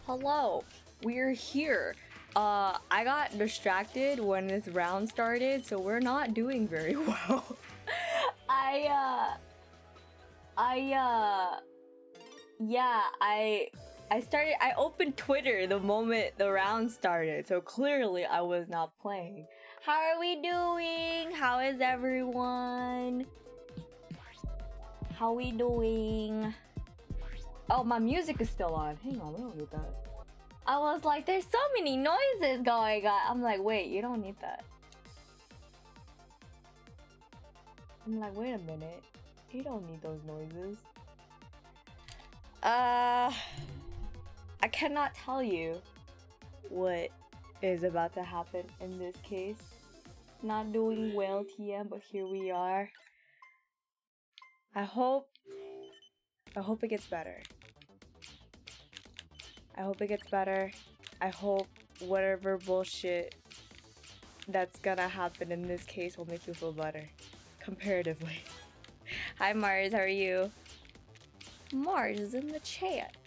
Hello, we're here. I got distracted when this round started, so we're not doing very well. I opened Twitter the moment the round started, so clearly I was not playing. How are we doing? How is everyone? How we doing? Oh, my music is still on. Hang on, we don't need that. I was like, there's so many noises going on. I'm like, wait, you don't need that. I'm like, wait a minute. You don't need those noises. I cannot tell you what is about to happen in this case. Not doing well, TM, but here we are. I hope it gets better. I hope it gets better. I hope whatever bullshit that's gonna happen in this case will make you feel better. Comparatively. Hi Mars, how are you? Mars is in the chat.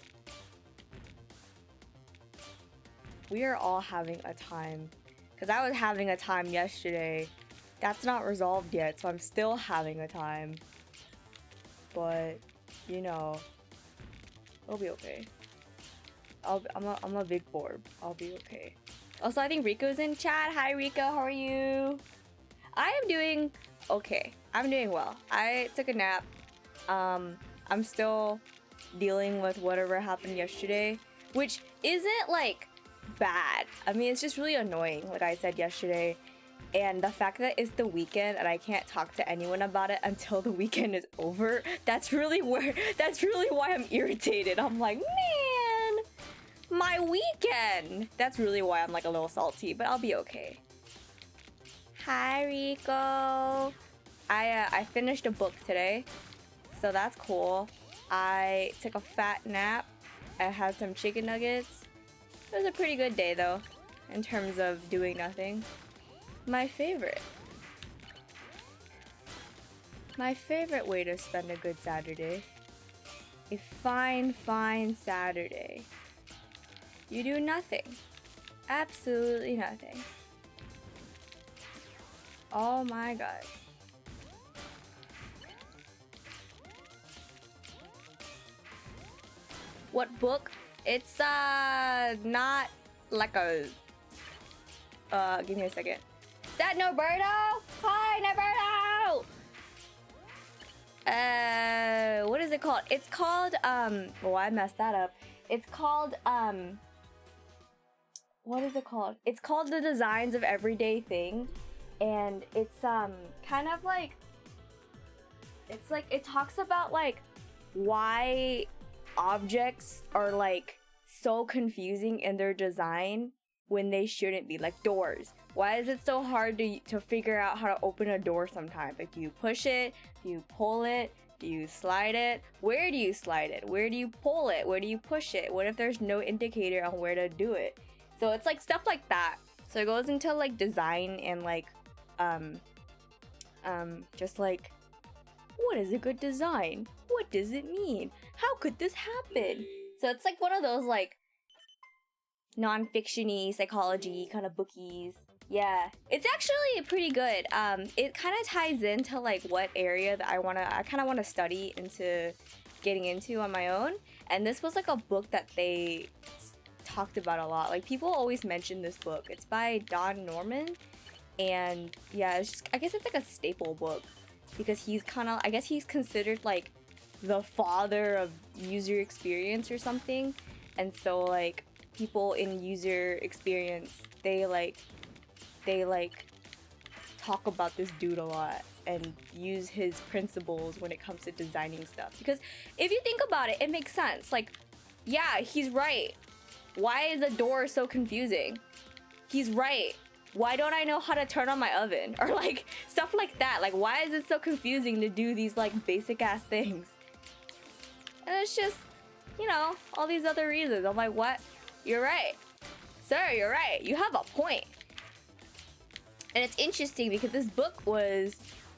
We are all having a time. Because I was having a time yesterday. That's not resolved yet, so I'm still having a time. But, you know, it'll be okay. I'm a big Borb. I'll be okay. Also, I think Rico's in chat. Hi Rico, how are you? I am doing okay. I'm doing well. I took a nap. I'm still dealing with whatever happened yesterday, which isn't like bad. I mean, it's just really annoying, like I said yesterday. And the fact that it's the weekend and I can't talk to anyone about it until the weekend is over, that's really why I'm irritated. I'm like, man, my weekend. That's really why I'm like a little salty, but I'll be okay. Hi Rico. I finished a book today, so that's cool. I took a fat nap. I had some chicken nuggets. It was a pretty good day though, in terms of doing nothing. My favorite way to spend a good Saturday. A fine Saturday. You do nothing. Absolutely nothing. Oh my god. What book? It's not like a give me a second. Is that Norberto? Hi Norberto! What is it called? It's called oh, I messed that up. It's called what is it called? It's called The Designs of Everyday Thing, and it's kind of like, it's like it talks about like why objects are like so confusing in their design when they shouldn't be, like doors. Why is it so hard to figure out how to open a door sometimes? Like, do you push it? Do you pull it? Do you slide it? Where do you slide it? Where do you pull it? Where do you push it? What if there's no indicator on where to do it? So it's like stuff like that. So it goes into like design and like just like, what is a good design? What does it mean? How could this happen? So it's like one of those like non-fiction-y psychology kind of bookies. Yeah, it's actually pretty good. It kind of ties into like what area that I kind of want to study into getting into on my own. And this was like a book that they talked about a lot. Like, people always mention this book. It's by Don Norman, and yeah, it's just, I guess it's like a staple book because he's kind of, I guess he's considered like the father of user experience or something. And so like people in user experience, they talk about this dude a lot and use his principles when it comes to designing stuff. Because if you think about it, it makes sense. Like, yeah, he's right. Why is a door so confusing? He's right. Why don't I know how to turn on my oven? Or like stuff like that. Like, why is it so confusing to do these like basic ass things? And it's just, you know, all these other reasons. I'm like, what? You're right. Sir, you're right. You have a point. And it's interesting because this book was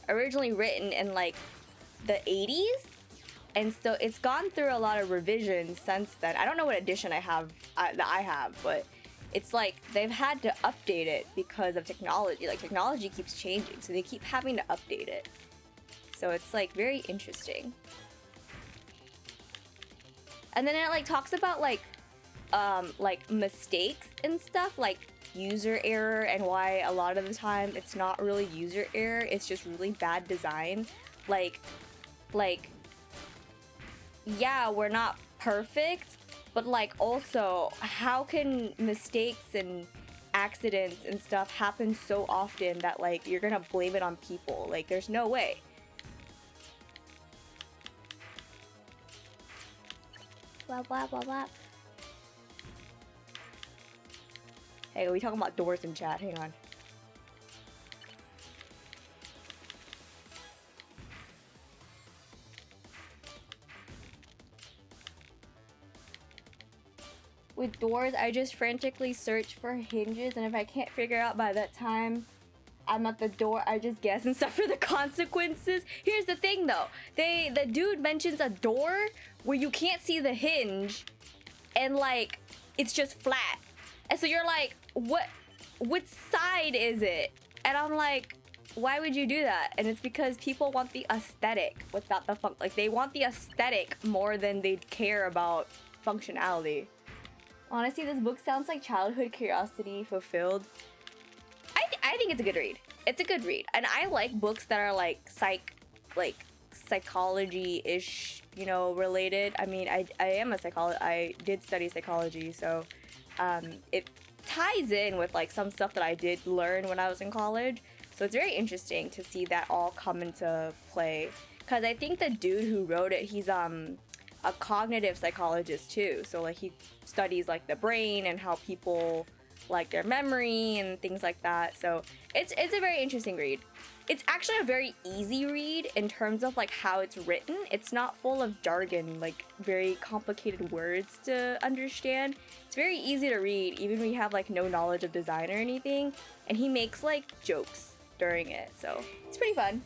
originally written in like the 80s. And so it's gone through a lot of revisions since then. I don't know what edition I have, but it's like they've had to update it because of technology. Like, technology keeps changing, so they keep having to update it. So it's like very interesting. And then it like talks about like mistakes and stuff, like user error, and why a lot of the time it's not really user error, it's just really bad design. Like yeah, we're not perfect, but like also how can mistakes and accidents and stuff happen so often that like you're gonna blame it on people? Like, there's no way. Blah blah blah blah. Hey, are we talking about doors in chat? Hang on. With doors, I just frantically search for hinges, and if I can't figure out by that time I'm at the door, I just guess and suffer the consequences. Here's the thing though. The dude mentions a door where you can't see the hinge and like it's just flat. And so you're like, which side is it? And I'm like, why would you do that? And it's because people want the aesthetic without the fun. Like, they want the aesthetic more than they care about functionality. Honestly, this book sounds like childhood curiosity fulfilled. I think it's a good read. It's a good read. And I like books that are like psychology-ish, you know, related. I mean, I am a psychologist. I did study psychology, so it ties in with like some stuff that I did learn when I was in college. So it's very interesting to see that all come into play. Because I think the dude who wrote it, he's a cognitive psychologist too. So like he studies like the brain and how people like their memory and things like that. So it's a very interesting read. It's actually a very easy read in terms of like how it's written. It's not full of jargon, like very complicated words to understand. It's very easy to read even when you have like no knowledge of design or anything. And he makes like jokes during it, so it's pretty fun.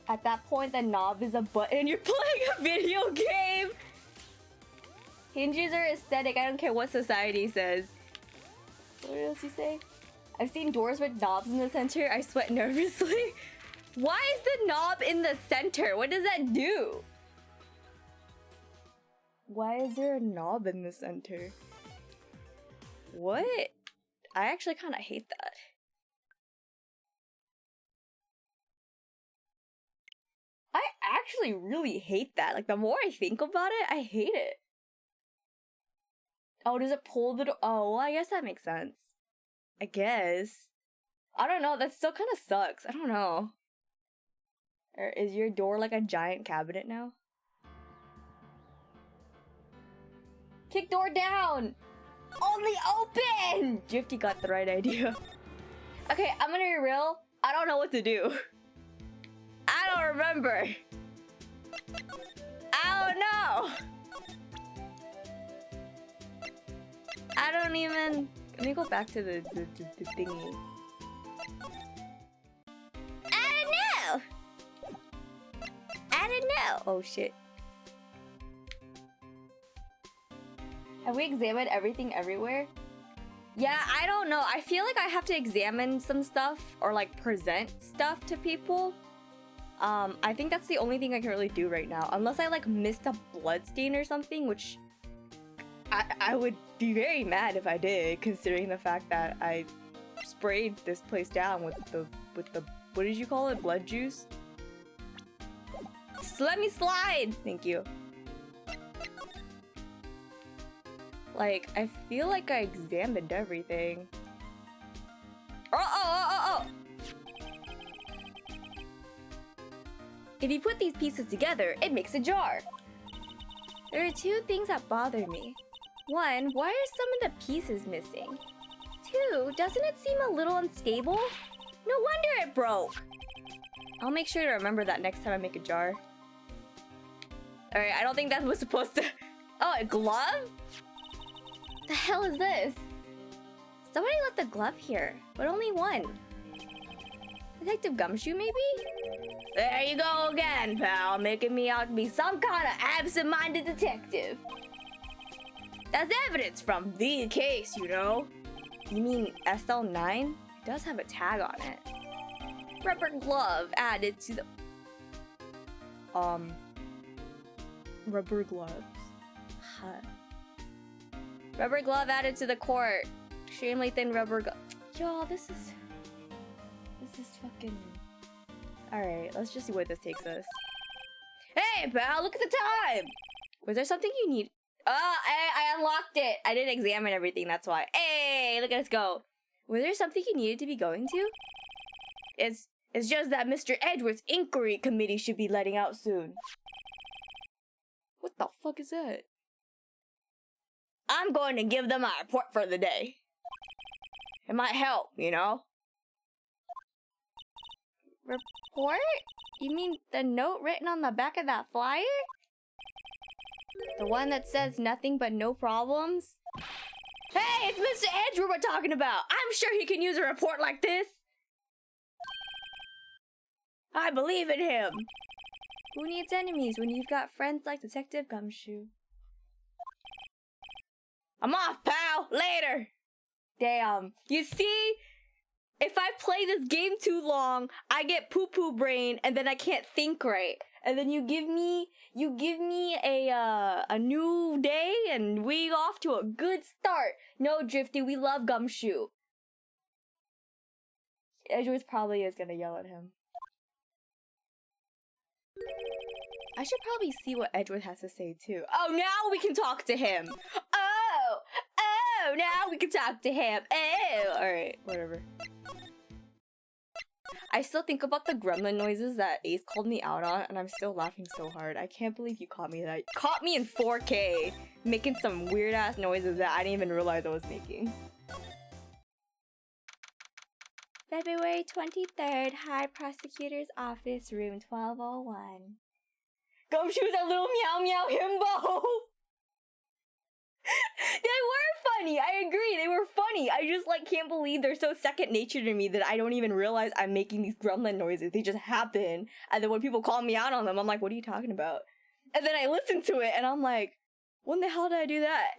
At that point, the knob is a button and you're playing a video game! Hinges are aesthetic, I don't care what society says. What else you say? I've seen doors with knobs in the center, I sweat nervously. Why is the knob in the center? What does that do? Why is there a knob in the center? What? I actually kind of hate that. I actually really hate that. Like, the more I think about it, I hate it. Oh, does it pull the door? Oh, well, I guess that makes sense. I guess. I don't know, that still kind of sucks. I don't know. Or is your door like a giant cabinet now? Kick door down! Only open! Drifty got the right idea. Okay, I'm gonna be real. I don't know what to do. I don't remember. I don't know. I don't even... Let me go back to the thingy. I don't know. I don't know. Oh shit. Have we examined everything everywhere? Yeah, I don't know. I feel like I have to examine some stuff or like present stuff to people. I think that's the only thing I can really do right now. Unless I like missed a bloodstain or something, which I would be very mad if I did, considering the fact that I sprayed this place down with the what did you call it? Blood juice? Just let me slide! Thank you. Like, I feel like I examined everything. Oh! If you put these pieces together, it makes a jar. There are two things that bother me. One, why are some of the pieces missing? Two, doesn't it seem a little unstable? No wonder it broke. I'll make sure to remember that next time I make a jar. Alright, I don't think that was supposed to... Oh, a glove? The hell is this? Somebody left a glove here, but only one. Detective Gumshoe, maybe? There you go again, pal, making me out to be some kind of absent-minded detective. That's evidence from the case, you know. You mean SL9? It does have a tag on it. Rubber glove added to the... Rubber gloves. Huh. Rubber glove added to the court. Extremely thin rubber glove. Y'all, this is fucking... Alright, let's just see where this takes us. Hey, pal, look at the time! Was there something you need? Oh, I unlocked it. I didn't examine everything, that's why. Hey, look at us go. Was there something you needed to be going to? It's just that Mr. Edwards' inquiry committee should be letting out soon. What the fuck is that? I'm going to give them a report for the day. It might help, you know? Report? You mean the note written on the back of that flyer? The one that says nothing but no problems? Hey, it's Mr. Edward we're talking about! I'm sure he can use a report like this! I believe in him! Who needs enemies when you've got friends like Detective Gumshoe? I'm off, pal! Later! Damn. You see? If I play this game too long, I get poo-poo brain and then I can't think right. And then you give me a new day and we off to a good start. No, Drifty, we love Gumshoe. Edgeworth probably is gonna yell at him. I should probably see what Edgeworth has to say too. Oh, now we can talk to him. Oh, now we can talk to him. Oh, alright, whatever. I still think about the gremlin noises that Ace called me out on, and I'm still laughing so hard. I can't believe you caught me that. Caught me in 4K, making some weird-ass noises that I didn't even realize I was making. February 23rd, High Prosecutor's Office, Room 1201. Gumshoe's a little meow meow himbo! They were funny, I agree, they were funny. I just can't believe they're so second nature to me that I don't even realize I'm making these gremlin noises. They just happen. And then when people call me out on them, I'm like, what are you talking about? And then I listen to it and I'm like, when the hell did I do that?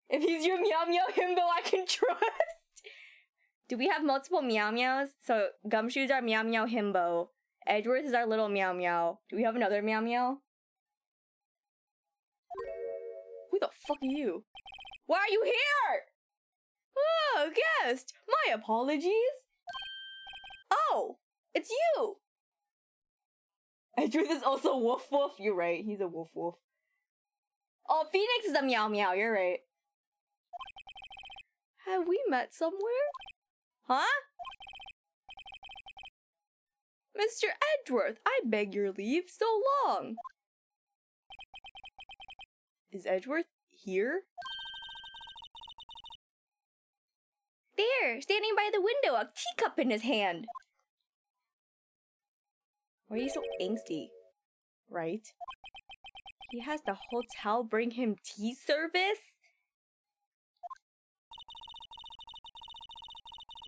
If he's your meow meow himbo, I can trust. Do we have multiple meow meows? So Gumshoe's our meow meow himbo. Edgeworth is our little meow meow. Do we have another meow meow? Who the fuck are you? Why are you here? Oh, guest! My apologies! Oh! It's you! Edgeworth is also woof woof. You're right, he's a woof woof. Oh, Phoenix is a meow meow, you're right. Have we met somewhere? Huh? Mr. Edgeworth, I beg your leave, so long! Is Edgeworth here? There, standing by the window, a teacup in his hand. Why are you so angsty? Right? He has the hotel bring him tea service?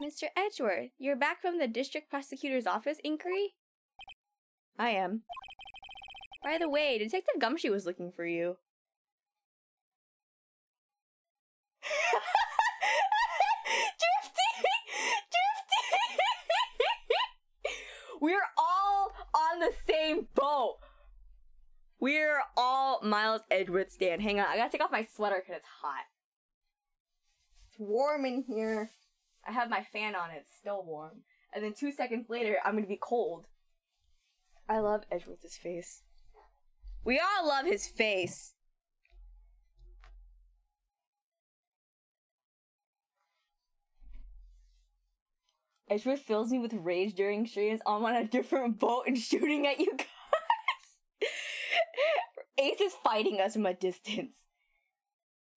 Mr. Edgeworth, you're back from the district prosecutor's office inquiry? I am. By the way, Detective Gumshoe was looking for you. We're all on the same boat. We're all Miles Edgeworth stan. Hang on, I gotta take off my sweater because it's hot. It's warm in here. I have my fan on, it's still warm. And then 2 seconds later, I'm gonna be cold. I love Edgeworth's face. We all love his face. Edgeworth fills me with rage during streams. I'm on a different boat and shooting at you guys. Ace is fighting us from a distance.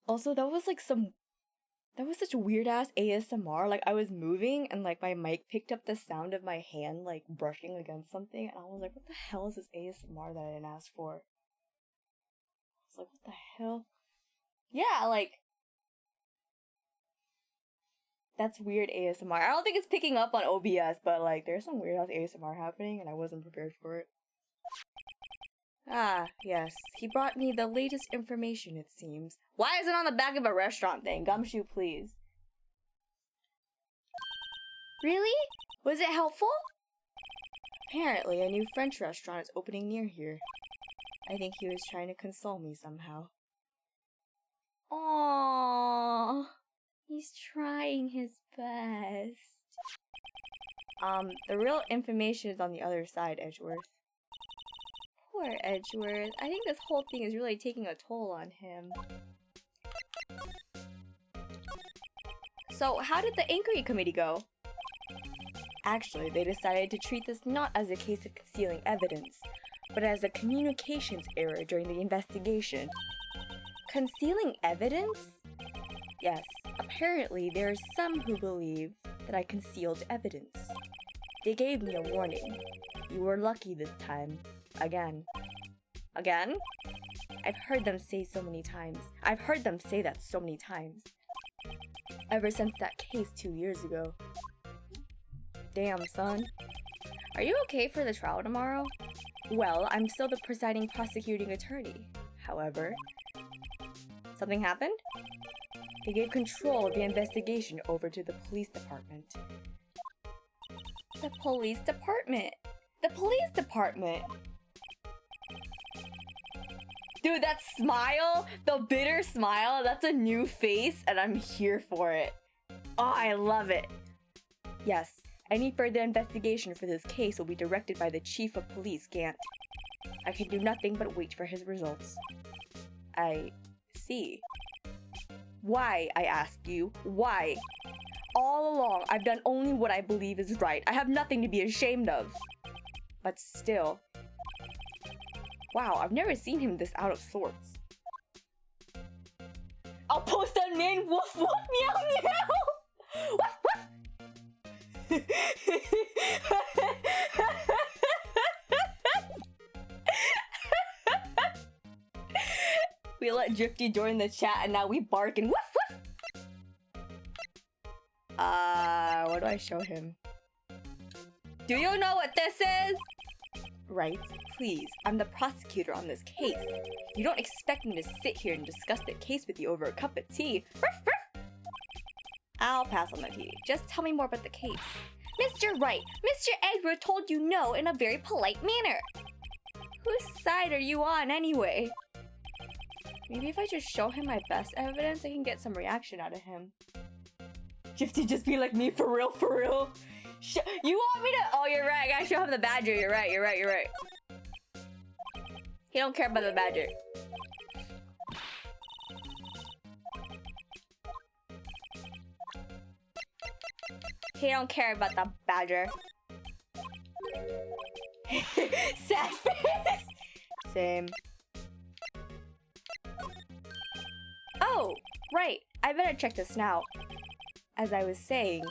Also, that was such weird ass ASMR. I was moving and my mic picked up the sound of my hand brushing against something, and I was like, what the hell is this ASMR that I didn't ask for? I was like, what the hell? Yeah, That's weird ASMR. I don't think it's picking up on OBS, but like there's some weird ass ASMR happening and I wasn't prepared for it. Ah, yes. He brought me the latest information, it seems. Why is it on the back of a restaurant thing? Gumshoe, please. Really? Was it helpful? Apparently, a new French restaurant is opening near here. I think he was trying to console me somehow. Aww. He's trying his best. The real information is on the other side, Edgeworth. Poor Edgeworth. I think this whole thing is really taking a toll on him. So, how did the inquiry committee go? Actually, they decided to treat this not as a case of concealing evidence, but as a communications error during the investigation. Concealing evidence? Yes, apparently there are some who believe that I concealed evidence. They gave me a warning. You were lucky this time. Again. Again? I've heard them say so many times. I've heard them say that so many times. Ever since that case 2 years ago. Damn, son. Are you okay for the trial tomorrow? Well, I'm still the presiding prosecuting attorney. However, something happened? They gave control of the investigation over to the police department. The police department? The police department! Dude, that smile, the bitter smile, that's a new face and I'm here for it. Oh, I love it. Yes, any further investigation for this case will be directed by the Chief of Police, Gant. I can do nothing but wait for his results. I see. Why, I ask you, why? All along, I've done only what I believe is right. I have nothing to be ashamed of. But still... Wow, I've never seen him this out of sorts. I'll post that man, woof woof, meow meow! Woof woof! We let Drifty join the chat and now we bark and woof woof! What do I show him? Do you know what this is? Right, please, I'm the prosecutor on this case. You don't expect me to sit here and discuss the case with you over a cup of tea. Ruff, ruff. I'll pass on the tea. Just tell me more about the case. Mr. Wright, Mr. Edward told you no in a very polite manner. Whose side are you on anyway? Maybe if I just show him my best evidence, I can get some reaction out of him. Drifty just be like me, for real, for real. You want me to? Oh, you're right. I gotta show him the badger. You're right. You're right. You're right. He don't care about the badger. He don't care about the badger. Sad face. Same. Oh, right. I better check this now. As I was saying,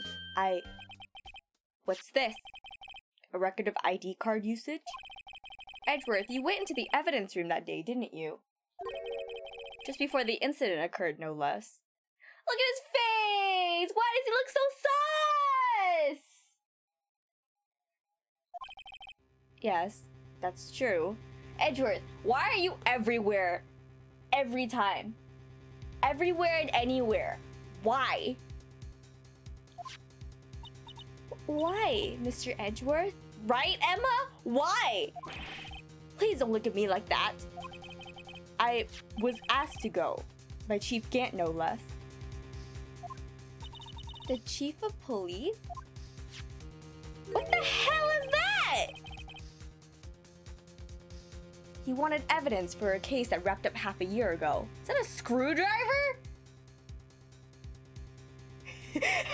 What's this? A record of ID card usage? Edgeworth, you went into the evidence room that day, didn't you? Just before the incident occurred, no less. Look at his face! Why does he look so sus? Yes, that's true. Edgeworth, why are you everywhere? Every time. Everywhere and anywhere. Why? Why, Mr. Edgeworth? Right, Emma? Why? Please don't look at me like that. I was asked to go. By Chief Gant, no less. The Chief of Police? What the hell is that? He wanted evidence for a case that wrapped up half a year ago. Is that a screwdriver?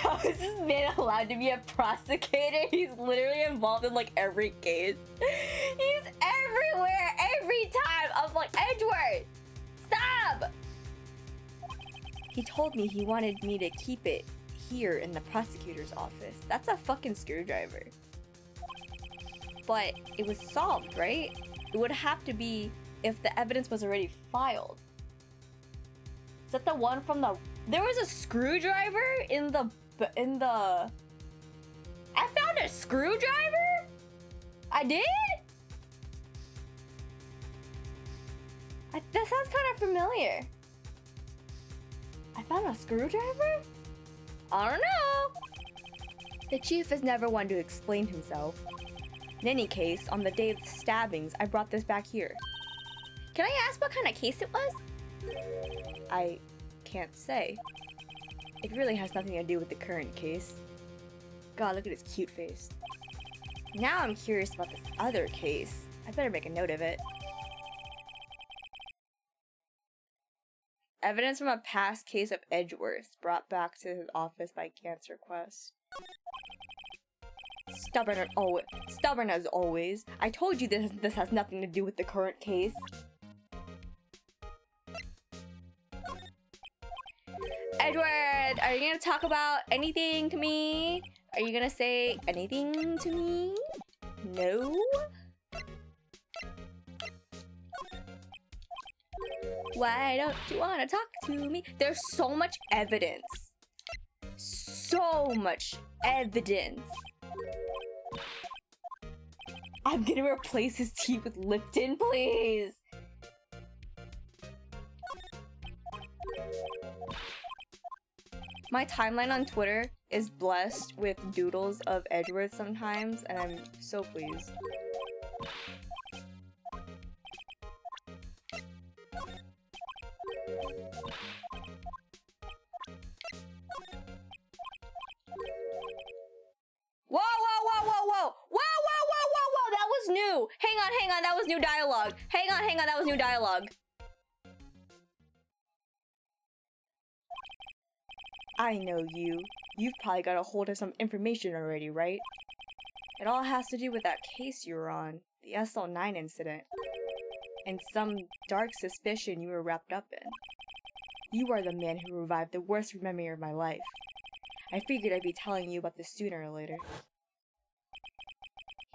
How is this man allowed to be a prosecutor? He's literally involved in like every case. He's everywhere, every time. I'm like, Edgeworth, stop! He told me he wanted me to keep it here in the prosecutor's office. That's a fucking screwdriver. But it was solved, right? It would have to be if the evidence was already filed. Is that the one from the... There was a screwdriver in the but in the... I found a screwdriver? I did? That sounds kind of familiar. I found a screwdriver? I don't know. The chief is never one to explain himself. In any case, on the day of the stabbings, I brought this back here. Can I ask what kind of case it was? I can't say. It really has nothing to do with the current case. God, look at his cute face. Now I'm curious about this other case. I better make a note of it. Evidence from a past case of Edgeworth brought back to his office by Gant's request. Stubborn as always. I told you this has nothing to do with the current case. Edward, are you gonna talk about anything to me? Are you gonna say anything to me? No? Why don't you wanna talk to me? There's so much evidence. So much evidence. I'm gonna replace his tea with Lipton, please. My timeline on Twitter is blessed with doodles of Edgeworth sometimes, and I'm so pleased. Whoa! That was new! Hang on, that was new dialogue. Hang on, that was new dialogue. I know you. You've probably got a hold of some information already, right? It all has to do with that case you were on, the SL9 incident, and some dark suspicion you were wrapped up in. You are the man who revived the worst memory of my life. I figured I'd be telling you about this sooner or later.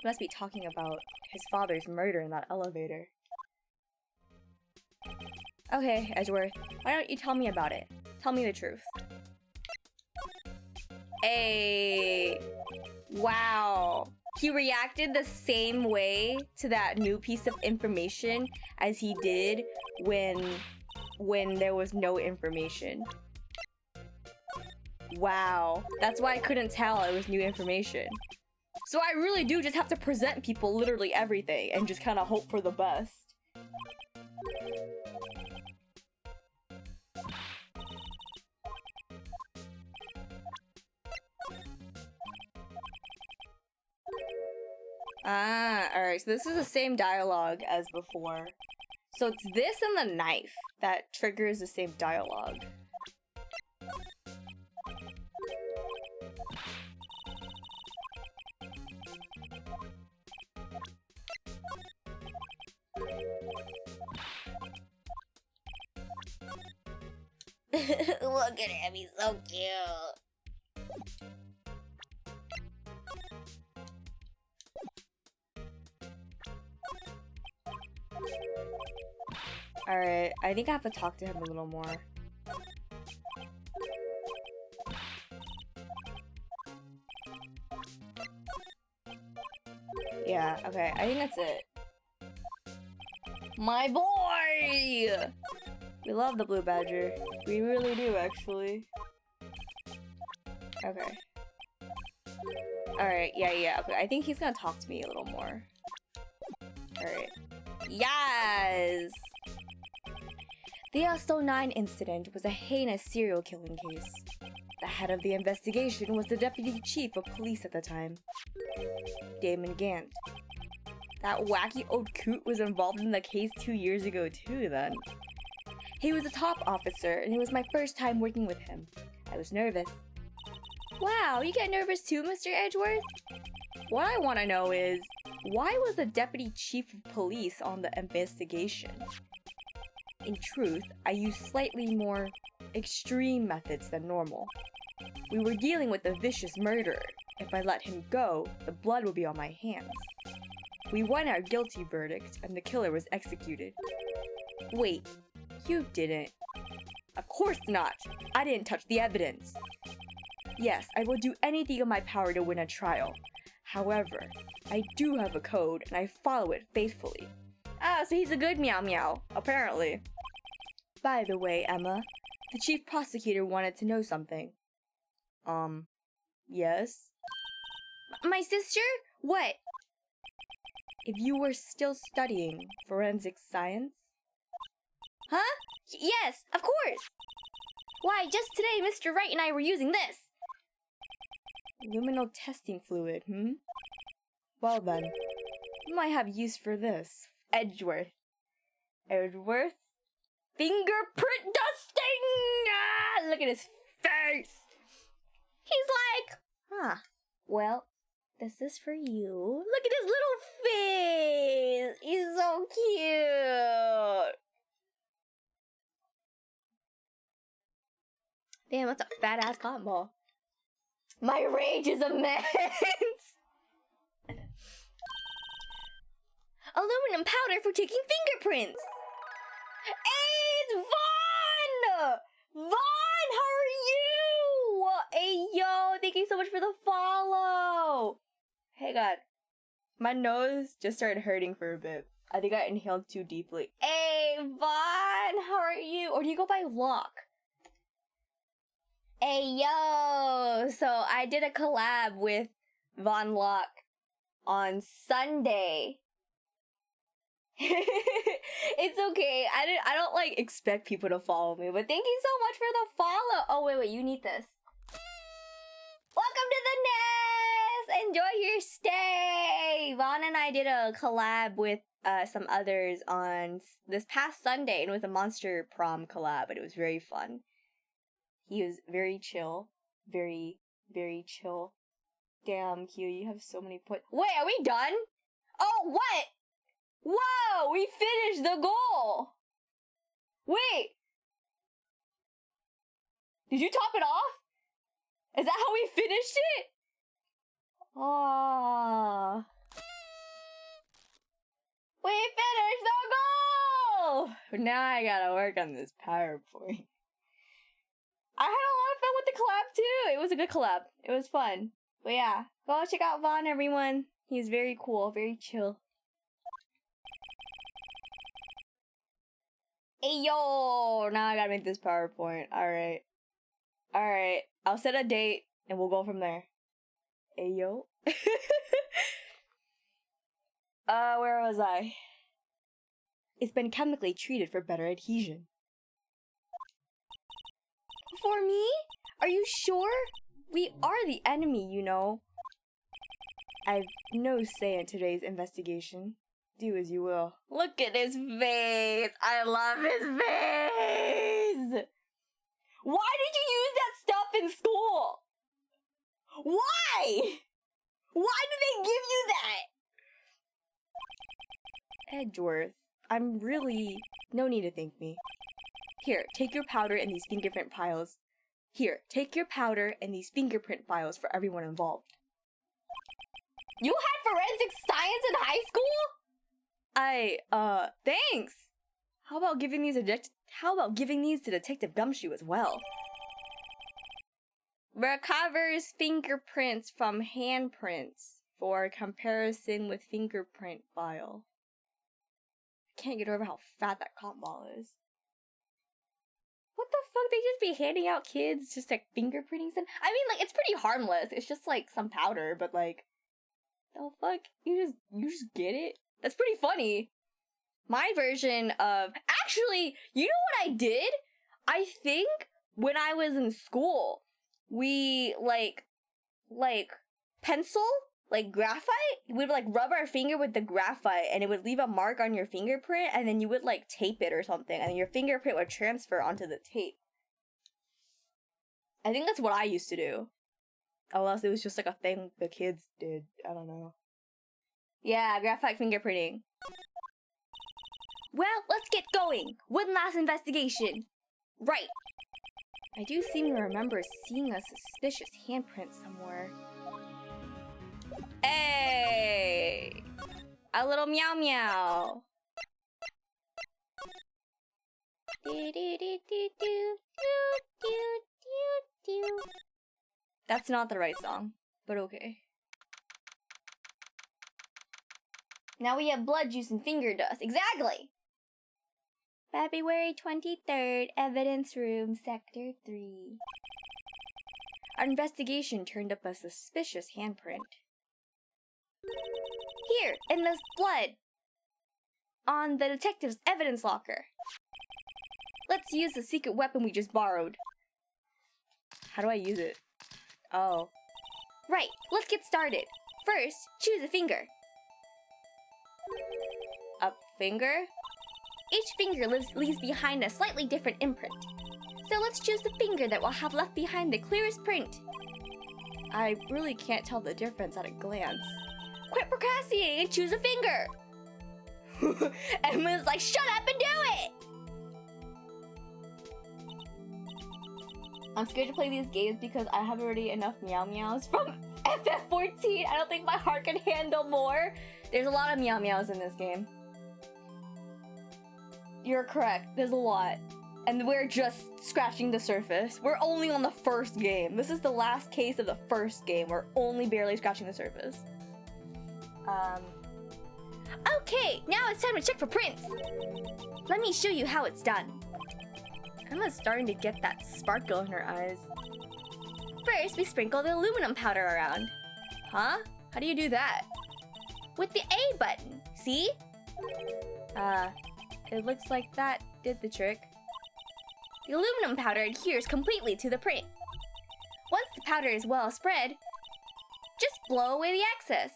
He must be talking about his father's murder in that elevator. Okay, Edgeworth, why don't you tell me about it? Tell me the truth. Hey, wow. He reacted the same way to that new piece of information as he did when there was no information. Wow, that's why I couldn't tell it was new information. So I really do just have to present people literally everything and just kind of hope for the best. Alright, so this is the same dialogue as before. So it's this and the knife that triggers the same dialogue. Look at him, he's so cute. Alright, I think I have to talk to him a little more. Yeah, okay, I think that's it. My boy! We love the blue badger. We really do, actually. Okay. Alright, yeah, okay. I think he's gonna talk to me a little more. Alright. Yes! The SO9 incident was a heinous serial killing case. The head of the investigation was the deputy chief of police at the time, Damon Gant. That wacky old coot was involved in the case 2 years ago too, then. He was a top officer, and it was my first time working with him. I was nervous. Wow, you get nervous too, Mr. Edgeworth? What I want to know is, why was the deputy chief of police on the investigation? In truth, I used slightly more extreme methods than normal. We were dealing with a vicious murderer. If I let him go, the blood would be on my hands. We won our guilty verdict, and the killer was executed. Wait, you didn't. Of course not. I didn't touch the evidence. Yes, I will do anything in my power to win a trial. However, I do have a code and I follow it faithfully. Ah, so he's a good meow meow, apparently. By the way, Emma, the chief prosecutor wanted to know something. Yes? My sister? What? If you were still studying forensic science? Huh? Yes, of course! Why, just today Mr. Wright and I were using this! Luminal testing fluid, Well then, you might have use for this. Edgeworth. Edgeworth? Fingerprint dusting! Ah, look at his face! He's like, well, this is for you. Look at his little face! He's so cute! Damn, that's a fat-ass cotton ball. My rage is immense! Aluminum powder for taking fingerprints! Hey, it's Vaughn! Vaughn, how are you? Hey, yo, thank you so much for the follow! Hey, God. My nose just started hurting for a bit. I think I inhaled too deeply. Hey, Vaughn, how are you? Or do you go by Locke? Hey, yo! So, I did a collab with Von Locke on Sunday. It's okay. I don't like expect people to follow me, but thank you so much for the follow. Oh, wait, you need this. Welcome to the nest! Enjoy your stay! Vaughn and I did a collab with some others on this past Sunday, and it was a Monster Prom collab, but it was very fun. He was very chill. Very, very chill. Damn, Q, you have so many points. Wait, are we done? Oh, what? Whoa, we finished the goal! Wait! Did you top it off? Is that how we finished it? Aww. We finished the goal! Now I gotta work on this PowerPoint. I had a lot of fun with the collab too. It was a good collab. It was fun. But yeah, go check out Vaughn, everyone. He's very cool, very chill. Hey yo! Now I gotta make this PowerPoint. Alright. Alright. I'll set a date and we'll go from there. Hey yo. Where was I? It's been chemically treated for better adhesion. For me? Are you sure? We are the enemy, you know. I've no say in today's investigation. Do as you will. Look at his face! I love his face! Why did you use that stuff in school? Why? Why did they give you that? Edgeworth, I'm really... No need to thank me. Here, take your powder and these fingerprint files. Here, take your powder and these fingerprint files for everyone involved. You had forensic science in high school? Thanks! How about giving these to Detective Gumshoe as well? Recovers fingerprints from handprints for comparison with fingerprint file. I can't get over how fat that cotton ball is. What the fuck? They just be handing out kids just like fingerprinting some. I mean, like, it's pretty harmless. It's just like some powder, but like, the fuck? You just get it? That's pretty funny. My version of... Actually, you know what I did? I think when I was in school, we, like pencil, like graphite, we'd, like, rub our finger with the graphite, and it would leave a mark on your fingerprint, and then you would, like, tape it or something, and your fingerprint would transfer onto the tape. I think that's what I used to do. Unless it was just, like, a thing the kids did. I don't know. Yeah, graphite fingerprinting. Well, let's get going. One last investigation. Right. I do seem to remember seeing a suspicious handprint somewhere. Hey! A little meow meow. That's not the right song, but okay. Now we have blood juice and finger dust. Exactly! February 23rd, evidence room, sector 3. Our investigation turned up a suspicious handprint. Here, in this blood, on the detective's evidence locker. Let's use the secret weapon we just borrowed. How do I use it? Oh. Right, let's get started. First, choose a finger. A finger? Each finger leaves behind a slightly different imprint. So let's choose the finger that will have left behind the clearest print. I really can't tell the difference at a glance. Quit procrastinating and choose a finger! Emma's like, shut up and do it! I'm scared to play these games because I have already enough meow meows from FF14. I don't think my heart can handle more. There's a lot of meow meows in this game. You're correct, there's a lot. And we're just scratching the surface. We're only on the first game. This is the last case of the first game. We're only barely scratching the surface. Okay, now it's time to check for prints. Let me show you how it's done. Emma's starting to get that sparkle in her eyes. First, we sprinkle the aluminum powder around. Huh? How do you do that? With the A button, see? It looks like that did the trick. The aluminum powder adheres completely to the print. Once the powder is well spread, just blow away the excess.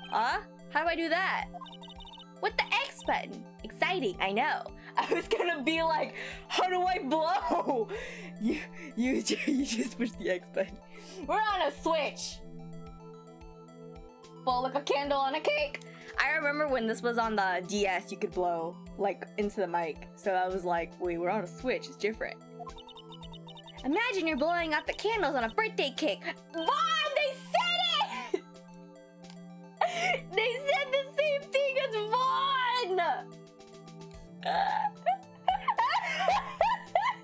Huh? How do I do that? With the X button. Exciting, I know. I was gonna be like, how do I blow? You just push the X button. We're on a Switch. Blow like a candle on a cake. I remember when this was on the DS, you could blow like into the mic. So I was like, wait, we're on a Switch, it's different. Imagine you're blowing out the candles on a birthday cake. Vaughn, they said it! They said the same thing as Vaughn!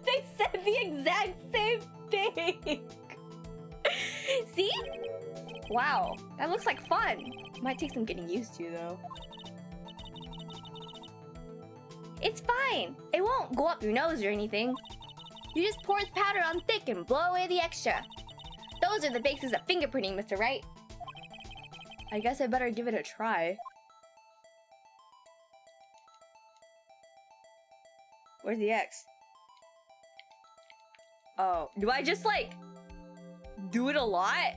They said the exact same thing! See? Wow, that looks like fun. Might take some getting used to, though. It's fine. It won't go up your nose or anything. You just pour the powder on thick and blow away the extra. Those are the basics of fingerprinting, Mr. Wright. I guess I better give it a try. Where's the X? Oh, do I just like do it a lot?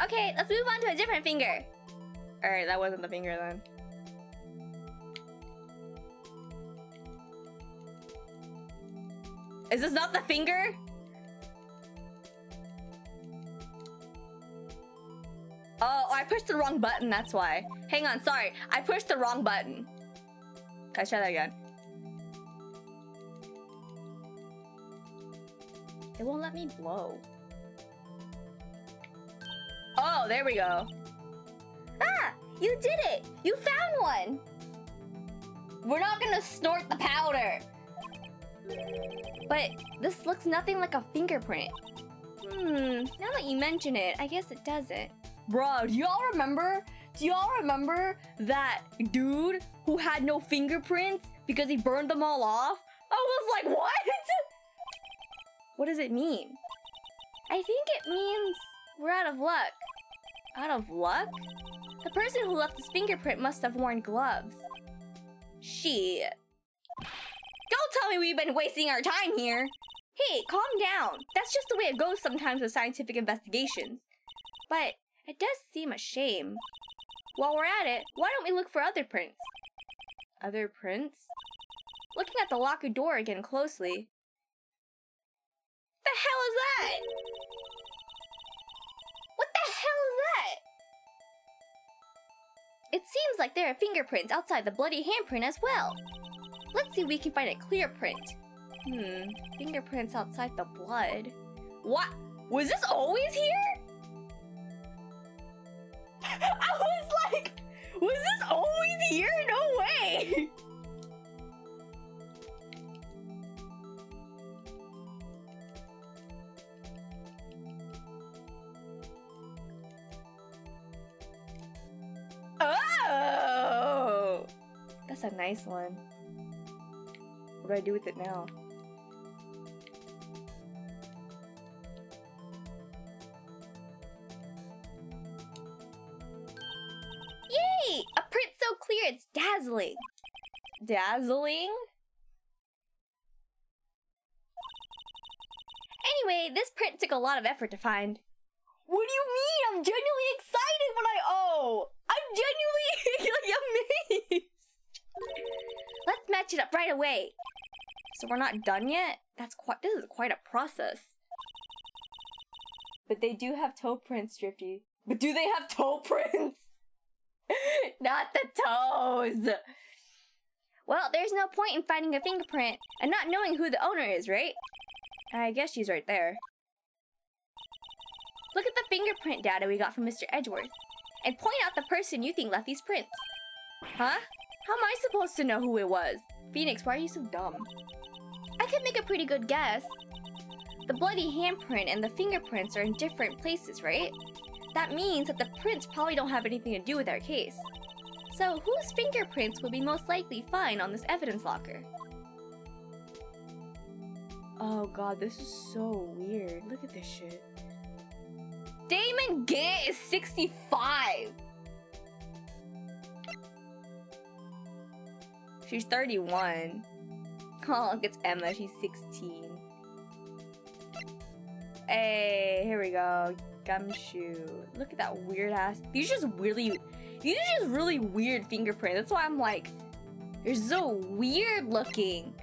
Okay, let's move on to a different finger. Alright, that wasn't the finger then. Is this not the finger? Oh, I pushed the wrong button, that's why. Hang on, sorry. I pushed the wrong button. Let's try that again. It won't let me blow. Oh, there we go. Ah, you did it! You found one! We're not gonna snort the powder. But this looks nothing like a fingerprint. Now that you mention it, I guess it doesn't. Bro, do y'all remember? Do y'all remember that dude who had no fingerprints because he burned them all off? I was like, what? What does it mean? I think it means we're out of luck. Out of luck? The person who left his fingerprint must have worn gloves. Shit. Don't tell me we've been wasting our time here. Hey, calm down. That's just the way it goes sometimes with scientific investigations. But it does seem a shame. While we're at it, why don't we look for other prints? Other prints? Looking at the locker door again closely. The hell is that? What the hell is that? It seems like there are fingerprints outside the bloody handprint as well. Let's see if we can find a clear print. Fingerprints outside the blood. What? Was this always here? I was like, was this always here? No way! That's a nice one. What do I do with it now? Yay! A print so clear it's dazzling. Dazzling? Anyway, this print took a lot of effort to find. What do you mean? I'm genuinely excited when I'm genuinely like amazed. Let's match it up right away. So we're not done yet? This is quite a process. But they do have toe prints, Drifty. But do they have toe prints? Not the toes. Well, there's no point in finding a fingerprint and not knowing who the owner is, right? I guess she's right there. Look at the fingerprint data we got from Mr. Edgeworth, and point out the person you think left these prints. Huh? How am I supposed to know who it was? Phoenix, why are you so dumb? I could make a pretty good guess. The bloody handprint and the fingerprints are in different places, right? That means that the prints probably don't have anything to do with our case. So whose fingerprints would be most likely fine on this evidence locker? Oh god, this is so weird. Look at this shit. Damon Gant is 65! She's 31. Oh, look, it's Emma. She's 16. Hey, here we go. Gumshoe. Look at that weird ass. These are just really weird fingerprints. That's why I'm like, they're so weird looking.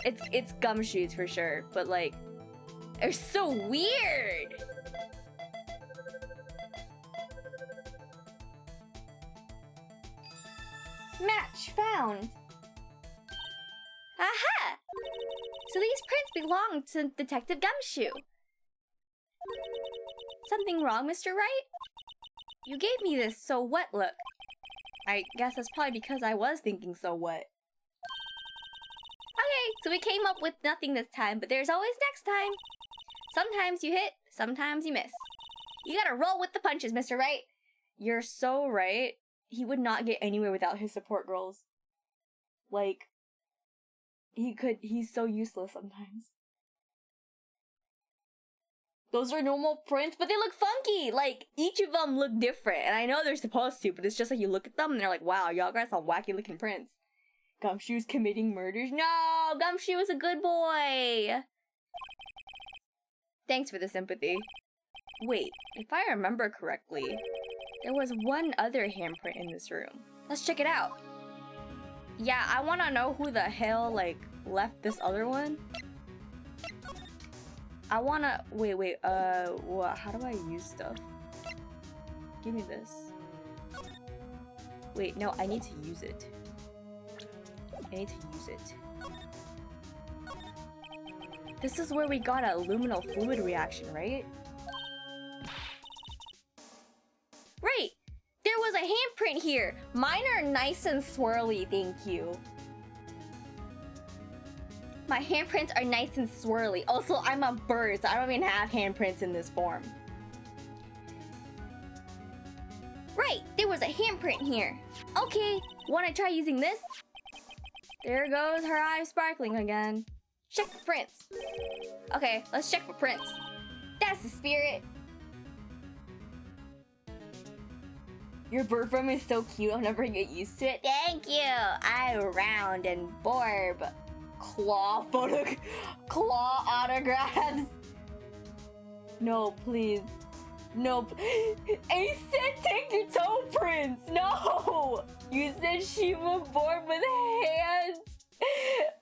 It's gumshoes for sure, but like, they're so weird. Match found. Aha! So these prints belong to Detective Gumshoe. Something wrong, Mr. Wright? You gave me this so what look. I guess that's probably because I was thinking so what. Okay, so we came up with nothing this time, but there's always next time. Sometimes you hit, sometimes you miss. You gotta roll with the punches, Mr. Wright. You're so right. He would not get anywhere without his support girls. Like, he's so useless sometimes. Those are normal prints, but they look funky! Like, each of them look different, and I know they're supposed to, but it's just like you look at them and they're like, wow, y'all got some wacky looking prints. Gumshoe's committing murders? No! Gumshoe is a good boy! Thanks for the sympathy. Wait, if I remember correctly, there was one other handprint in this room. Let's check it out. Yeah, I want to know who the hell, like, left this other one. I want to... Wait, what? How do I use stuff? Give me this. Wait, no, I need to use it. I need to use it. This is where we got a luminal fluid reaction, right? Right! There was a handprint here! Mine are nice and swirly, thank you. My handprints are nice and swirly. Also, I'm a bird, so I don't even have handprints in this form. Right! There was a handprint here. Okay, wanna try using this? There goes her eye sparkling again. Check for prints. Okay, let's check for prints. That's the spirit. Your bird form is so cute, I'll never get used to it. Thank you. I'm round and Borb. Claw autographs. No, please. No. Ace said take your toe prints. No. You said Shima Borb with hands.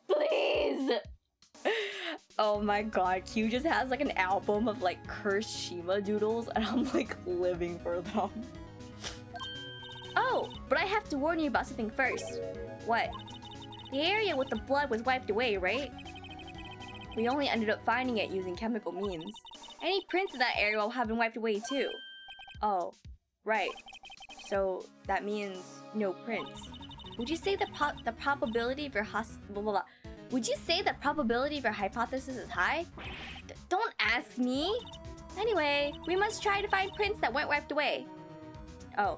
Please. Oh my god, Q just has like an album of like cursed Shima doodles and I'm like living for them. Oh, but I have to warn you about something first. What? The area with the blood was wiped away, right? We only ended up finding it using chemical means. Any prints in that area will have been wiped away too. Oh, right. So that means no prints. Would you say the probability of your Would you say the probability of your hypothesis is high? Don't ask me. Anyway, we must try to find prints that weren't wiped away. Oh,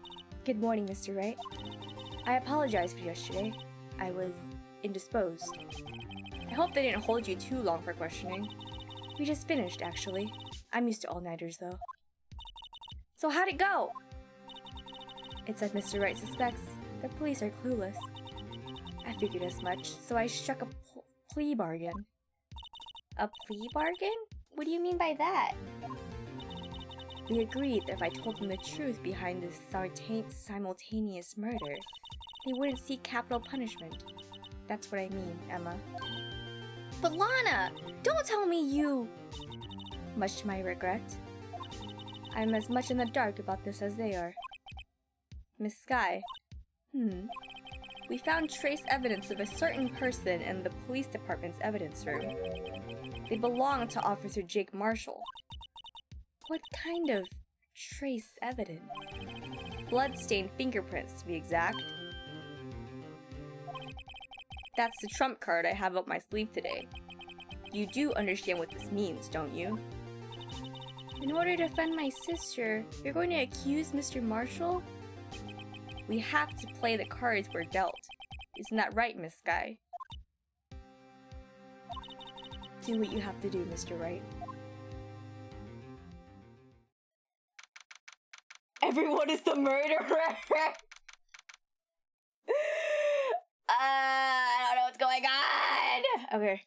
Good morning, Mr. Wright. I apologize for yesterday. I was indisposed. I hope they didn't hold you too long for questioning. We just finished, actually. I'm used to all-nighters, though. So how'd it go? It's like Mr. Wright suspects. The police are clueless. I figured as much, so I struck a plea bargain. A plea bargain? What do you mean by that? We agreed that if I told them the truth behind this simultaneous murder, they wouldn't seek capital punishment. That's what I mean, Emma. But Lana, don't tell me you... Much to my regret, I'm as much in the dark about this as they are. Miss Sky. We found trace evidence of a certain person in the police department's evidence room. They belong to Officer Jake Marshall. What kind of trace evidence? Blood-stained fingerprints, to be exact. That's the trump card I have up my sleeve today. You do understand what this means, don't you? In order to defend my sister, you're going to accuse Mr. Marshall? We have to play the cards we're dealt. Isn't that right, Miss Sky? Do what you have to do, Mr. Wright. Everyone is the murderer! I don't know what's going on! Okay.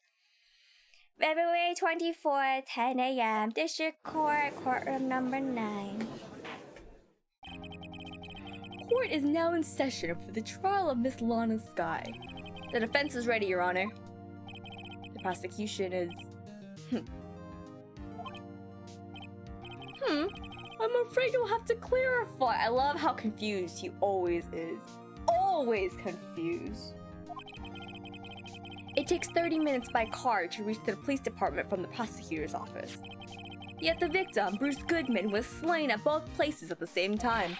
February 24th, 10 a.m. District Court, courtroom number 9. Court is now in session for the trial of Miss Lana Sky. The defense is ready, Your Honor. The prosecution is... I'm afraid you'll have to clarify. I love how confused he always is. Always confused. It takes 30 minutes by car to reach the police department from the prosecutor's office. Yet the victim, Bruce Goodman, was slain at both places at the same time.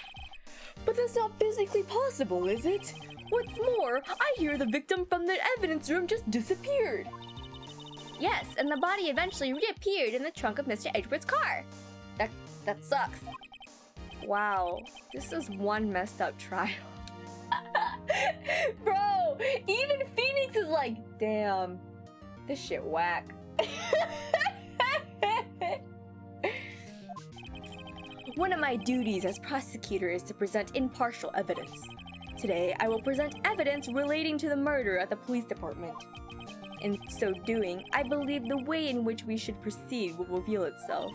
But that's not physically possible, is it? What's more, I hear the victim from the evidence room just disappeared. Yes, and the body eventually reappeared in the trunk of Mr. Edward's car. That sucks. Wow, this is one messed up trial. Bro, even Phoenix is like, damn, this shit whack. One of my duties as prosecutor is to present impartial evidence. Today, I will present evidence relating to the murder at the police department. In so doing, I believe the way in which we should proceed will reveal itself.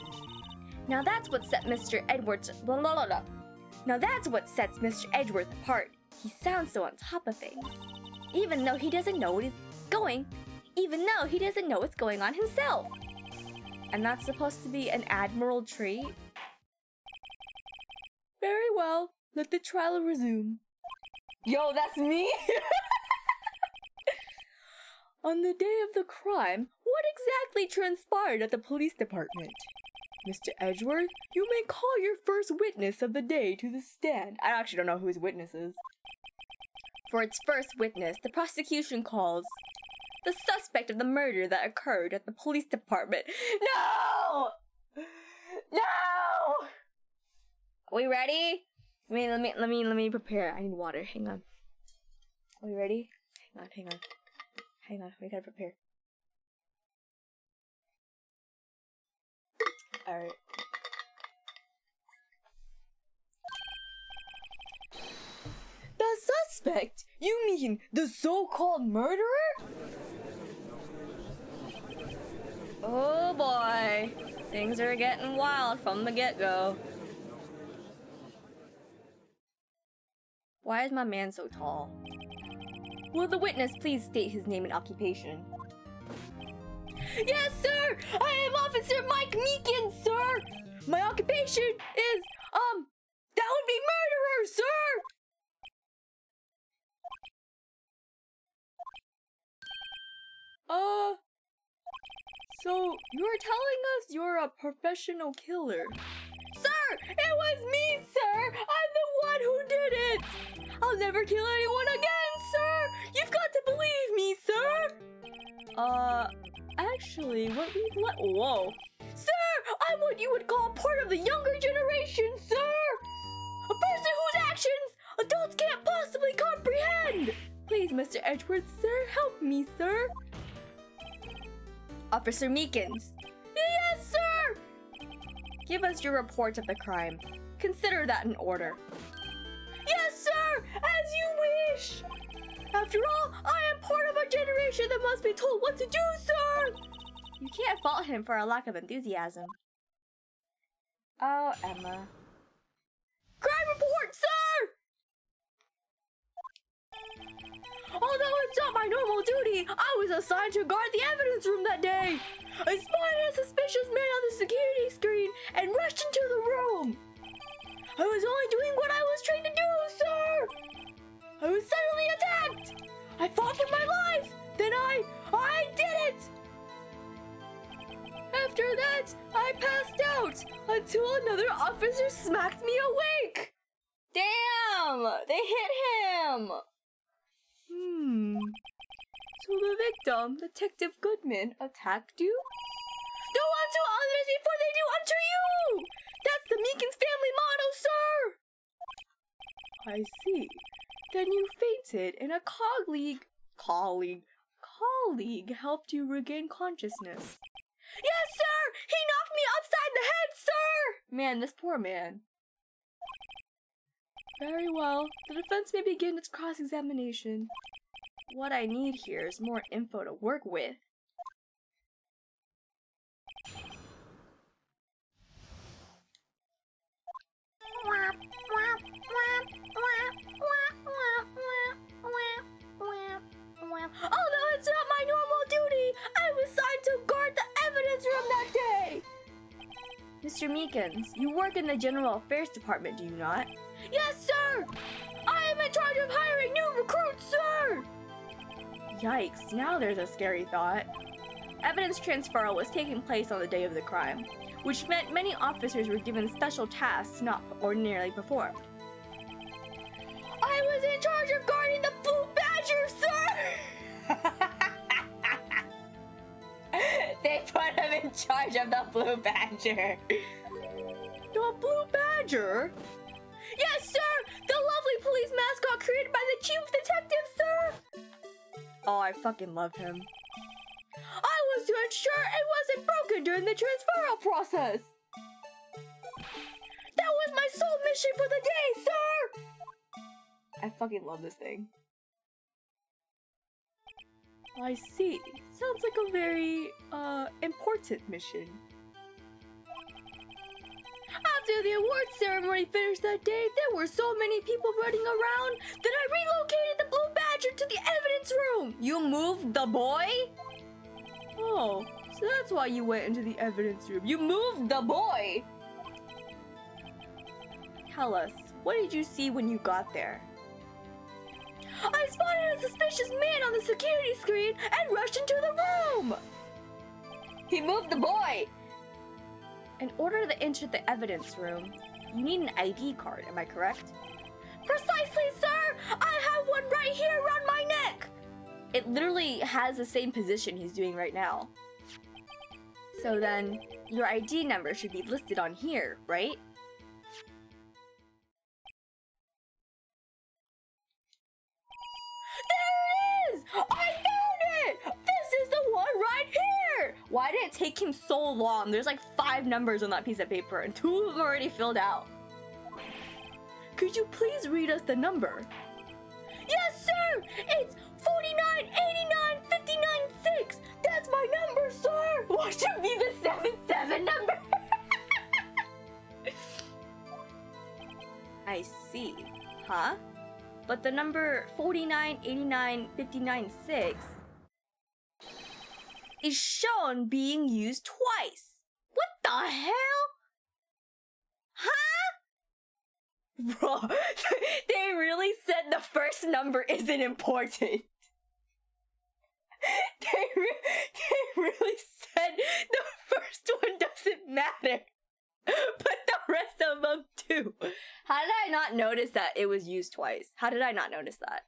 Now that's what set Mr. Edwards... Now that's what sets Mr. Edwards apart. He sounds so on top of things. Even though he doesn't know what's going on himself. And that's supposed to be an admiral trait? Very well. Let the trial resume. Yo, that's me? On the day of the crime, what exactly transpired at the police department? Mr. Edgeworth, you may call your first witness of the day to the stand. I actually don't know who his witness is. For its first witness, the prosecution calls the suspect of the murder that occurred at the police department. No! No! Are we ready? Let me prepare. I need water. Hang on. Are we ready? Hang on. We gotta prepare. Alright. The suspect? You mean the so-called murderer? Oh boy. Things are getting wild from the get-go. Why is my man so tall? Will the witness please state his name and occupation? Yes, sir! I am Officer Mike Meekin, sir! My occupation is, that would be murderer, sir! So you're telling us you're a professional killer? Sir! It was me, sir! I'm the one who did it! I'll never kill anyone again, sir! You've got to believe me, sir! Actually, whoa. Sir! I'm what you would call part of the younger generation, sir! A person whose actions Edgeworth, sir. Help me, sir. Officer Meekins. Yes, sir! Give us your report of the crime. Consider that an order. Yes, sir! As you wish! After all, I am part of a generation that must be told what to do, sir! You can't fault him for a lack of enthusiasm. Oh, Emma. Crime report, sir! Although it's not my normal duty, I was assigned to guard the evidence room that day. I spotted a suspicious man on the security screen and rushed into the room. I was only doing what I was trained to do, sir. I was suddenly attacked. I fought for my life. Then I did it. After that, I passed out until another officer smacked me awake. Damn, they hit him. So the victim, Detective Goodman, attacked you? Do unto others before they do unto you! That's the Meekins family motto, sir! I see. Then you fainted and a colleague helped you regain consciousness. Yes, sir! He knocked me upside the head, sir! Man, this poor man. Very well. The defense may begin its cross-examination. What I need here is more info to work with. Although it's not my normal duty, I was assigned to guard the evidence room that day. Mr. Meekins, you work in the General Affairs Department, do you not? Yes, sir! I am in charge of hiring new recruits, sir! Yikes, now there's a scary thought. Evidence transferal was taking place on the day of the crime, which meant many officers were given special tasks not ordinarily performed. I was in charge of guarding the Blue Badger, sir! They put him in charge of the Blue Badger. The Blue Badger? Yes, sir! The lovely police mascot created by the chief detective, sir! Oh, I fucking love him. I was to ensure it wasn't broken during the transferal process. That was my sole mission for the day, sir! I fucking love this thing. I see. Sounds like a very, important mission. After the award ceremony finished that day, there were so many people running around that I relocated the Blue Badger to the evidence room. You moved the boy? Oh, so that's why you went into the evidence room. You moved the boy! Tell us, what did you see when you got there? I spotted a suspicious man on the security screen and rushed into the room! He moved the boy! In order to enter the evidence room, you need an ID card, am I correct? Precisely, sir! I have one right here around my neck! It literally has the same position he's doing right now. So then, your ID number should be listed on here, right? There it is! I found it! This is the one right here! Why did it take him so long? There's like 5 numbers on that piece of paper and 2 of them are already filled out. Could you please read us the number? Yes, sir! It's 49895996! That's my number, sir! What should be the 77 number? I see. Huh? But the number 49895996 is shown being used twice. What the hell? Huh? Bro, they really said the first number isn't important. They really said the first one doesn't matter. But the rest of them do. How did I not notice that it was used twice? How did I not notice that?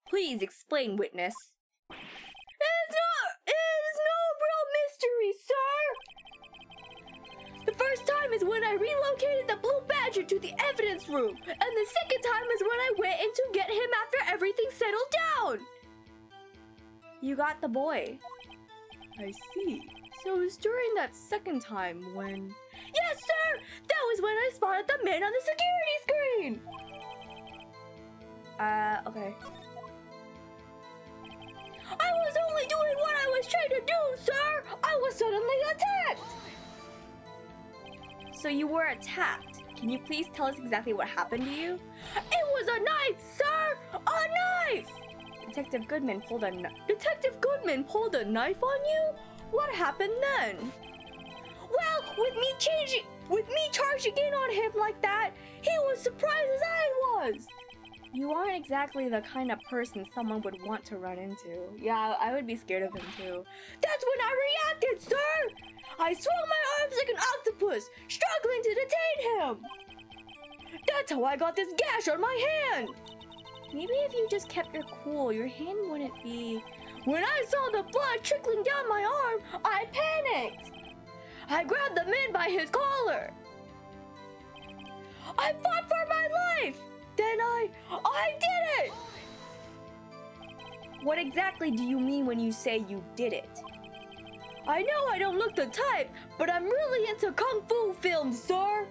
Please explain, witness. It is no real mystery, sir! The first first time is when I relocated the blue badger to the evidence room, and the second time is when I went in to get him after everything settled down. You got the boy. I see. So it was during that second time when... Yes, sir! That was when I spotted the man on the security screen! Okay. I was only doing what I was trying to do, sir! I was suddenly attacked! So you were attacked. Can you please tell us exactly what happened to you? It was a knife, sir! A knife! Detective Goodman pulled a knife on you? What happened then? Well, with me charging in on him like that, he was surprised as I was. You aren't exactly the kind of person someone would want to run into. Yeah, I would be scared of him too. That's when I reacted, sir! I swung my arms like an octopus, struggling to detain him. That's how I got this gash on my hand. Maybe if you just kept your cool, your hand wouldn't be... When I saw the blood trickling down my arm, I panicked. I grabbed the man by his collar. I fought for my life. Then I did it. What exactly do you mean when you say you did it? I know I don't look the type, but I'm really into kung fu films, sir.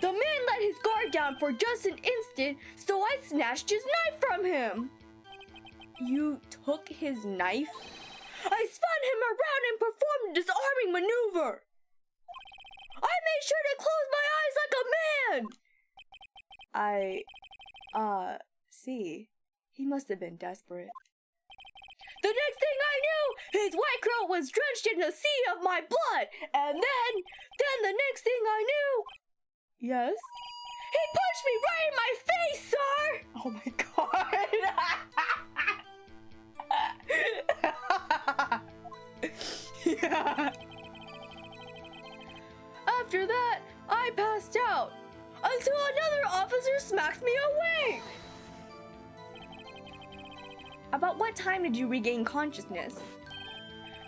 The man let his guard down for just an instant, so I snatched his knife from him. You took his knife? I spun him around and performed a disarming maneuver. I made sure to close my eyes like a man. See. He must have been desperate. The next thing I knew, his white coat was drenched in a sea of my blood, and then the next thing I knew... Yes? He punched me right in my face, sir! Oh my god! Yeah. After that, I passed out until another officer smacked me awake. About what time did you regain consciousness?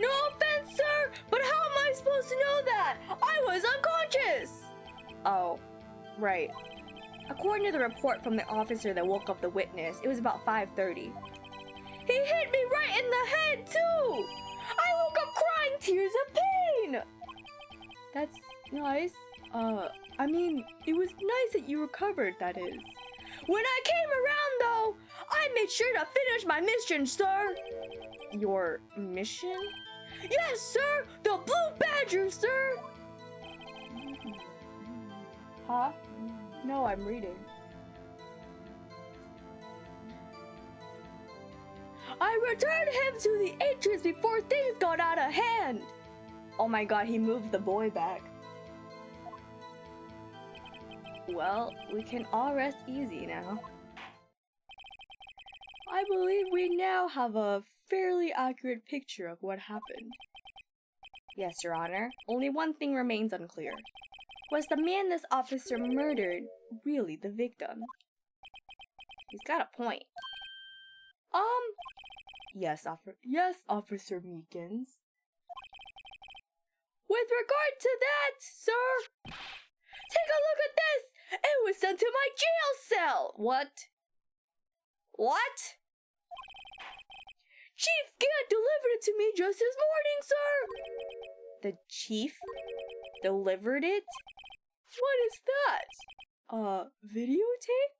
No offense, sir, but how am I supposed to know that? I was unconscious. Oh, right. According to the report from the officer that woke up the witness, it was about 5:30. He hit me right in the head, too! I woke up crying tears of pain! That's nice. I mean, it was nice that you recovered, that is. When I came around, though, I made sure to finish my mission, sir! Your mission? Yes, sir! The Blue Badger, sir! Huh? No, I'm reading. I returned him to the entrance before things got out of hand. Oh my god, he moved the boy back. Well, we can all rest easy now. I believe we now have a fairly accurate picture of what happened. Yes, Your Honor. Only one thing remains unclear. Was the man this officer murdered really the victim? He's got a point. Yes, Officer Meekins. With regard to that, sir, take a look at this! It was sent to my jail cell! What? What? Chief Gant delivered it to me just this morning, sir! The chief delivered it? What is that? Videotape?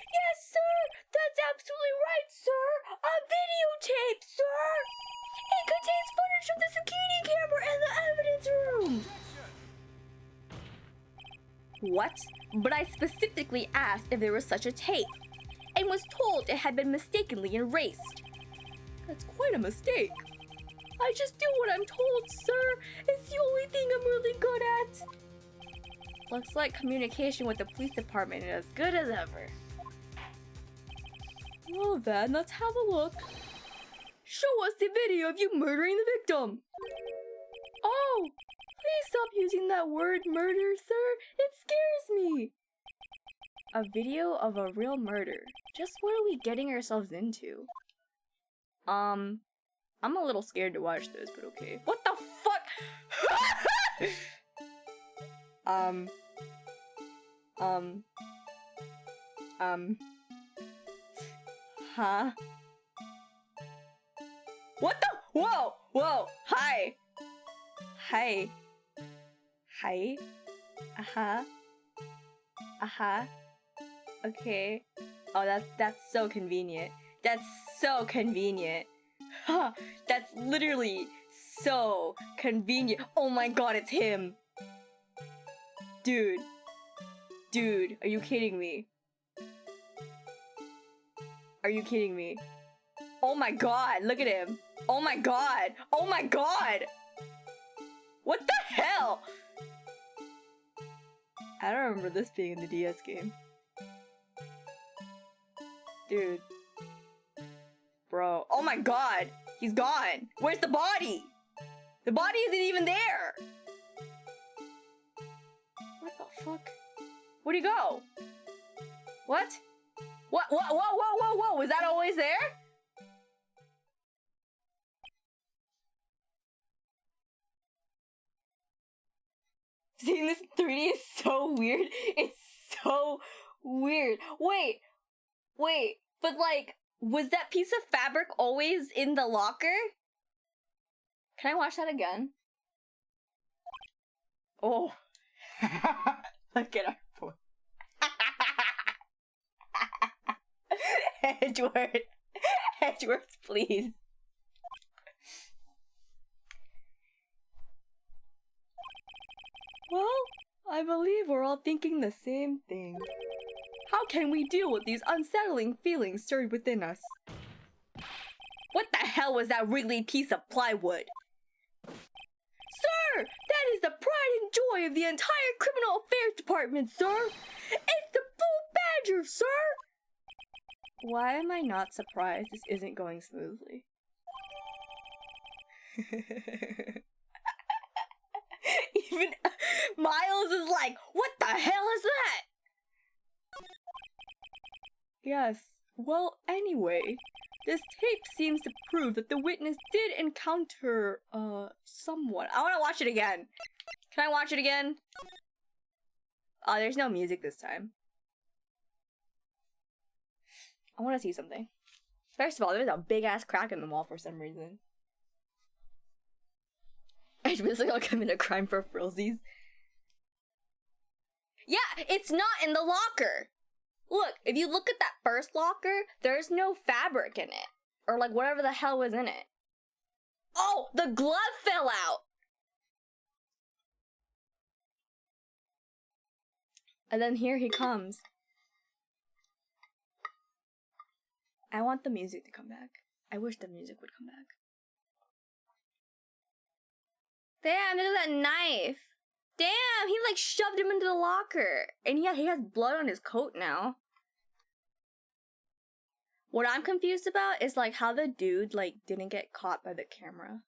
Yes, sir! That's absolutely right, sir! A videotape, sir! It contains footage of the security camera in the evidence room! What? But I specifically asked if there was such a tape, and was told it had been mistakenly erased. That's quite a mistake. I just do what I'm told, sir. It's the only thing I'm really good at. Looks like communication with the police department is as good as ever. Well then, let's have a look. Show us the video of you murdering the victim. Oh, please stop using that word murder, sir. It scares me. A video of a real murder. Just what are we getting ourselves into? I'm a little scared to watch this, but okay. What the fuck? Huh? What the? Whoa! Whoa! Hi! Hi. Hi. Uh-huh. Uh-huh. Okay. Oh, that's so convenient. That's so convenient. Huh. That's literally so convenient. Oh my god, it's him. Dude. Dude, are you kidding me? Are you kidding me? Oh my god, look at him. Oh my god. Oh my god. What the hell? I don't remember this being in the DS game. Dude. Bro. Oh my god. He's gone. Where's the body? The body isn't even there. What the fuck? Where'd he go? What? What? Whoa, whoa, whoa, whoa, whoa. Was that always there? Seeing this 3D is so weird. It's so weird. Wait. Wait. But like, was that piece of fabric always in the locker? Can I watch that again? Oh. Look at our boy. Edgeworth. Edgeworth, please. Well, I believe we're all thinking the same thing. How can we deal with these unsettling feelings stirred within us? What the hell was that wriggly piece of plywood? Sir! That is the pride and joy of the entire Criminal Affairs Department, sir! It's the Blue Badger, sir! Why am I not surprised this isn't going smoothly? Even Miles is like, what the hell is that? Yes, well, anyway, this tape seems to prove that the witness did encounter, someone. I want to watch it again. Can I watch it again? Oh, there's no music this time. I want to see something. First of all, there's a big-ass crack in the wall for some reason. I just like I'll commit a crime for frillsies. Yeah, it's not in the locker. Look, if you look at that first locker, there's no fabric in it. Or like whatever the hell was in it. Oh, the glove fell out! And then here he comes. I want the music to come back. I wish the music would come back. Damn, look at that knife. Damn, he like shoved him into the locker. And yeah, he has blood on his coat now. What I'm confused about is like how the dude like didn't get caught by the camera.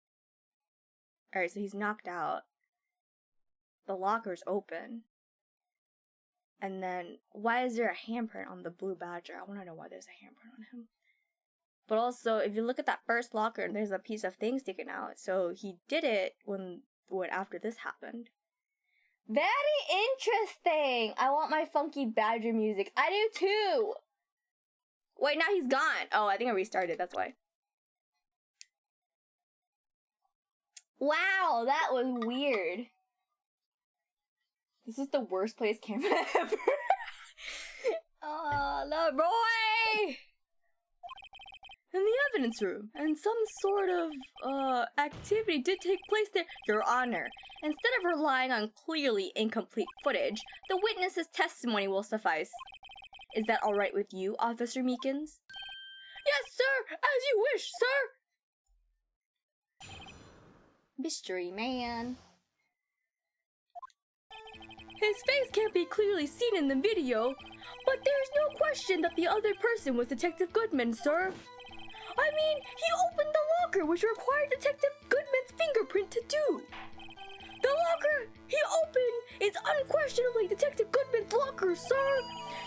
Alright, so he's knocked out. The locker's open. And then why is there a handprint on the blue badger? I want to know why there's a handprint on him. But also, if you look at that first locker, there's a piece of thing sticking out. So he did it when after this happened. Very interesting. I want my funky badger music. I do too. Wait, now he's gone. Oh, I think I restarted. That's why. Wow, that was weird. This is the worst place camera ever. Oh, love boy. In the evidence room, and some sort of, activity did take place there, Your Honor. Instead of relying on clearly incomplete footage, the witness's testimony will suffice. Is that alright with you, Officer Meekins? Yes, sir! As you wish, sir! Mystery man. His face can't be clearly seen in the video, but there's no question that the other person was Detective Goodman, sir. I mean, he opened the locker, which required Detective Goodman's fingerprint to do. The locker he opened is unquestionably Detective Goodman's locker, sir.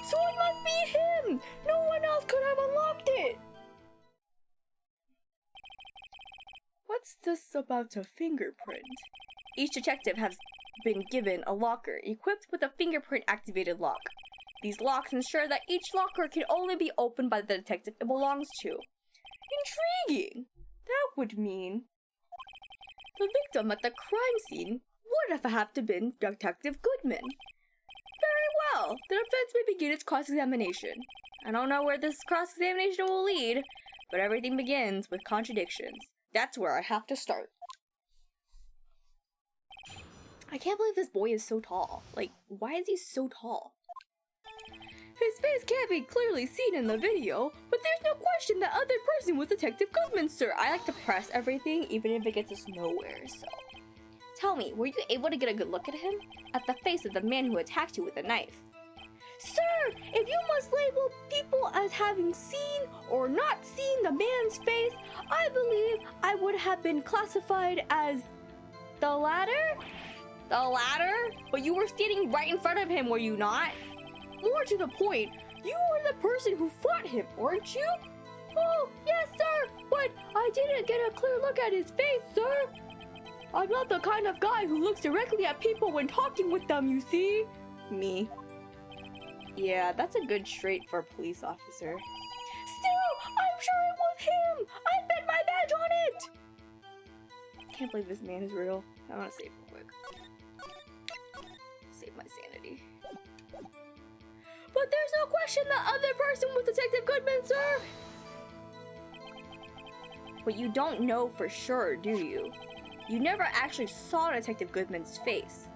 So it must be him. No one else could have unlocked it. What's this about a fingerprint? Each detective has been given a locker equipped with a fingerprint-activated lock. These locks ensure that each locker can only be opened by the detective it belongs to. Intriguing! That would mean the victim at the crime scene would have to been Detective Goodman. Very well, the defense may begin its cross-examination. I don't know where this cross-examination will lead, but everything begins with contradictions. That's where I have to start. I can't believe this boy is so tall. Like, why is he so tall? His face can't be clearly seen in the video, but there's no question that other person was Detective Goodman, sir. I like to press everything, even if it gets us nowhere, so. Tell me, were you able to get a good look at him? At the face of the man who attacked you with a knife? Sir, if you must label people as having seen or not seen the man's face, I believe I would have been classified as the latter? The latter? But you were standing right in front of him, were you not? More to the point, you were the person who fought him, weren't you? Oh, yes, sir, but I didn't get a clear look at his face, sir. I'm not the kind of guy who looks directly at people when talking with them, you see? Me. Yeah, that's a good trait for a police officer. Still, I'm sure it was him! I bet my badge on it! Can't believe this man is real. I want to save real quick. Save my sanity. But there's no question the other person was Detective Goodman, sir! But you don't know for sure, do you? You never actually saw Detective Goodman's face.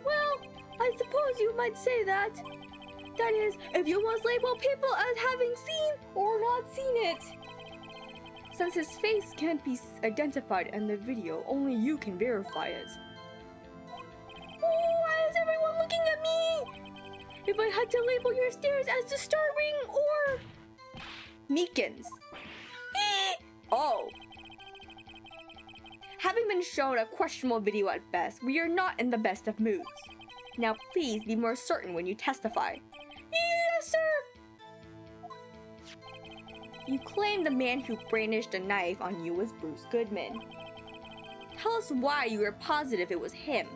Well, I suppose you might say that. That is, if you must label people as having seen or not seen it. Since his face can't be identified in the video, only you can verify it. Oh, why is everyone looking at me? If I had to label your stares as disturbing or Meekins. Oh. Having been shown a questionable video at best, we are not in the best of moods. Now please be more certain when you testify. Yes, sir! You claim the man who brandished a knife on you was Bruce Goodman. Tell us why you were positive it was him.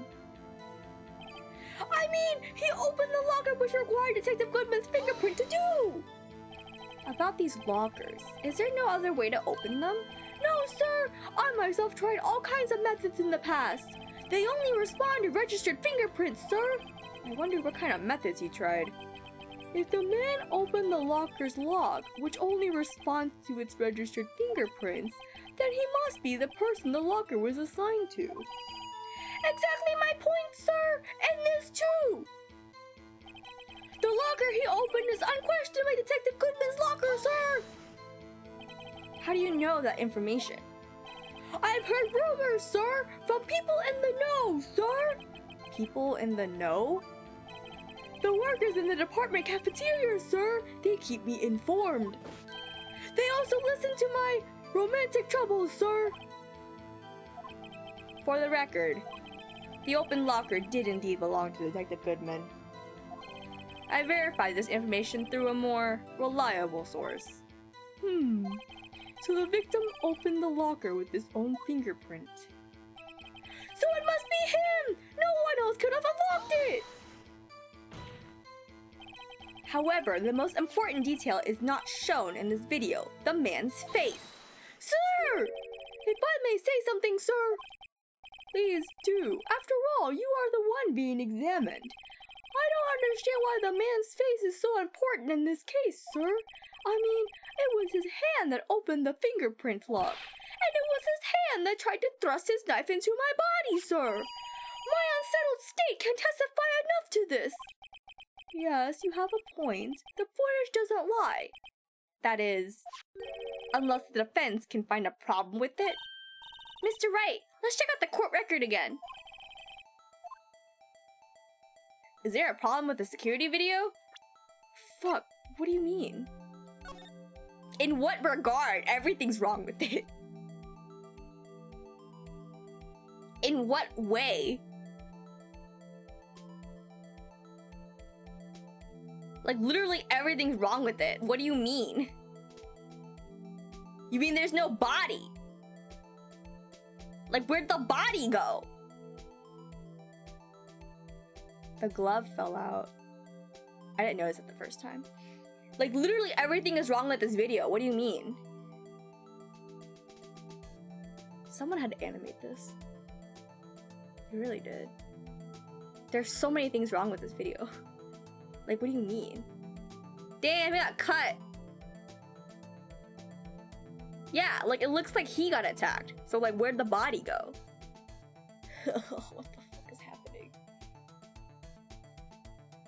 I mean, he opened the locker which required Detective Goodman's fingerprint to do! About these lockers, is there no other way to open them? No, sir! I myself tried all kinds of methods in the past. They only respond to registered fingerprints, sir! I wonder what kind of methods he tried. If the man opened the locker's lock, which only responds to its registered fingerprints, then he must be the person the locker was assigned to. Exactly my point, sir! And this too! The locker he opened is unquestionably Detective Goodman's locker, sir! How do you know that information? I've heard rumors, sir, from people in the know, sir! People in the know? The workers in the department cafeteria, sir! They keep me informed. They also listen to my romantic troubles, sir! For the record, the open locker did indeed belong to Detective Goodman. I verified this information through a more reliable source. So the victim opened the locker with his own fingerprint. So it must be him! No one else could have unlocked it! However, the most important detail is not shown in this video, the man's face. Sir! If I may say something, sir. Please do. After all, you are the one being examined. I don't understand why the man's face is so important in this case, sir. I mean, it was his hand that opened the fingerprint lock. And it was his hand that tried to thrust his knife into my body, sir. My unsettled state can testify enough to this. Yes, you have a point. The footage doesn't lie. That is, unless the defense can find a problem with it. Mr. Wright, let's check out the court record again. Is there a problem with the security video? Fuck, what do you mean? In what regard? Everything's wrong with it. In what way? Like, literally everything's wrong with it. What do you mean? You mean there's no body? Like, where'd the body go? The glove fell out. I didn't notice it the first time. Like, literally everything is wrong with this video. What do you mean? Someone had to animate this. They really did. There's so many things wrong with this video. Like, what do you mean? Damn, it got cut. Yeah, like, it looks like he got attacked. So, like, where'd the body go? What the fuck is happening?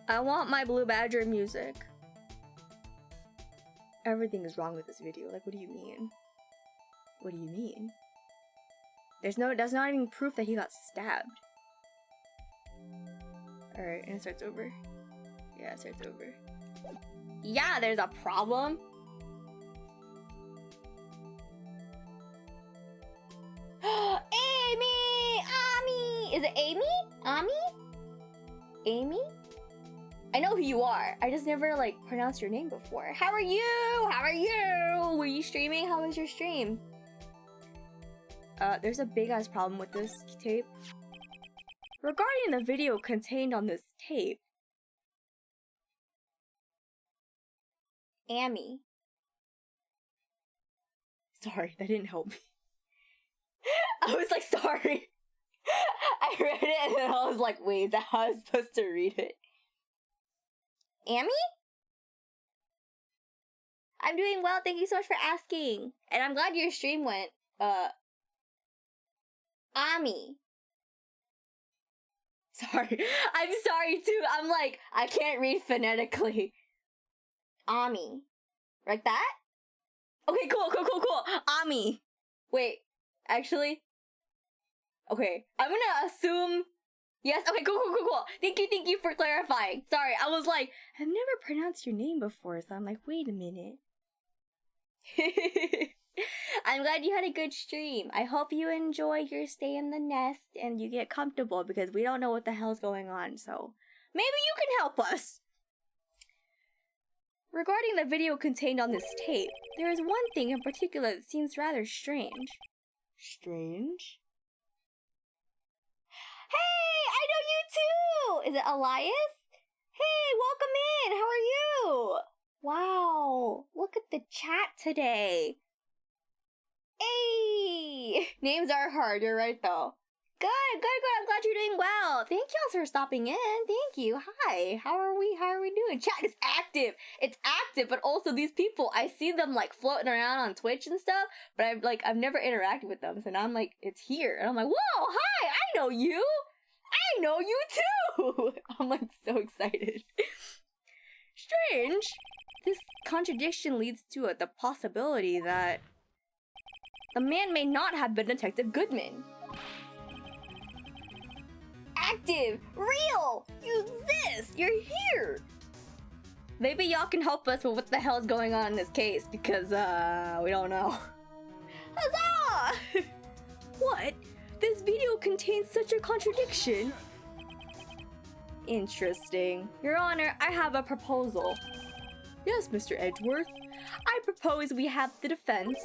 I want my Blue Badger music. Everything is wrong with this video. Like, what do you mean? What do you mean? That's not even proof that he got stabbed. Alright, and it starts over. Yeah, it starts over. Yeah, there's a problem. Amy! Ami! Is it Amy? Ami? Amy? I know who you are. I just never, like, pronounced your name before. How are you? How are you? Were you streaming? How was your stream? There's a big-ass problem with this tape. Regarding the video contained on this tape... Amy. Sorry, that didn't help me. I was like, sorry. I read it and then I was like, wait, is that how I was supposed to read it? Amy? I'm doing well, thank you so much for asking. And I'm glad your stream went, Ami. Sorry. I'm sorry too. I'm like, I can't read phonetically. Ami. Like that? Okay, cool. Ami. Wait, actually? Okay, I'm gonna assume... Yes, okay, cool. Thank you for clarifying. Sorry, I was like, I've never pronounced your name before, so I'm like, wait a minute. I'm glad you had a good stream. I hope you enjoy your stay in the nest and you get comfortable because we don't know what the hell's going on, so maybe you can help us. Regarding the video contained on this tape, there is one thing in particular that seems rather strange. Strange? Hey, I know you too! Is it Elias? Hey, welcome in! How are you? Wow, look at the chat today. Hey! Names are hard, you're right though. Good. I'm glad you're doing well. Thank y'all for stopping in. Thank you. Hi. How are we doing? Chat is active. It's active, but also these people, I see them like floating around on Twitch and stuff, but I've never interacted with them. So now I'm like, it's here. And I'm like, whoa, hi, I know you. I know you too. I'm like so excited. Strange. This contradiction leads to the possibility that the man may not have been Detective Goodman. Active! Real! You exist! You're here! Maybe y'all can help us with what the hell's going on in this case, because, we don't know. Huzzah! What? This video contains such a contradiction? Interesting. Your Honor, I have a proposal. Yes, Mr. Edgeworth. I propose we have the defense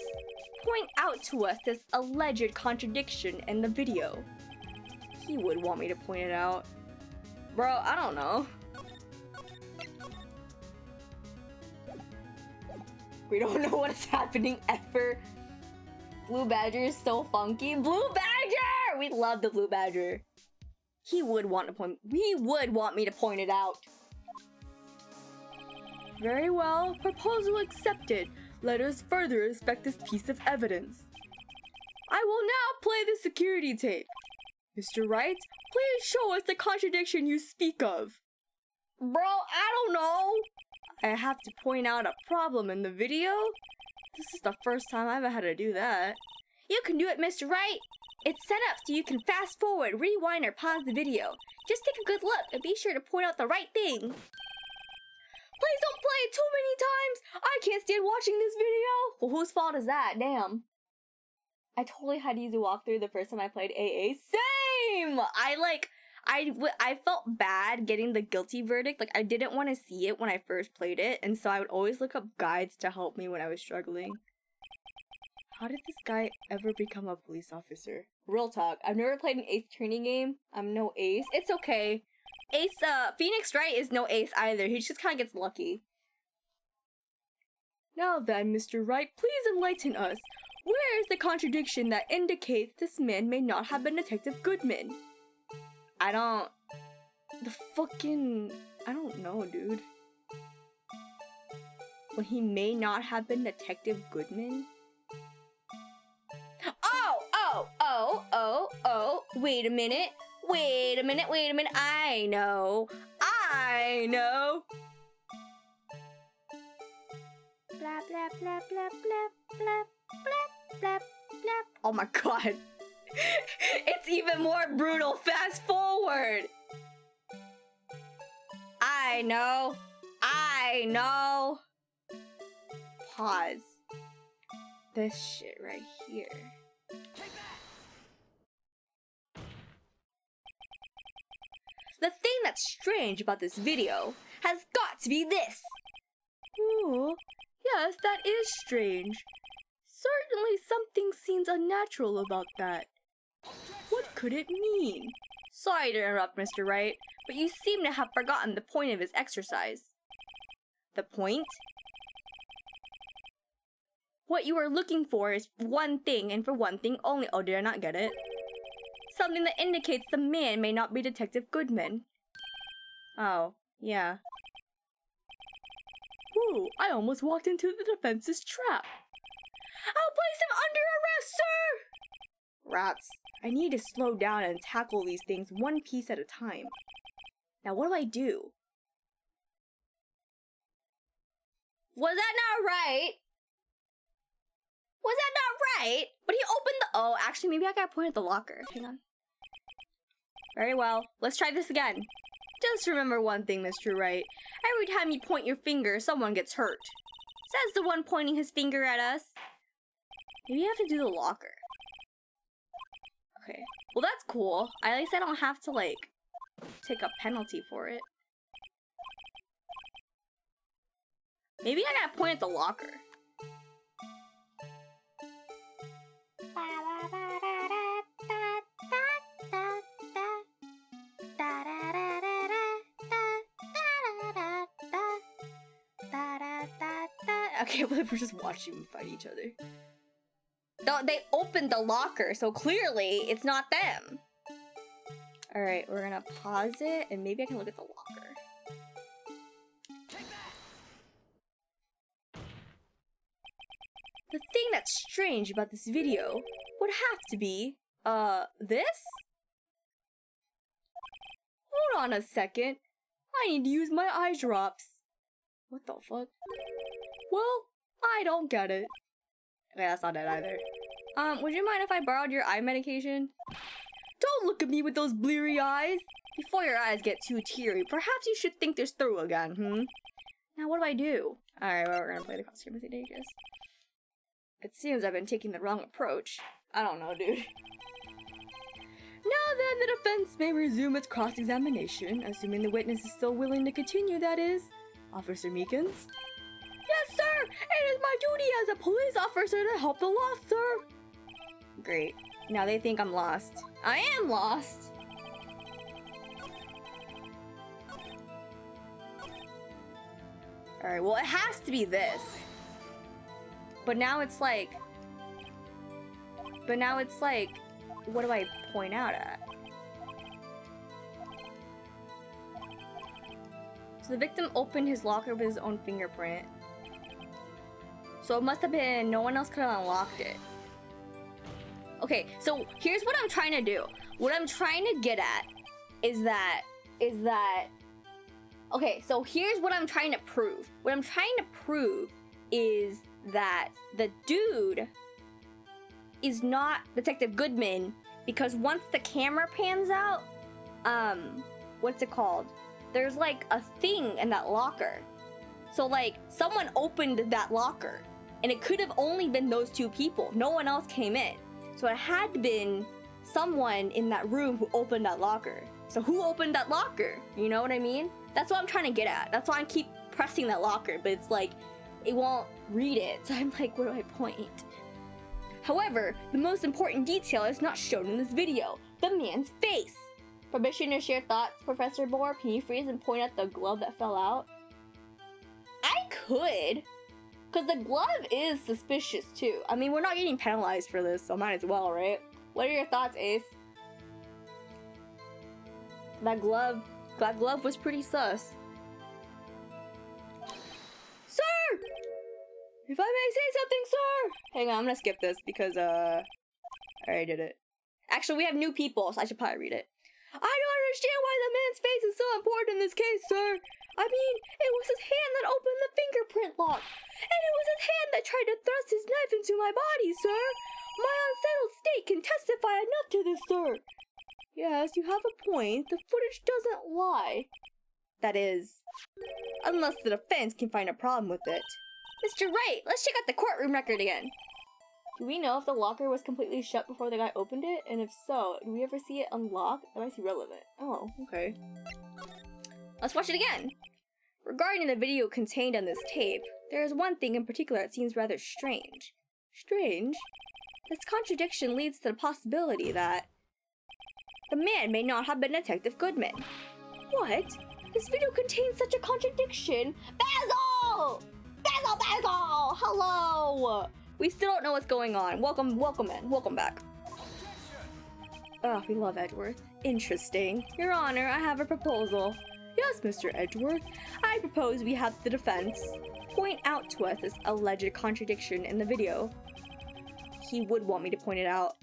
point out to us this alleged contradiction in the video. He would want me to point it out. Bro, I don't know. We don't know what is happening ever. Blue Badger is so funky. Blue Badger! We love the Blue Badger. He would want me to point it out. Very well. Proposal accepted. Let us further inspect this piece of evidence. I will now play the security tape. Mr. Wright, please show us the contradiction you speak of. Bro, I don't know. I have to point out a problem in the video? This is the first time I've ever had to do that. You can do it, Mr. Wright. It's set up so you can fast forward, rewind, or pause the video. Just take a good look and be sure to point out the right thing. Please don't play it too many times. I can't stand watching this video. Well, whose fault is that? Damn. I totally had to use a walkthrough the first time I played AA. Same! I felt bad getting the guilty verdict. Like, I didn't want to see it when I first played it, and so I would always look up guides to help me when I was struggling. How did this guy ever become a police officer? Real talk. I've never played an ace training game. I'm no ace. It's okay. Phoenix Wright is no ace either. He just kind of gets lucky. Now then, Mr. Wright, please enlighten us. Where is the contradiction that indicates this man may not have been Detective Goodman? I don't know, dude. When he may not have been Detective Goodman? Oh, wait a minute. I know. Blah, blah, blah, blah, blah, blah, blah, blah, blah. Oh my god. It's even more brutal. Fast forward. I know. Pause. This shit right here. The thing that's strange about this video has got to be this. Ooh, yes, that is strange. Certainly something seems unnatural about that. What could it mean? Sorry to interrupt, Mr. Wright, but you seem to have forgotten the point of his exercise. The point? What you are looking for is one thing, and for one thing only. Oh, did I not get it? Something that indicates the man may not be Detective Goodman. Oh, yeah. Ooh, I almost walked into the defense's trap. I'll place him under arrest, sir! Rats, I need to slow down and tackle these things one piece at a time. Now what do? Was that not right? But he opened the— oh, actually, maybe I gotta point at the locker. Hang on. Very well. Let's try this again. Just remember one thing, Mr. Wright. Every time you point your finger, someone gets hurt. Says the one pointing his finger at us. Maybe I have to do the locker. Okay. Well, that's cool. At least I don't have to, like, take a penalty for it. Maybe I gotta point at the locker. I can't believe we're just watching them fight each other. They opened the locker, so clearly it's not them. Alright, we're gonna pause it, and maybe I can look at the locker. The thing that's strange about this video would have to be, this? Hold on a second. I need to use my eye drops. What the fuck? Well, I don't get it. Okay, that's not it either. Would you mind if I borrowed your eye medication? Don't look at me with those bleary eyes. Before your eyes get too teary, perhaps you should think this through again, Now what do? Alright, well, we're gonna play the costume with the Dages. It seems I've been taking the wrong approach. I don't know, dude. Now then, the defense may resume its cross-examination, assuming the witness is still willing to continue, that is. Officer Meekins? Yes, sir! It is my duty as a police officer to help the lost, sir! Great. Now they think I'm lost. I am lost! Alright, well, it has to be this. But now it's like, what do I point out at? So the victim opened his locker with his own fingerprint. So it must have been no one else could have unlocked it. Okay, so here's what I'm trying to do. What I'm trying to get at is that, okay, so here's what I'm trying to prove. What I'm trying to prove is that the dude is not Detective Goodman, because once the camera pans out, what's it called? There's like a thing in that locker. So like someone opened that locker, and it could have only been those two people. No one else came in. So it had been someone in that room who opened that locker. So who opened that locker? You know what I mean? That's what I'm trying to get at. That's why I keep pressing that locker, but it's like, it won't read it. So I'm like, where do I point? However, the most important detail is not shown in this video, the man's face. Permission to share thoughts, Professor Borb? Can you freeze and point at the glove that fell out? I could, because the glove is suspicious too. I mean, we're not getting penalized for this, so might as well, right? What are your thoughts, Ace? That glove was pretty sus. Sir! If I may say something, sir! Hang on, I'm gonna skip this because, I already did it. Actually, we have new people, so I should probably read it. I don't understand why the man's face is so important in this case, sir. I mean, it was his hand that opened the fingerprint lock. And it was his hand that tried to thrust his knife into my body, sir. My unsettled state can testify enough to this, sir. Yes, you have a point. The footage doesn't lie. That is, unless the defense can find a problem with it. Mr. Wright, let's check out the courtroom record again. Do we know if the locker was completely shut before the guy opened it? And if so, do we ever see it unlocked? That might be relevant. Oh, okay. Let's watch it again. Regarding the video contained on this tape, there is one thing in particular that seems rather strange. Strange? This contradiction leads to the possibility that the man may not have been Detective Goodman. What? This video contains such a contradiction. Basil! Basil! Basil! Hello! We still don't know what's going on. Welcome in. Welcome back. Oh, we love Edgeworth. Interesting. Your Honor, I have a proposal. Yes, Mr. Edgeworth. I propose we have the defense point out to us this alleged contradiction in the video. He would want me to point it out.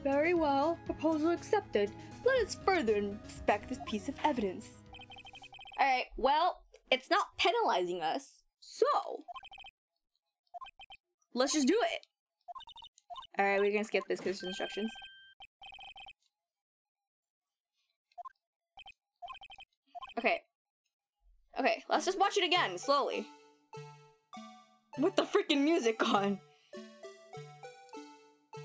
Very well. Proposal accepted. Let us further inspect this piece of evidence. Alright, well, it's not penalizing us, so let's just do it. Alright, we're gonna skip this because there's instructions. Okay, let's just watch it again, slowly. With the freaking music on.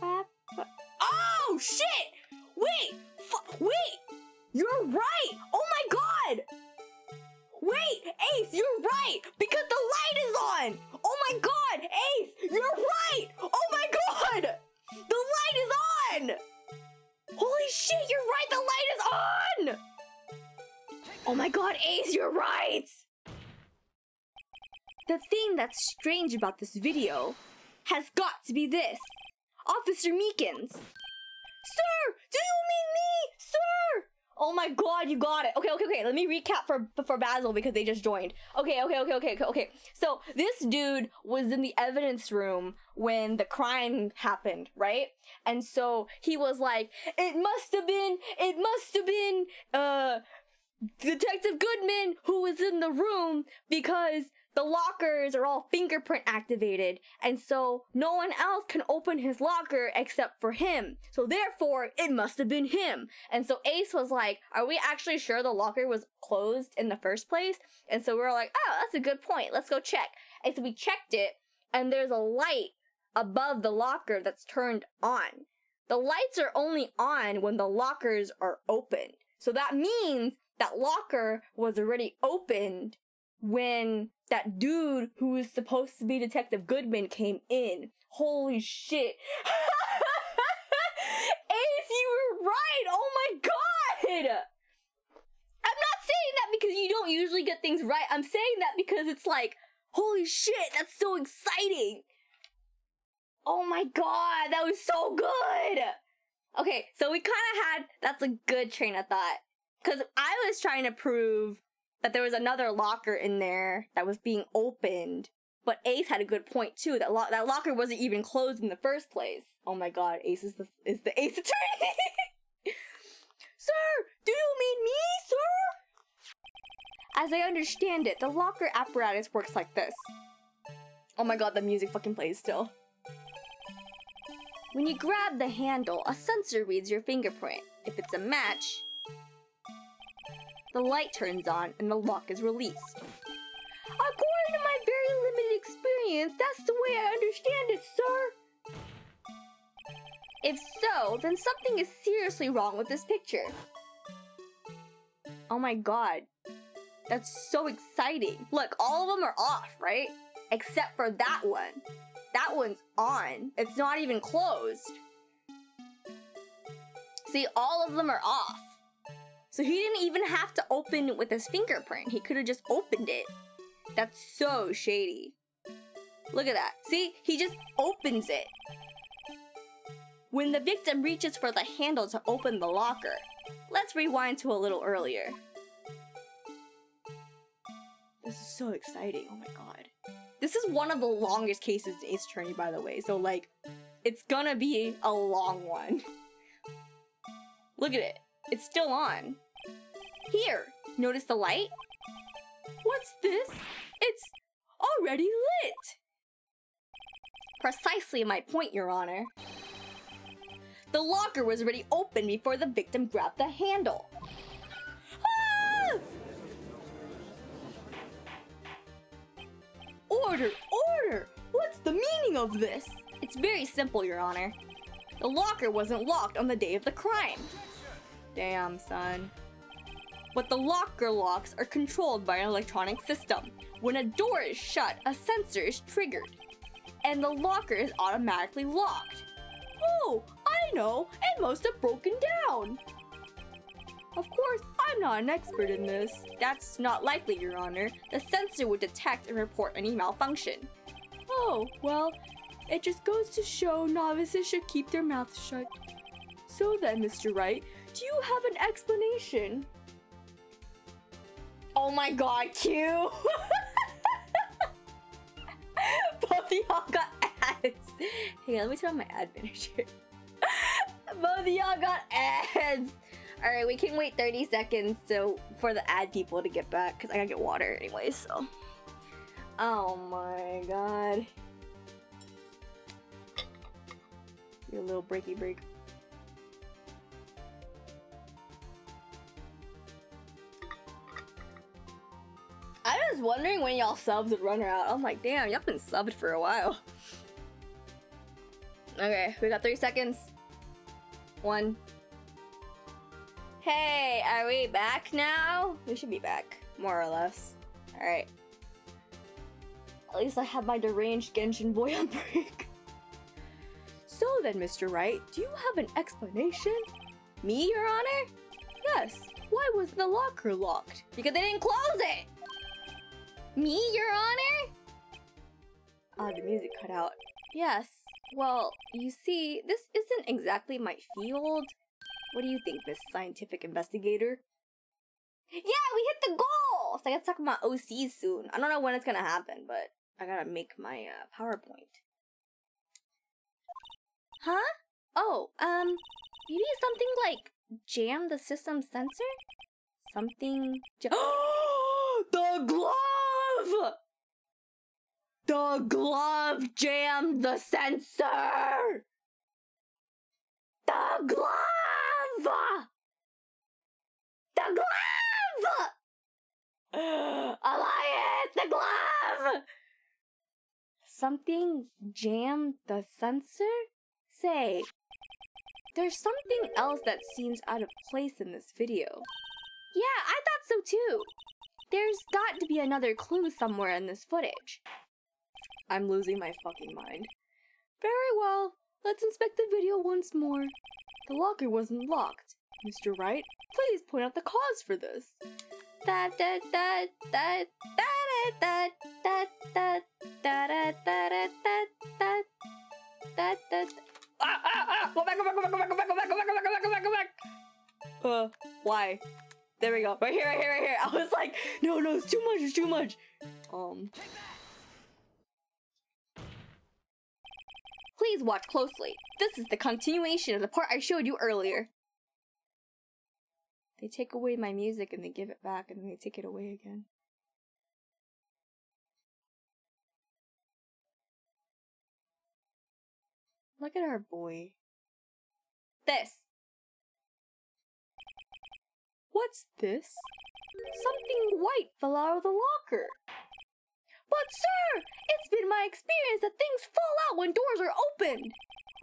Oh, shit! Wait! You're right! Oh my god! Wait, Ace, you're right! Because the light is on! Oh my god, Ace, you're right! Oh my god! The light is on! Holy shit, you're right, the light is on! Oh my god, Ace, you're right! The thing that's strange about this video has got to be this. Officer Meekins. Sir, do you mean me? Sir! Oh my god, you got it. Okay. Let me recap for Basil because they just joined. Okay. So this dude was in the evidence room when the crime happened, right? And so he was like, it must have been Detective Goodman who was in the room because the lockers are all fingerprint activated, and so no one else can open his locker except for him. So therefore, it must have been him. And so Ace was like, are we actually sure the locker was closed in the first place? And so we were like, oh, that's a good point. Let's go check. And so we checked it, and there's a light above the locker that's turned on. The lights are only on when the lockers are open. So that means that locker was already opened when that dude who was supposed to be Detective Goodman came in. Holy shit. Ace, you were right! Oh my god! I'm not saying that because you don't usually get things right. I'm saying that because it's like, holy shit, that's so exciting! Oh my god, that was so good! Okay, so we kind of had, that's a good train of thought. Because I was trying to prove that there was another locker in there that was being opened. But Ace had a good point too, that locker wasn't even closed in the first place. Oh my god, Ace is the Ace Attorney! Sir, do you mean me, sir? As I understand it, the locker apparatus works like this. Oh my god, the music fucking plays still. When you grab the handle, a sensor reads your fingerprint. If it's a match, the light turns on and the lock is released. According to my very limited experience, that's the way I understand it, sir. If so, then something is seriously wrong with this picture. Oh my god. That's so exciting. Look, all of them are off, right? Except for that one. That one's on. It's not even closed. See, all of them are off. So he didn't even have to open it with his fingerprint. He could have just opened it. That's so shady. Look at that. See, he just opens it. When the victim reaches for the handle to open the locker. Let's rewind to a little earlier. This is so exciting, oh my god. This is one of the longest cases in Ace Attorney, by the way, so like, it's gonna be a long one. Look at it, it's still on. Here, notice the light? What's this? It's already lit! Precisely my point, Your Honor. The locker was already open before the victim grabbed the handle. Ah! Order! Order! What's the meaning of this? It's very simple, Your Honor. The locker wasn't locked on the day of the crime. Damn, son. But the locker locks are controlled by an electronic system. When a door is shut, a sensor is triggered, and the locker is automatically locked. Oh, I know, it must have broken down. Of course, I'm not an expert in this. That's not likely, Your Honor. The sensor would detect and report any malfunction. Oh, well, it just goes to show novices should keep their mouths shut. So then, Mr. Wright, do you have an explanation? Oh my god, Q! Both of y'all got ads. Hey, let me turn on my ad manager. Both of y'all got ads. Alright, we can wait 30 seconds for the ad people to get back, because I gotta get water anyway, so. Oh my god. Your little breaky break. I was wondering when y'all subs would run out. I'm like, damn, y'all been subbed for a while. Okay, we got 3 seconds. 1. Hey, are we back now? We should be back, more or less. Alright. At least I have my deranged Genshin boy on break. So then, Mr. Wright, do you have an explanation? Me, Your Honor? Yes. Why was the locker locked? Because they didn't close it! Me, Your Honor? Ah, the music cut out. Yes. Well, you see, this isn't exactly my field. What do you think, Miss Scientific Investigator? Yeah, we hit the goal! So I gotta talk about OCs soon. I don't know when it's gonna happen, but I gotta make my PowerPoint. Huh? Oh, maybe something like jam the system sensor? Something The glove! The glove jammed the sensor! The glove! The glove! Elias, the glove! Something jammed the sensor? Say, there's something else that seems out of place in this video. Yeah, I thought so too. There's got to be another clue somewhere in this footage. I'm losing my fucking mind. Very well, let's inspect the video once more. The locker wasn't locked. Mr. Wright, please point out the cause for this. Go back. Why? There we go. Right here. I was like, no, it's too much. Please watch closely. This is the continuation of the part I showed you earlier. They take away my music and they give it back and then they take it away again. Look at our boy. This. What's this? Something white fell out of the locker. But sir, it's been my experience that things fall out when doors are opened.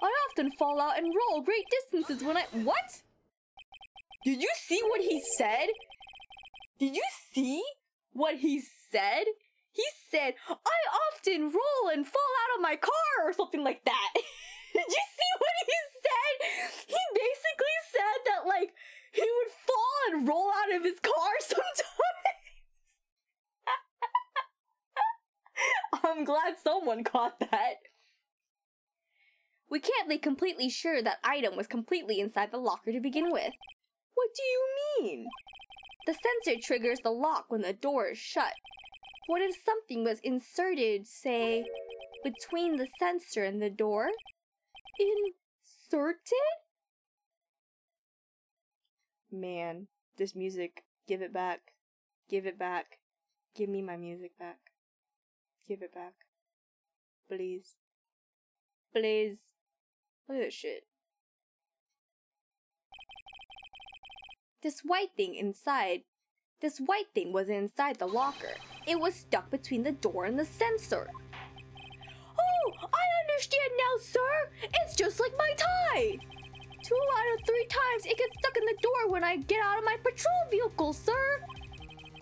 I often fall out and roll great distances when What? Did you see what he said? Did you see what he said? He said, I often roll and fall out of my car or something like that. Did you see what he said? He basically said that, like, he would fall and roll out of his car sometimes. I'm glad someone caught that. We can't be completely sure that item was completely inside the locker to begin with. What do you mean? The sensor triggers the lock when the door is shut. What if something was inserted, say, between the sensor and the door? Inserted? Man, this music, give it back. Give it back. Give me my music back. Give it back. Please. Please. Look at this shit. This white thing was inside the locker. It was stuck between the door and the sensor. Oh, I understand now, sir! It's just like my tie! 2 out of 3 times it gets stuck in the door when I get out of my patrol vehicle, sir!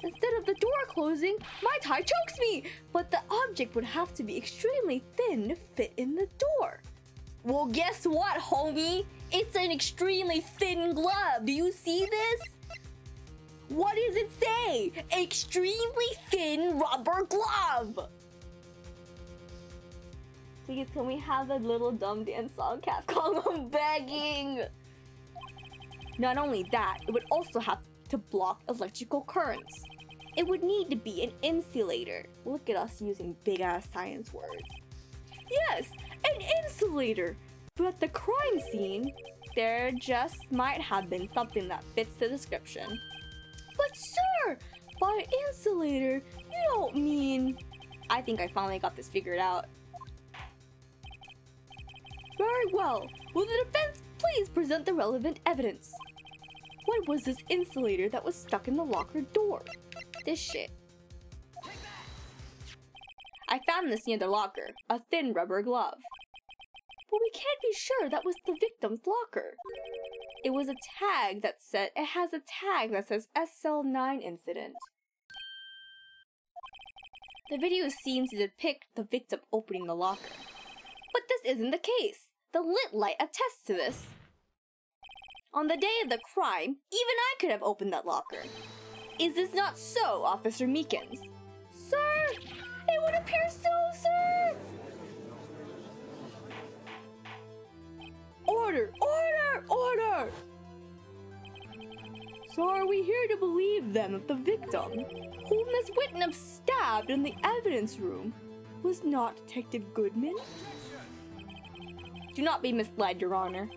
Instead of the door closing, my tie chokes me! But the object would have to be extremely thin to fit in the door. Well, guess what, homie? It's an extremely thin glove. Do you see this? What does it say? Extremely thin rubber glove. Please, can we have a little dumb dance song, Capcom? I'm begging. Not only that, it would also have to block electrical currents. It would need to be an insulator. Look at us using big-ass science words. Yes, an insulator. But at the crime scene, there just might have been something that fits the description. But sir, by insulator, you don't mean... I think I finally got this figured out. Very well. Will the defense please present the relevant evidence? What was this insulator that was stuck in the locker door? This shit. I found this near the locker, a thin rubber glove. But we can't be sure that was the victim's locker. It was a tag that said, it has a tag that says SL9 incident. The video seems to depict the victim opening the locker. But this isn't the case. The lit light attests to this. On the day of the crime, even I could have opened that locker. Is this not so, Officer Meekins? Sir, it would appear so, sir! Order! Order! Order! So are we here to believe then that the victim, whom Miss Whitnam stabbed in the evidence room, was not Detective Goodman? Do not be misled, Your Honor.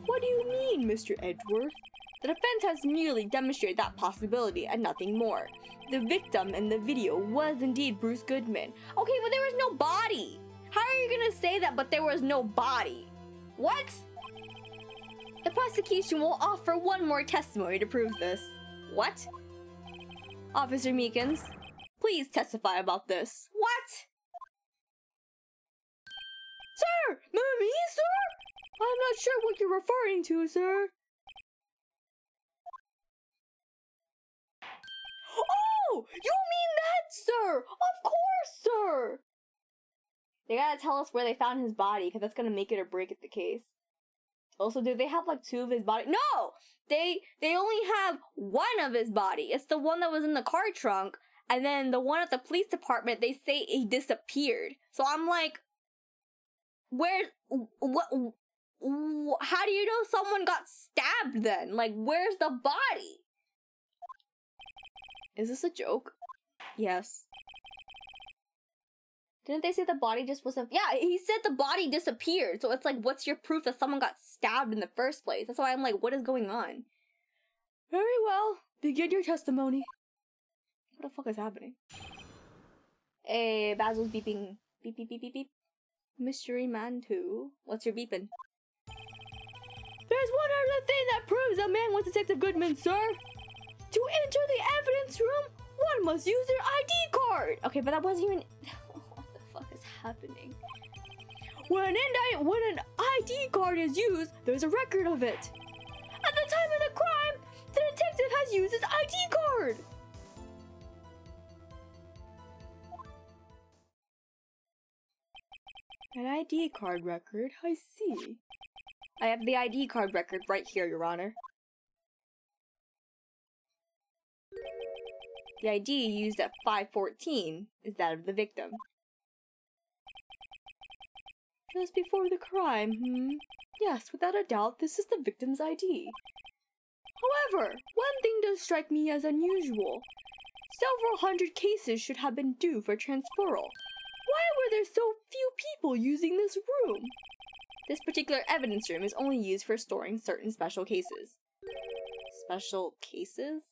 What do you mean, Mr. Edgeworth? The defense has merely demonstrated that possibility and nothing more. The victim in the video was indeed Bruce Goodman. Okay, but there was no body! How are you gonna say that but there was no body? What? The prosecution will offer one more testimony to prove this. What? Officer Meekins, please testify about this. What? Sir! Me, sir? I'm not sure what you're referring to, sir. Oh! You mean that, sir? Of course, sir! They gotta tell us where they found his body, because that's gonna make it or break it the case. Also, do they have like 2 of his body? No! They only have 1 of his body. It's the one that was in the car trunk, and then the one at the police department, they say he disappeared. So I'm like, where, what, how do you know someone got stabbed then? Like, where's the body? Is this a joke? Yes. Didn't they say the body just wasn't... Yeah, he said the body disappeared. So it's like, what's your proof that someone got stabbed in the first place? That's why I'm like, what is going on? Very well. Begin your testimony. What the fuck is happening? Hey, Basil's beeping. Beep, beep, beep, beep, beep. Mystery Man 2. What's your beeping? There's one other thing that proves a man was Detective Goodman, sir. To enter the evidence room, one must use their ID card. Okay, but that wasn't even... What the fuck is happening? When an ID card is used, there's a record of it. At the time of the crime, the detective has used his ID card. An ID card record, I see. I have the ID card record right here, Your Honor. The ID used at 514 is that of the victim. Just before the crime, Yes, without a doubt, this is the victim's ID. However, one thing does strike me as unusual. Several hundred cases should have been due for transferal. Why were there so few people using this room? This particular evidence room is only used for storing certain special cases. Special cases?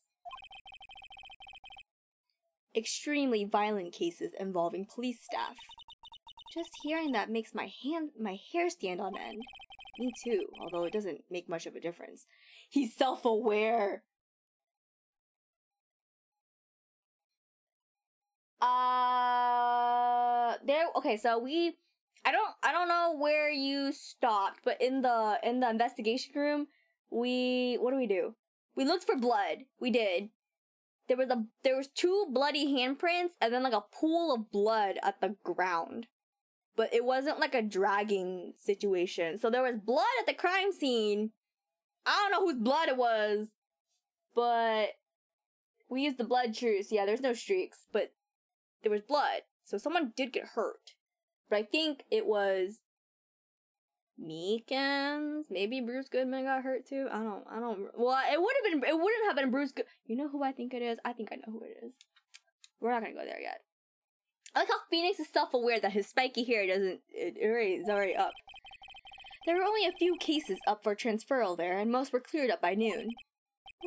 Extremely violent cases involving police staff. Just hearing that makes my hair stand on end. Me too, although it doesn't make much of a difference. He's self-aware. Okay, so I don't know where you stopped, but in the investigation room, what do? We looked for blood. We did. There was 2 bloody handprints and then like a pool of blood at the ground. But it wasn't like a dragging situation. So there was blood at the crime scene. I don't know whose blood it was, but we used the blood truce. Yeah, there's no streaks, but there was blood. So someone did get hurt. But I think it was Meekins. Maybe Bruce Goodman got hurt too. I don't. Well, it wouldn't have been Bruce. You know who I think it is? I think I know who it is. We're not gonna go there yet. I like how Phoenix is self-aware that his spiky hair is already up. There were only a few cases up for transferal there, and most were cleared up by noon.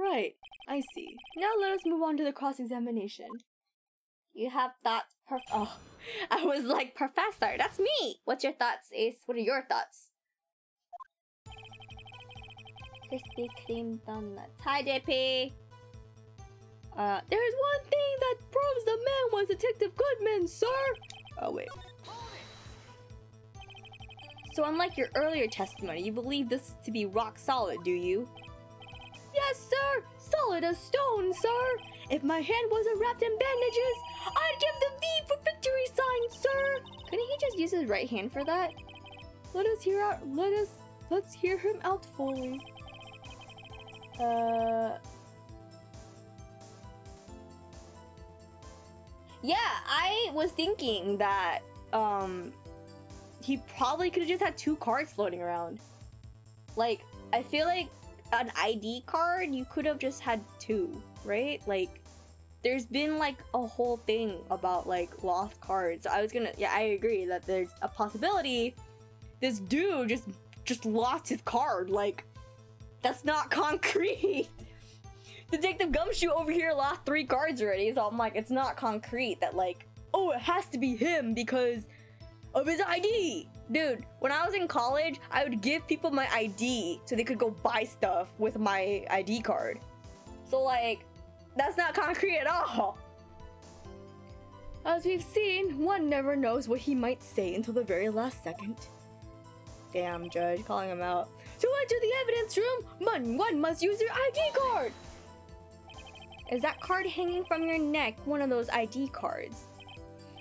Right, I see. Now let us move on to the cross-examination. You have thoughts, oh, I was like, Professor, that's me! What's your thoughts, Ace? What are your thoughts? Krispy Kreme donuts. Hi, JP! There's one thing that proves the man was Detective Goodman, sir! Oh, wait. So unlike your earlier testimony, you believe this to be rock solid, do you? Yes, sir! Solid as stone, sir! If my hand wasn't wrapped in bandages, I'd give the V for victory sign, sir! Couldn't he just use his right hand for that? Let's hear him out fully. Yeah, I was thinking that, he probably could have just had 2 cards floating around. Like, I feel like an ID card, you could have just had 2, right? Like, there's been, like, a whole thing about, like, lost cards. So I agree that there's a possibility this dude just lost his card. Like, that's not concrete. Detective Gumshoe over here lost 3 cards already, so I'm like, it's not concrete that, like, oh, it has to be him because of his ID. Dude, when I was in college, I would give people my ID so they could go buy stuff with my ID card. So, like, that's not concrete at all. As we've seen, one never knows what he might say until the very last second. Damn, Judge, calling him out. To enter the evidence room, one must use your ID card. Is that card hanging from your neck one of those ID cards?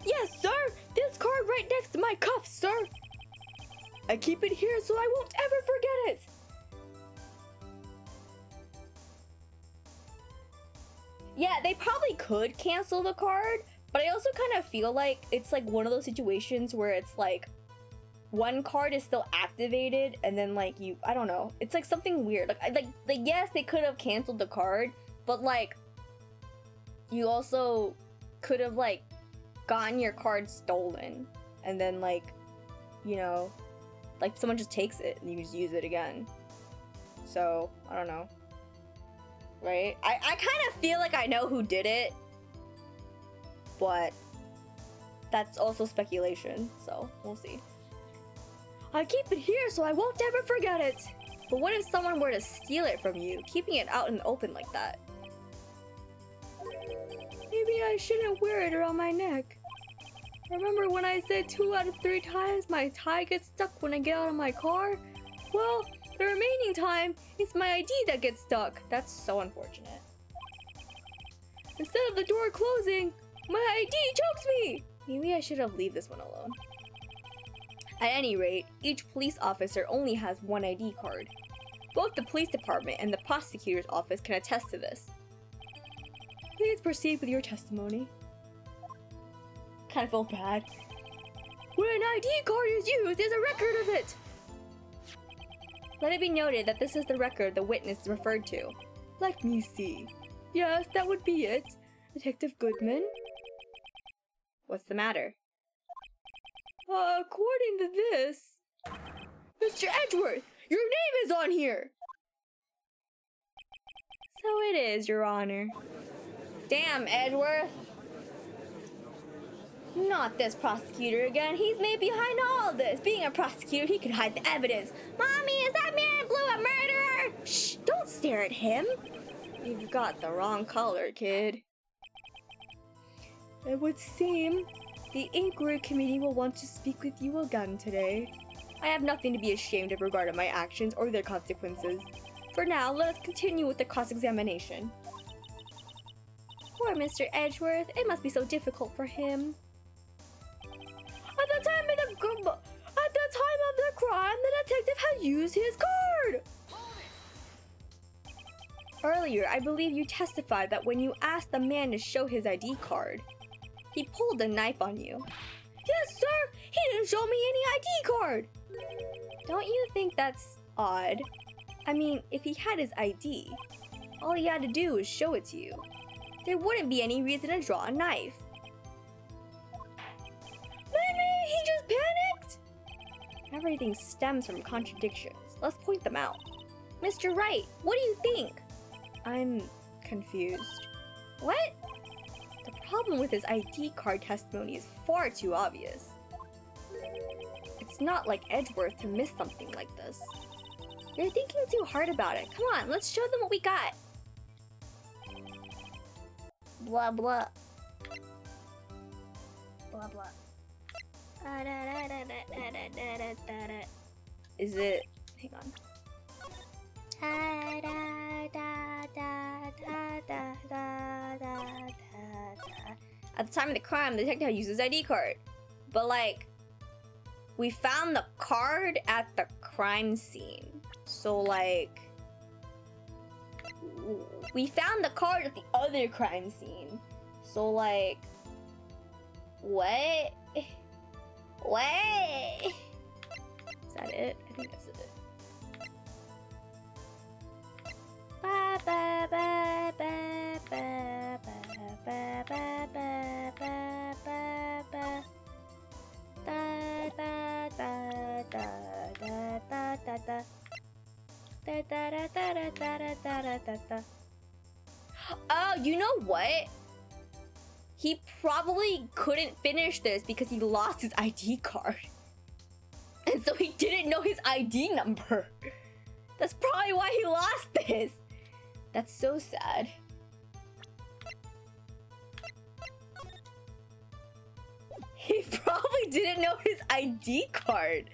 Yes, sir! This card right next to my cuff, sir! I keep it here so I won't ever forget it! Yeah, they probably could cancel the card, but I also kind of feel like it's like one of those situations where it's like one card is still activated and then like I don't know, it's like something weird. Like yes, they could have canceled the card, but like you also could have like gotten your card stolen and then like, you know, like someone just takes it and you can just use it again. So I don't know, right? I kind of feel like I know who did it, but that's also speculation, so we'll see. I keep it here so I won't ever forget it. But what if someone were to steal it from you, keeping it out in the open like that? Maybe I shouldn't wear it around my neck. Remember when I said 2 out of 3 times my tie gets stuck when I get out of my car? Well, the remaining time, it's my ID that gets stuck. That's so unfortunate. Instead of the door closing, my ID chokes me! Maybe I should have left this one alone. At any rate, each police officer only has one ID card. Both the police department and the prosecutor's office can attest to this. Please proceed with your testimony. Kind of feel bad. When an ID card is used, there's a record of it! Let it be noted that this is the record the witness referred to. Let me see. Yes, that would be it. Detective Goodman? What's the matter? According to this... Mr. Edgeworth, your name is on here! So it is, Your Honor. Damn, Edgeworth. Not this prosecutor again. He's made behind all this. Being a prosecutor, he could hide the evidence. Mommy, is that man in blue a murderer? Shh, don't stare at him. You've got the wrong color, kid. It would seem the inquiry committee will want to speak with you again today. I have nothing to be ashamed of regarding my actions or their consequences. For now, let us continue with the cross-examination. Poor Mr. Edgeworth. It must be so difficult for him. At the time of the crime, the detective had used his card! Earlier, I believe you testified that when you asked the man to show his ID card, he pulled a knife on you. Yes, sir! He didn't show me any ID card! Don't you think that's odd? I mean, if he had his ID, all he had to do was show it to you. There wouldn't be any reason to draw a knife. Maybe he just panicked? Everything stems from contradictions. Let's point them out. Mr. Wright, what do you think? I'm confused. What? The problem with his ID card testimony is far too obvious. It's not like Edgeworth to miss something like this. You're thinking too hard about it. Come on, let's show them what we got. Blah blah. Blah blah. Is it? Hang on. At the time of the crime, the detective used his ID card. But like, we found the card at the crime scene. So like, we found the card at the other crime scene. So like, what? What? Is that it? I think that's it. Ba ba ba ba ba ba ba ba ba ba ba. Da da da da da da da da. Da da da da da da da da da. Oh, you know what? He probably couldn't finish this because he lost his ID card. And so he didn't know his ID number. That's probably why he lost this. That's so sad. He probably didn't know his ID card.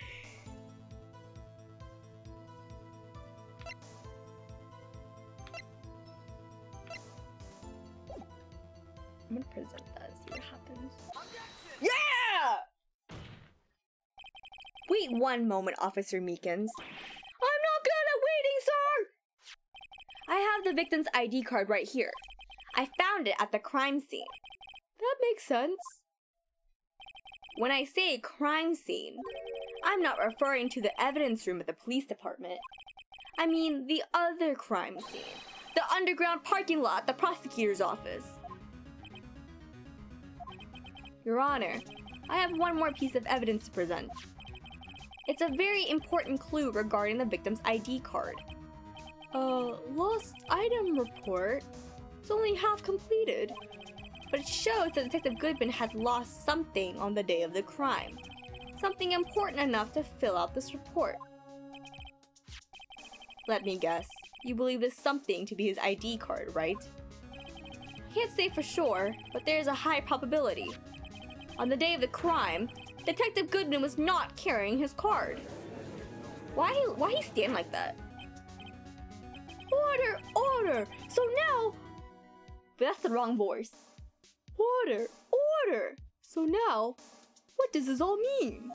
I'm gonna present that, see what happens. Yeah! Wait one moment, Officer Meekins. I'm not good at waiting, sir! I have the victim's ID card right here. I found it at the crime scene. That makes sense. When I say crime scene, I'm not referring to the evidence room at the police department. I mean the other crime scene. The underground parking lot at the prosecutor's office. Your Honor, I have one more piece of evidence to present. It's a very important clue regarding the victim's ID card. Lost item report. It's only half completed. But it shows that Detective Goodman had lost something on the day of the crime. Something important enough to fill out this report. Let me guess. You believe this something to be his ID card, right? Can't say for sure, but there's a high probability. On the day of the crime, Detective Goodman was not carrying his card. Why he stand like that? Order! Order! So now... But that's the wrong voice. Order! Order! So now, what does this all mean?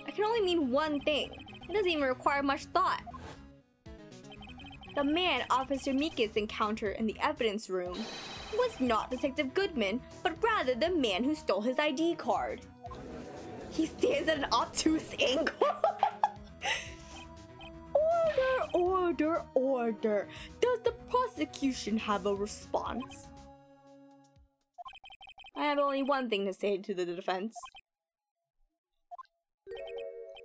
It can only mean one thing. It doesn't even require much thought. The man Officer Meekins encountered in the evidence room was not Detective Goodman, but rather the man who stole his ID card. He stands at an obtuse angle. Order. Does the prosecution have a response? I have only one thing to say to the defense.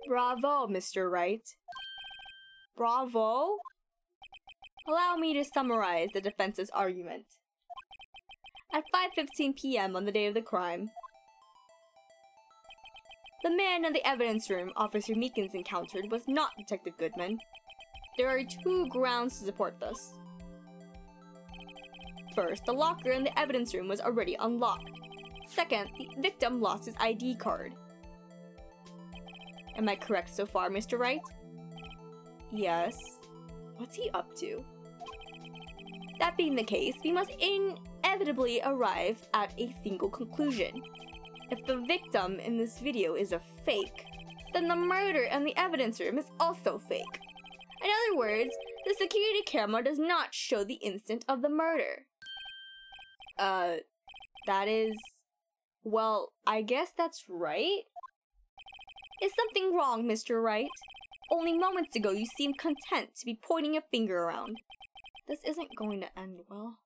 Bravo, Mr. Wright. Bravo? Allow me to summarize the defense's argument. At 5:15 p.m. on the day of the crime, the man in the evidence room Officer Meekins encountered was not Detective Goodman. There are two grounds to support this. First, the locker in the evidence room was already unlocked. Second, the victim lost his ID card. Am I correct so far, Mr. Wright? Yes. What's he up to? That being the case, we must inevitably arrive at a single conclusion. If the victim in this video is a fake, then the murder in the evidence room is also fake. In other words, the security camera does not show the instant of the murder. That is... Well, I guess that's right. Is something wrong, Mr. Wright? Only moments ago you seemed content to be pointing a finger around. This isn't going to end well.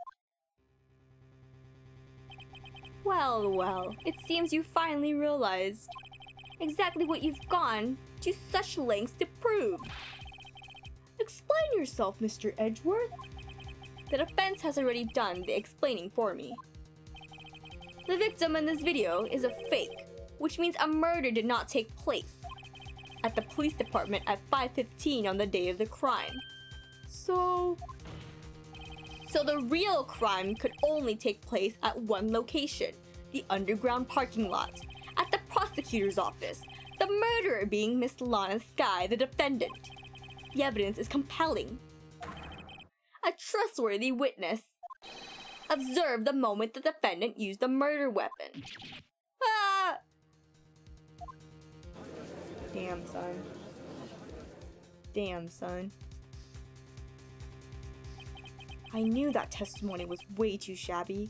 Well, it seems you finally realized exactly what you've gone to such lengths to prove. Explain yourself, Mr. Edgeworth. The defense has already done the explaining for me. The victim in this video is a fake, which means a murder did not take place at the police department at 5:15 on the day of the crime. So the real crime could only take place at one location, the underground parking lot, at the prosecutor's office, the murderer being Miss Lana Sky, the defendant. The evidence is compelling. A trustworthy witness observed the moment the defendant used the murder weapon. Ah! Damn, son. I knew that testimony was way too shabby.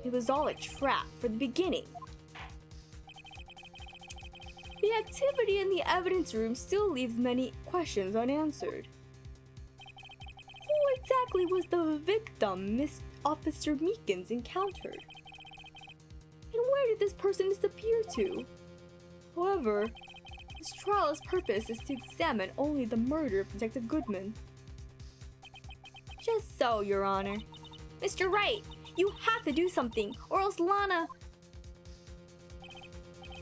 It was all a trap from the beginning. The activity in the evidence room still leaves many questions unanswered. Who exactly was the victim Miss Officer Meekins encountered? And where did this person disappear to? However, this trial's purpose is to examine only the murder of Detective Goodman. Just so, Your Honor. Mr. Wright, you have to do something, or else Lana...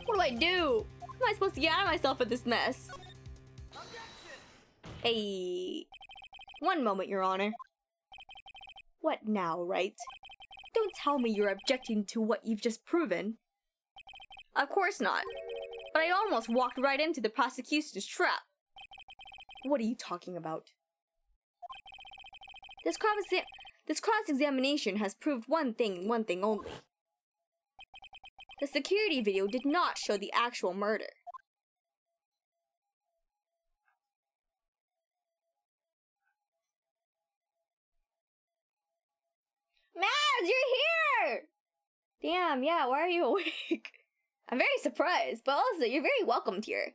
What do I do? How am I supposed to get out of myself with this mess? Hey... One moment, Your Honor. What now, Wright? Don't tell me you're objecting to what you've just proven. Of course not. But I almost walked right into the prosecution's trap. What are you talking about? This cross-examination has proved one thing only. The security video did not show the actual murder. Mads, you're here! Damn, yeah, why are you awake? I'm very surprised, but also, you're very welcomed here.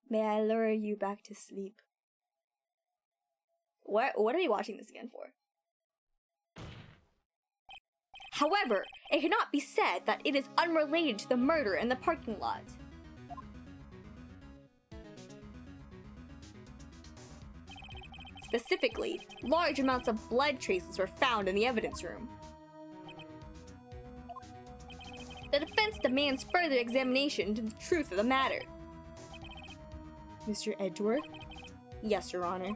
May I lure you back to sleep? What are you watching this again for? However, it cannot be said that it is unrelated to the murder in the parking lot. Specifically, large amounts of blood traces were found in the evidence room. The defense demands further examination into the truth of the matter. Mr. Edgeworth? Yes, Your Honor.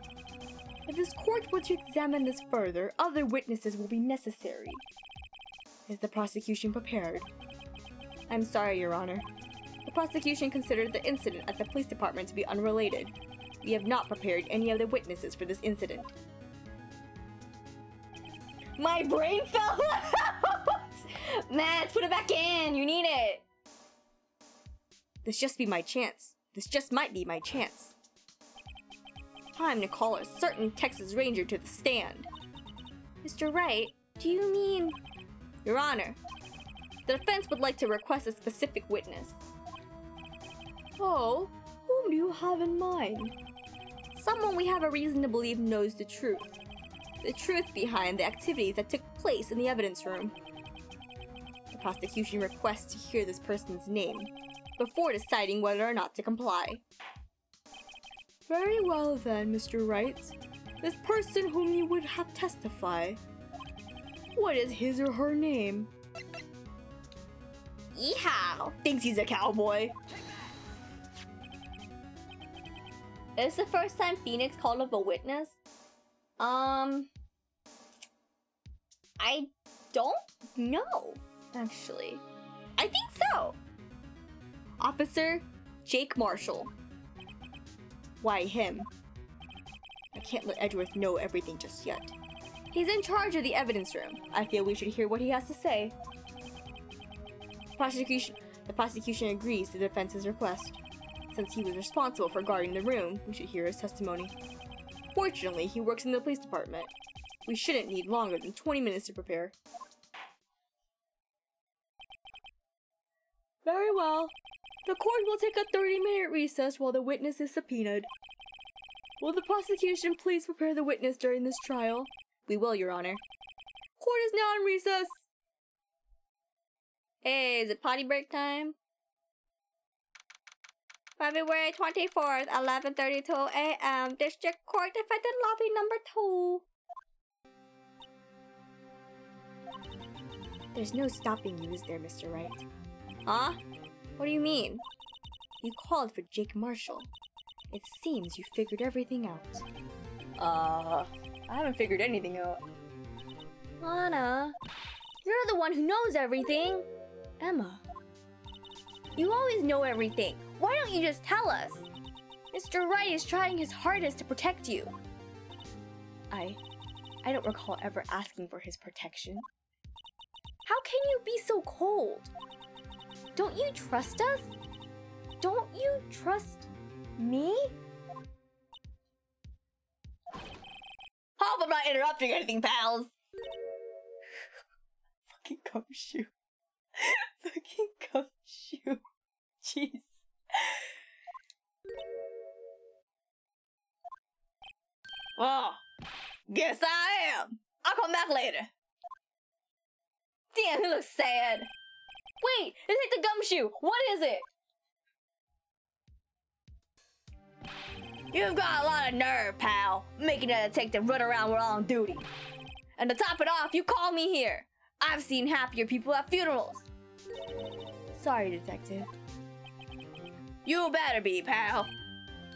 If this court were to examine this further, other witnesses will be necessary. Is the prosecution prepared? I'm sorry, Your Honor. The prosecution considered the incident at the police department to be unrelated. We have not prepared any other witnesses for this incident. My brain fell out! Matt, put it back in! You need it! This just be my chance. This just might be my chance. Time to call a certain Texas Ranger to the stand. Mr. Wright, do you mean... Your Honor, the defense would like to request a specific witness. Oh, whom do you have in mind? Someone we have a reason to believe knows the truth. The truth behind the activities that took place in the evidence room. The prosecution requests to hear this person's name before deciding whether or not to comply. Very well then, Mr. Wright. This person whom you would have testify. What is his or her name? Yeehaw! Thinks he's a cowboy. Is this the first time Phoenix called up a witness? I don't know, actually. I think so. Officer Jake Marshall. Why him? I can't let Edgeworth know everything just yet. He's in charge of the evidence room. I feel we should hear what he has to say. The prosecution agrees to the defense's request. Since he was responsible for guarding the room, we should hear his testimony. Fortunately, he works in the police department. We shouldn't need longer than 20 minutes to prepare. Very well. The court will take a 30-minute recess while the witness is subpoenaed. Will the prosecution please prepare the witness during this trial? We will, Your Honor. Court is now in recess. Hey, is it potty break time? February 24th, 11:32 a.m. District Court, Defendant Lobby number 2. There's no stopping you, is there, Mr. Wright? Huh? What do you mean? You called for Jake Marshall. It seems you figured everything out. I haven't figured anything out. Anna, you're the one who knows everything. Emma, you always know everything. Why don't you just tell us? Mr. Wright is trying his hardest to protect you. I don't recall ever asking for his protection. How can you be so cold? Don't you trust us? Don't you trust me? Hope I'm not interrupting anything, pals. Fucking gumshoe. Fucking gumshoe. Jeez. Oh, guess I am. I'll come back later. Damn, he looks sad. Wait, this ain't the gumshoe. What is it? You've got a lot of nerve, pal. Making a detective run around while on duty. And to top it off, you call me here. I've seen happier people at funerals. Sorry, detective. You better be, pal.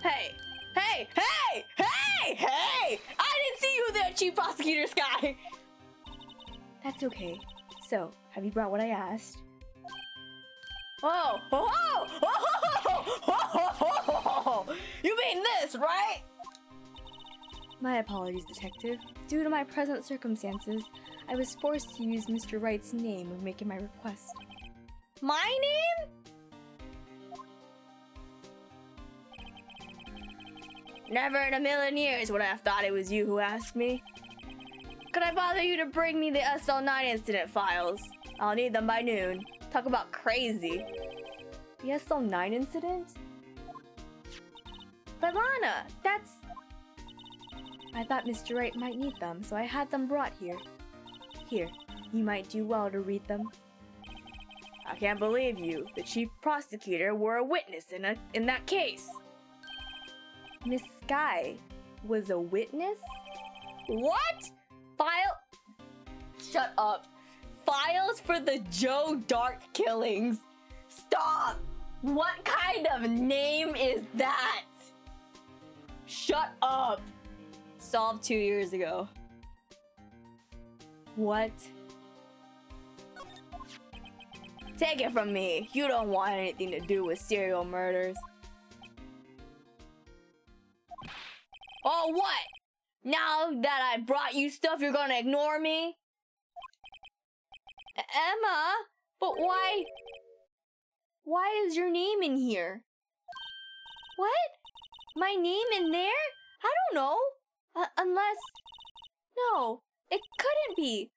Hey, hey, hey, hey, hey! I didn't see you there, Chief Prosecutor Sky. That's okay. So, have you brought what I asked? Oh, oh, oh, oh, oh, oh. You mean this, right? My apologies, detective. Due to my present circumstances, I was forced to use Mr. Wright's name when making my request. My name? Never in a million years would I have thought it was you who asked me. Could I bother you to bring me the SL9 incident files? I'll need them by noon. Talk about crazy. The SL9 incident? But Lana, that's... I thought Mr. Wright might need them, so I had them brought here. Here, you might do well to read them. I can't believe you, the chief prosecutor, were a witness in that case. Miss Sky was a witness? What? Shut up. Files for the Joe Dark killings. Stop! What kind of name is that? Shut up. Solved 2 years ago. What? Take it from me. You don't want anything to do with serial murders. Oh, what? Now that I brought you stuff, you're gonna ignore me? Emma? But why? Why is your name in here? What? My name in there? I don't know. Unless... No, it couldn't be.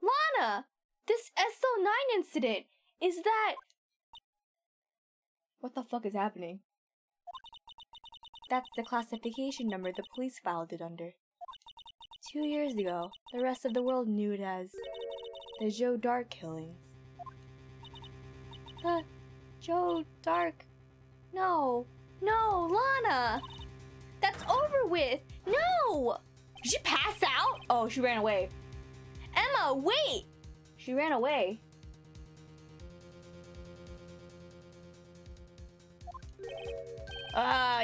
Lana! This SL9 incident, is that... What the fuck is happening? That's the classification number the police filed it under. 2 years ago, the rest of the world knew it as The Joe Dark killings. Joe Dark. No, Lana! That's over with! No! Did she pass out? Oh, she ran away. Emma, wait! She ran away.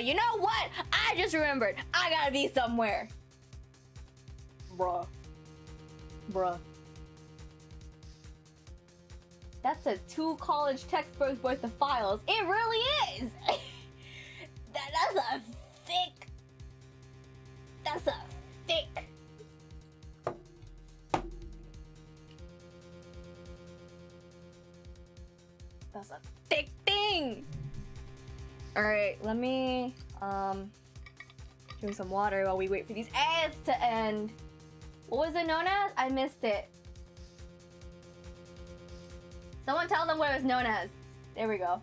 You know what? I just remembered. I gotta be somewhere. Bruh. That's a 2 college textbooks worth of files. It really is! That's a thick... That's a thick... That's a thick thing! Alright, let me drink some water while we wait for these ads to end. What was it known as? I missed it. Someone tell them what it was known as. There we go.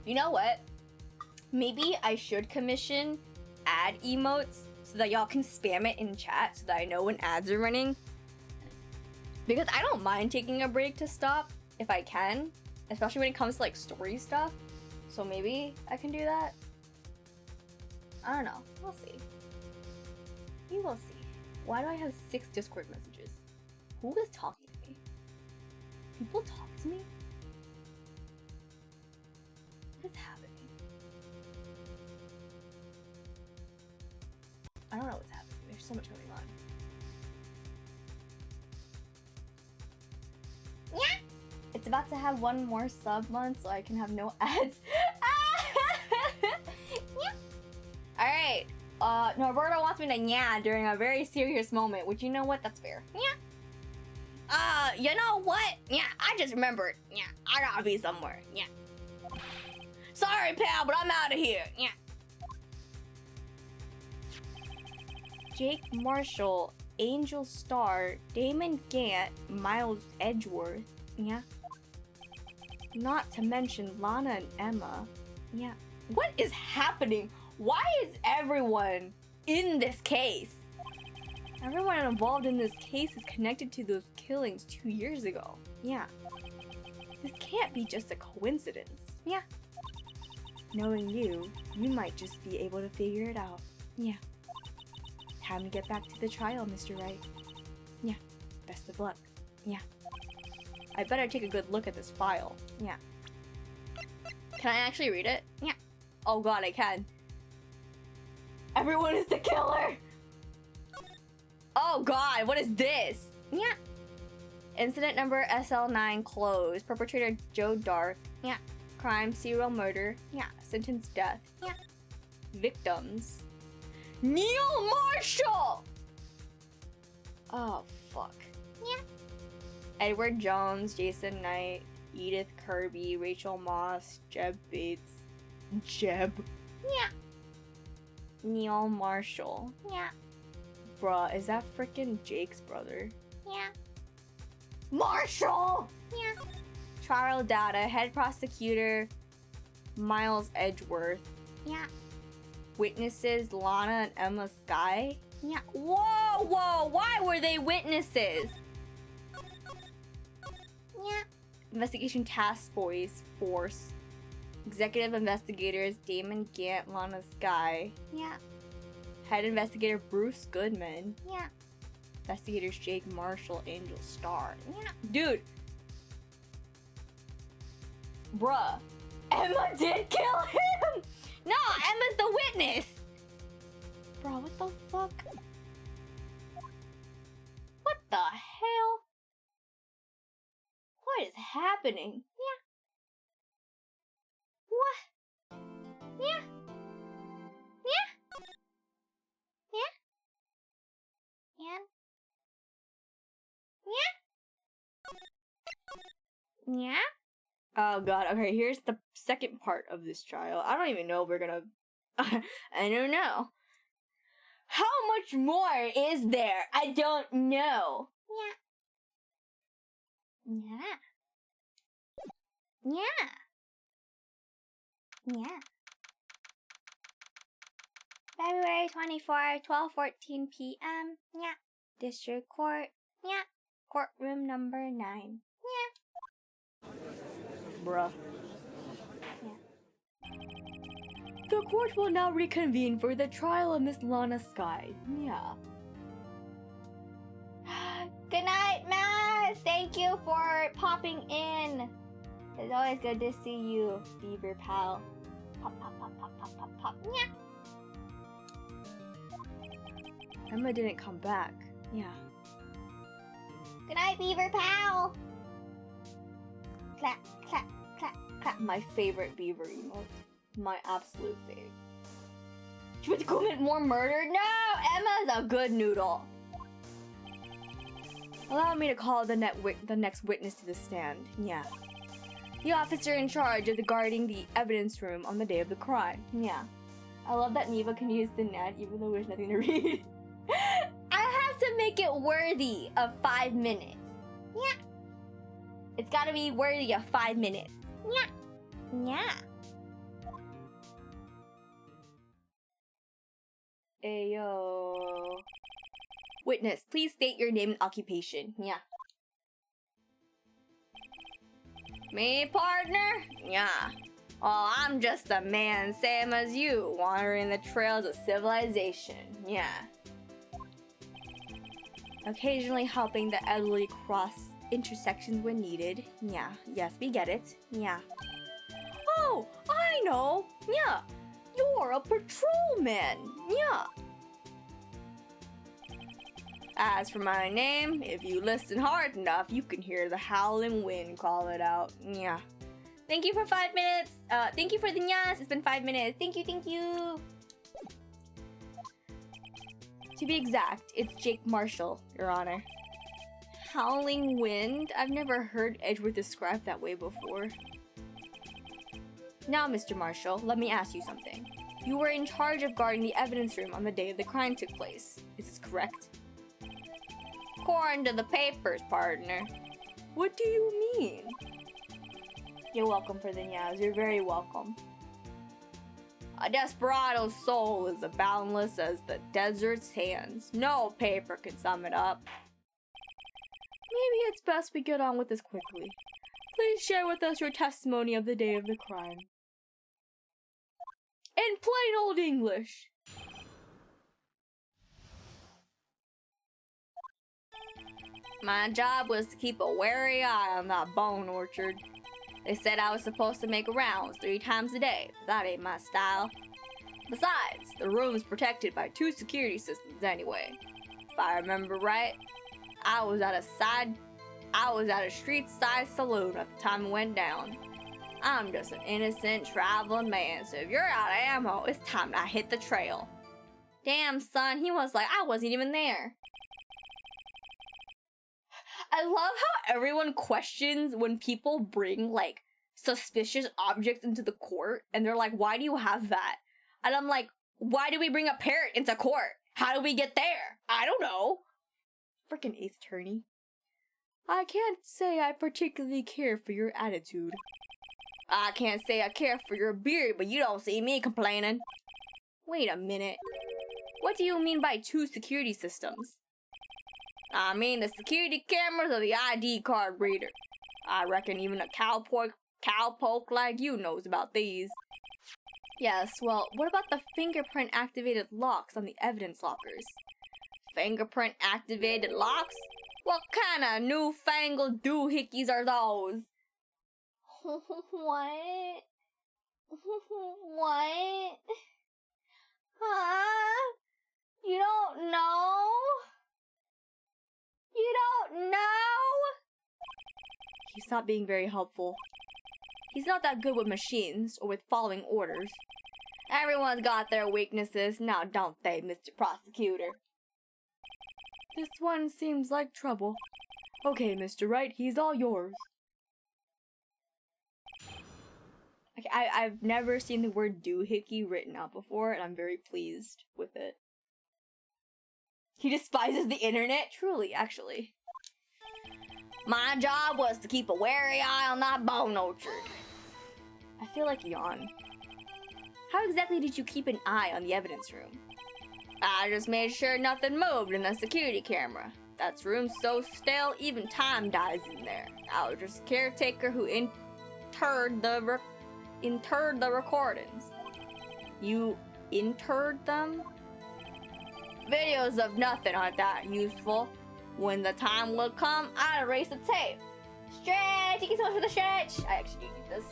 You know what? Maybe I should commission ad emotes so that y'all can spam it in chat so that I know when ads are running. Because I don't mind taking a break to stop if I can, especially when it comes to like story stuff. So maybe I can do that. I don't know. We'll see. We will see. Why do I have 6 Discord messages? Who is talking to me? People talk to me? What is happening? I don't know what's happening. There's so much going on. Yeah. It's about to have 1 more sub month so I can have no ads. Yeah. Alright. Norberto wants me to nya during a very serious moment, which you know what? That's fair. Yeah. You know what? Yeah, I just remembered. Yeah, I gotta be somewhere. Yeah. Sorry, pal, but I'm out of here. Yeah. Jake Marshall, Angel Star, Damon Gant, Miles Edgeworth. Yeah. Not to mention Lana and Emma. Yeah. What is happening? Why is everyone in this case? Everyone involved in this case is connected to those killings 2 years ago. Yeah. This can't be just a coincidence. Yeah. Knowing you, you might just be able to figure it out. Yeah. Time to get back to the trial, Mr. Wright. Yeah. Best of luck. Yeah. I better take a good look at this file. Yeah. Can I actually read it? Yeah. Oh god, I can. Everyone is the killer! Oh god, what is this? Yeah. Incident number SL9 closed. Perpetrator Joe Dark. Yeah. Crime, serial murder. Yeah. Sentence death. Yeah. Victims. Neil Marshall! Oh, fuck. Yeah. Edward Jones, Jason Knight, Edith Kirby, Rachel Moss, Jeb Bates. Jeb. Yeah. Neil Marshall. Yeah. Bruh, is that frickin' Jake's brother? Yeah. Marshall! Yeah. Trial data, head prosecutor, Miles Edgeworth. Yeah. Witnesses, Lana and Emma Sky. Yeah. Whoa, why were they witnesses? Yeah. Investigation Task Force. Executive investigators, Damon Gant, Lana Sky. Yeah. Head investigator, Bruce Goodman. Yeah. Investigators, Jake Marshall, Angel Star. Yeah. Dude. Bruh. Emma did kill him! No, Emma's the witness! Bro, what the fuck? What the hell? What is happening? Yeah. What? Yeah. Yeah. Yeah. Yeah. Yeah. Yeah? Oh god, okay, here's the second part of this trial. I don't even know if we're gonna... I don't know. How much more is there? I don't know. Yeah. Yeah. Yeah. Yeah. February 24th, 12:14 p.m. Yeah. District Court. Yeah. Courtroom number 9. Yeah. Bruh. Yeah. The court will now reconvene for the trial of Miss Lana Sky. Yeah. Good night, Matt. Thank you for popping in. It's always good to see you, Beaver pal. Pop, pop, pop, pop, pop, pop, pop. Yeah. Emma didn't come back. Yeah. Good night, Beaver pal. Clap, clap, clap, clap. My favorite beaver emote. My absolute favorite. Should we commit more murder? No! Emma's a good noodle. Allow me to call the next witness to the stand. Yeah. The officer in charge of guarding the evidence room on the day of the crime. Yeah. I love that Neva can use the net even though there's nothing to read. I have to make it worthy of 5 minutes. Yeah. It's gotta be worthy of 5 minutes. Yeah. Yeah. Ayo. Witness, please state your name and occupation. Yeah. Me, partner? Yeah. Oh, I'm just a man same as you, wandering the trails of civilization. Yeah. Occasionally helping the elderly cross intersections when needed. Yeah. Yes, we get it. Yeah. Oh, I know. Yeah. You're a patrolman. Yeah. As for my name, if you listen hard enough, you can hear the howling wind call it out. Yeah. Thank you for 5 minutes. Thank you for the nyas. It's been 5 minutes. Thank you, thank you. To be exact, it's Jake Marshall, Your Honor. Howling wind? I've never heard Edgeworth described that way before. Now, Mr. Marshall, let me ask you something. You were in charge of guarding the evidence room on the day the crime took place. Is this correct? According to the papers, partner. What do you mean? You're welcome for the nyas. You're very welcome. A desperado's soul is as boundless as the desert's sands. No paper can sum it up. Maybe it's best we get on with this quickly. Please share with us your testimony of the day of the crime. In plain old English. My job was to keep a wary eye on that bone orchard. They said I was supposed to make rounds 3 times a day, but that ain't my style. Besides, the room's protected by 2 security systems anyway. If I remember right, I was at a street-side saloon at the time it went down. I'm just an innocent traveling man, so if you're out of ammo, it's time I hit the trail. Damn, son, he was like, I wasn't even there. I love how everyone questions when people bring, like, suspicious objects into the court, and they're like, why do you have that? And I'm like, why do we bring a parrot into court? How do we get there? I don't know. Freaking 8th attorney. I can't say I particularly care for your attitude. I can't say I care for your beard, but you don't see me complaining. Wait a minute. What do you mean by 2 security systems? I mean the security cameras or the ID card reader. I reckon even a cowpoke like you knows about these. Yes, well, what about the fingerprint-activated locks on the evidence lockers? Fingerprint-activated locks? What kind of newfangled doohickeys are those? What? What? Huh? You don't know? You don't know? He's not being very helpful. He's not that good with machines or with following orders. Everyone's got their weaknesses, now don't they, Mr. Prosecutor? This one seems like trouble. Okay, Mr. Wright, he's all yours. I've never seen the word doohickey written out before, and I'm very pleased with it. He despises the internet? Truly, actually. My job was to keep a wary eye on that bone orchard. I feel like yawn. How exactly did you keep an eye on the evidence room? I just made sure nothing moved in the security camera. That room's so stale, even time dies in there. I was just a caretaker who interred the recordings. You interred them? Videos of nothing aren't that useful. When the time will come, I'd erase the tape. Stretch! Thank you so much for the stretch! I actually need this.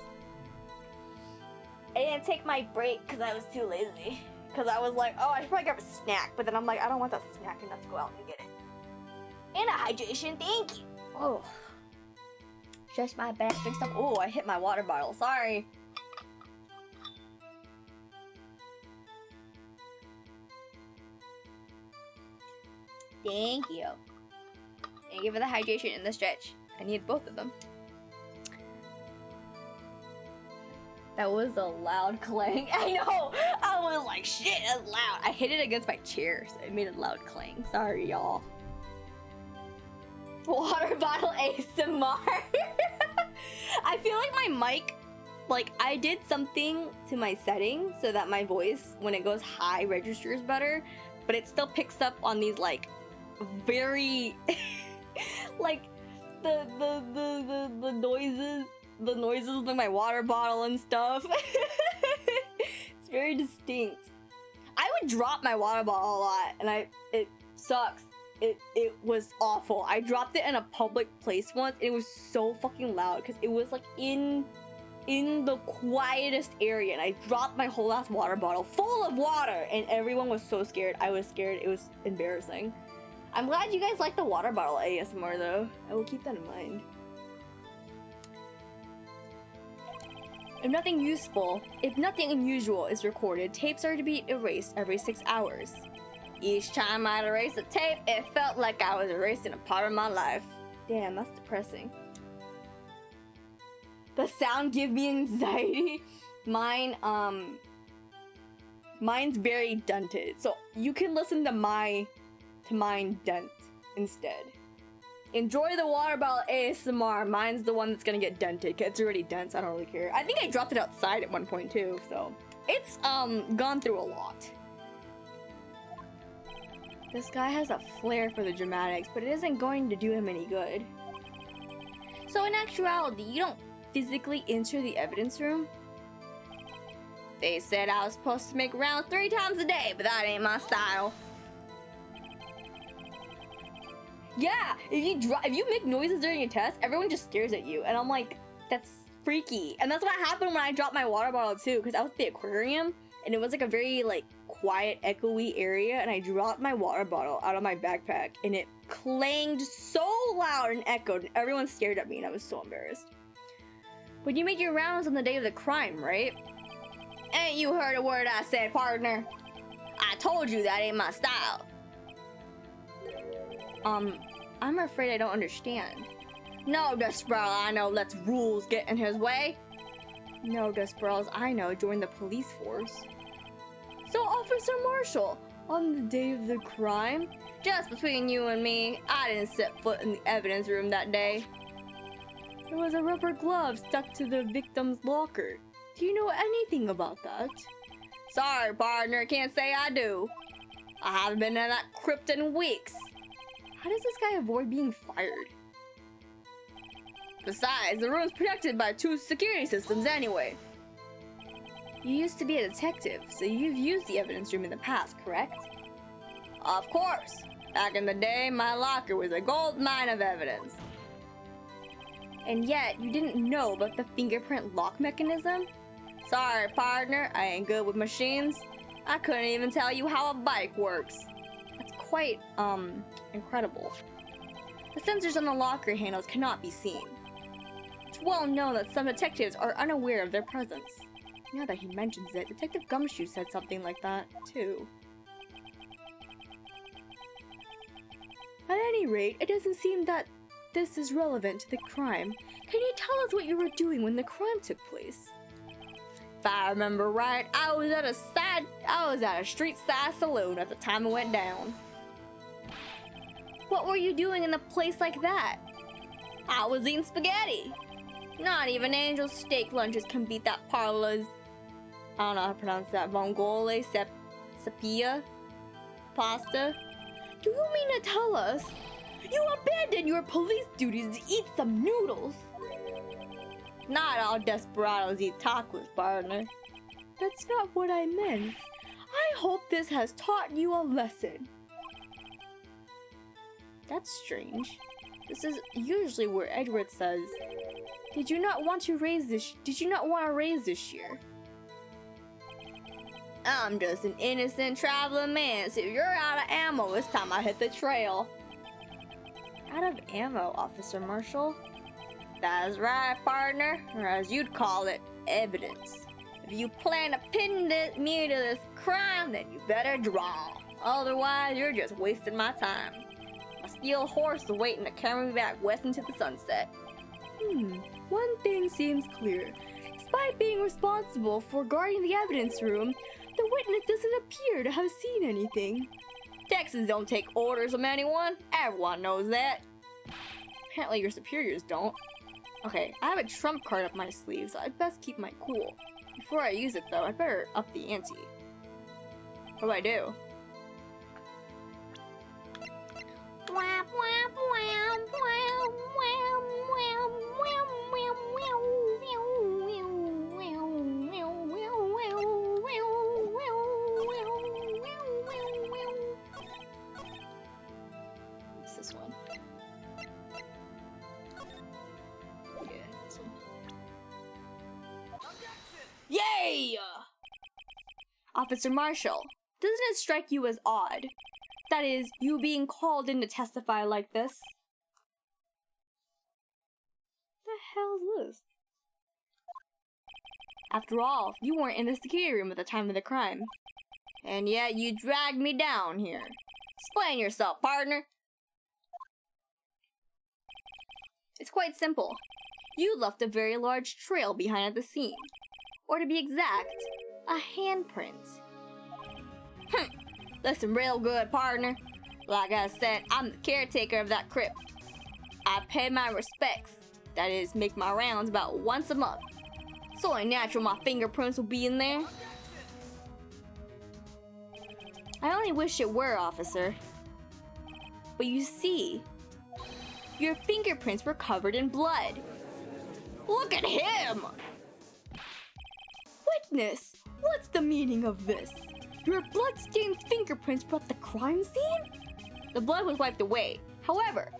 I didn't take my break because I was too lazy. Because I was like, oh, I should probably grab a snack. But then I'm like, I don't want that snack enough to go out and get it. And a hydration, thank you. Oh. Just my best drink stuff. Oh, I hit my water bottle. Sorry. Thank you. Thank you for the hydration and the stretch. I need both of them. That was a loud clang. I know! I was like, shit, that's loud. I hit it against my chair, so it made a loud clang. Sorry, y'all. Water bottle ASMR. I feel like my mic, like, I did something to my settings so that my voice, when it goes high, registers better, but it still picks up on these, like, very, like, the noises with my water bottle and stuff. It's very distinct. I would drop my water bottle a lot, and it sucks. It was awful. I dropped it in a public place once, and it was so fucking loud because it was like in the quietest area, and I dropped my whole ass water bottle full of water, and everyone was so scared. I was scared. It was embarrassing. I'm glad you guys like the water bottle ASMR though. I will keep that in mind. If nothing unusual is recorded, tapes are to be erased every 6 hours. Each time I'd erase a tape, it felt like I was erasing a part of my life. Damn, that's depressing. The sound gives me anxiety. Mine's very dented, so you can listen to mine dent instead. Enjoy the water bottle ASMR. Mine's the one that's gonna get dented. It's already dense. I don't really care. I think I dropped it outside at one point too, so it's gone through a lot. This guy has a flair for the dramatics, but it isn't going to do him any good. So in actuality, you don't physically enter the evidence room? They said I was supposed to make rounds 3 times a day, but that ain't my style. Yeah, if you make noises during a test, everyone just stares at you, and I'm like, that's freaky. And that's what happened when I dropped my water bottle too, because I was at the aquarium, and it was like a very like quiet, echoey area, and I dropped my water bottle out of my backpack, and it clanged so loud and echoed, and everyone stared at me, and I was so embarrassed. But you made your rounds on the day of the crime, right? Ain't you heard a word I said, partner? I told you that ain't my style. I'm afraid I don't understand. No, Desperado, I know lets rules get in his way. No, Desperados, I know joined the police force. So, Officer Marshall, on the day of the crime? Just between you and me, I didn't set foot in the evidence room that day. There was a rubber glove stuck to the victim's locker. Do you know anything about that? Sorry, partner, can't say I do. I haven't been in that crypt in weeks. How does this guy avoid being fired? Besides, the room's protected by 2 security systems anyway. You used to be a detective, so you've used the evidence room in the past, correct? Of course. Back in the day, my locker was a gold mine of evidence. And yet, you didn't know about the fingerprint lock mechanism? Sorry, partner, I ain't good with machines. I couldn't even tell you how a bike works. That's quite, incredible. The sensors on the locker handles cannot be seen. It's well known that some detectives are unaware of their presence. Now that he mentions it, Detective Gumshoe said something like that, too. At any rate, it doesn't seem that this is relevant to the crime. Can you tell us what you were doing when the crime took place? If I remember right, I was at a street side saloon at the time it went down. What were you doing in a place like that? I was eating spaghetti. Not even Angel's steak lunches can beat that parlor's, I don't know how to pronounce that, vongole, sepia, pasta. Do you mean to tell us you abandoned your police duties to eat some noodles? Not all desperados eat tacos, partner. That's not what I meant. I hope this has taught you a lesson. That's strange. This is usually where Edward says, Did you not want to raise this year? I'm just an innocent traveling man, so you're out of ammo this time I hit the trail. Out of ammo, Officer Marshall? That's right, partner, or as you'd call it, evidence. If you plan to pin me to this crime, then you better draw. Otherwise, you're just wasting my time. My steel horse is waiting to carry me back west into the sunset. One thing seems clear. Despite being responsible for guarding the evidence room, the witness doesn't appear to have seen anything. Texans don't take orders from anyone. Everyone knows that. Apparently your superiors don't. Okay, I have a trump card up my sleeve, so I'd best keep my cool. Before I use it, though, I'd better up the ante. What do I do? What's this one? Yeah, this one. Yay! Officer Marshall, doesn't it strike you as odd? That is, you being called in to testify like this? The hell's this? After all, you weren't in the security room at the time of the crime. And yet you dragged me down here. Explain yourself, partner. It's quite simple. You left a very large trail behind at the scene. Or to be exact, a handprint. Listen real good, partner. Like I said, I'm the caretaker of that crypt. I pay my respects. That is, make my rounds about once a month. It's only natural my fingerprints will be in there. I only wish it were, officer. But you see, your fingerprints were covered in blood. Look at him! Witness, what's the meaning of this? Your blood-stained fingerprints were at the crime scene? The blood was wiped away. However,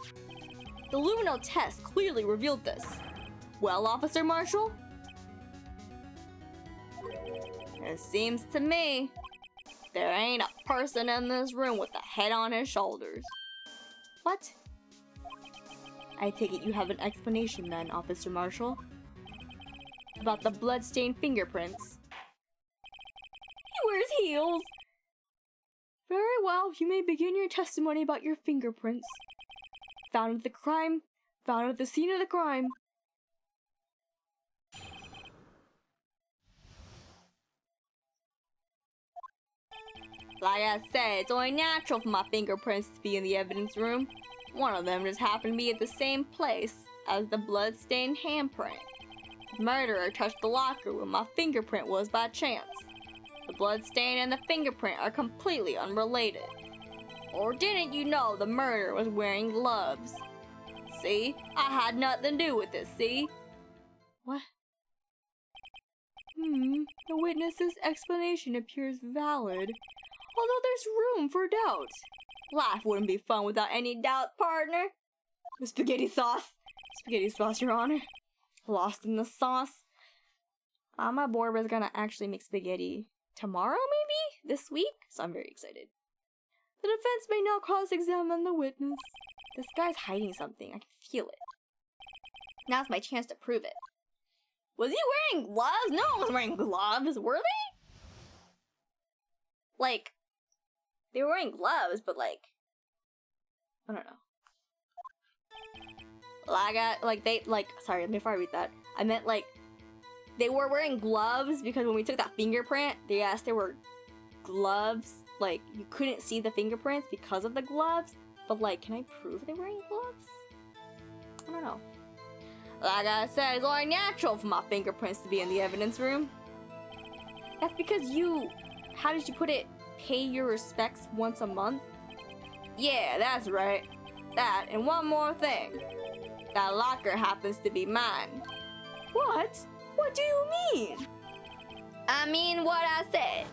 the Lumino test clearly revealed this. Well, Officer Marshall? It seems to me there ain't a person in this room with a head on his shoulders. What? I take it you have an explanation then, Officer Marshall? About the blood-stained fingerprints. He wears heels! Very well, you may begin your testimony about your fingerprints. Found at the scene of the crime. Like I said, it's only natural for my fingerprints to be in the evidence room. One of them just happened to be at the same place as the blood-stained handprint. The murderer touched the locker where my fingerprint was by chance. The blood stain and the fingerprint are completely unrelated. Or didn't you know the murderer was wearing gloves? See? I had nothing to do with this, see? What? The witness's explanation appears valid, although there's room for doubt. Life wouldn't be fun without any doubt, partner. Spaghetti sauce. Spaghetti sauce, Your Honor. Lost in the sauce. My Borb is gonna actually make spaghetti tomorrow, maybe? This week? So I'm very excited. The defense may now cross-examine the witness. This guy's hiding something. I can feel it. Now's my chance to prove it. Was he wearing gloves? No one was wearing gloves, were they? Like, they were wearing gloves, but like, I don't know. Sorry, before I read that, I meant like, they were wearing gloves because when we took that fingerprint, they asked there were gloves. Like, you couldn't see the fingerprints because of the gloves. But, like, can I prove they're wearing gloves? I don't know. Like I said, it's only natural for my fingerprints to be in the evidence room. That's because you, how did you put it, pay your respects once a month? Yeah, that's right. That, and one more thing. That locker happens to be mine. What? What do you mean? I mean what I said.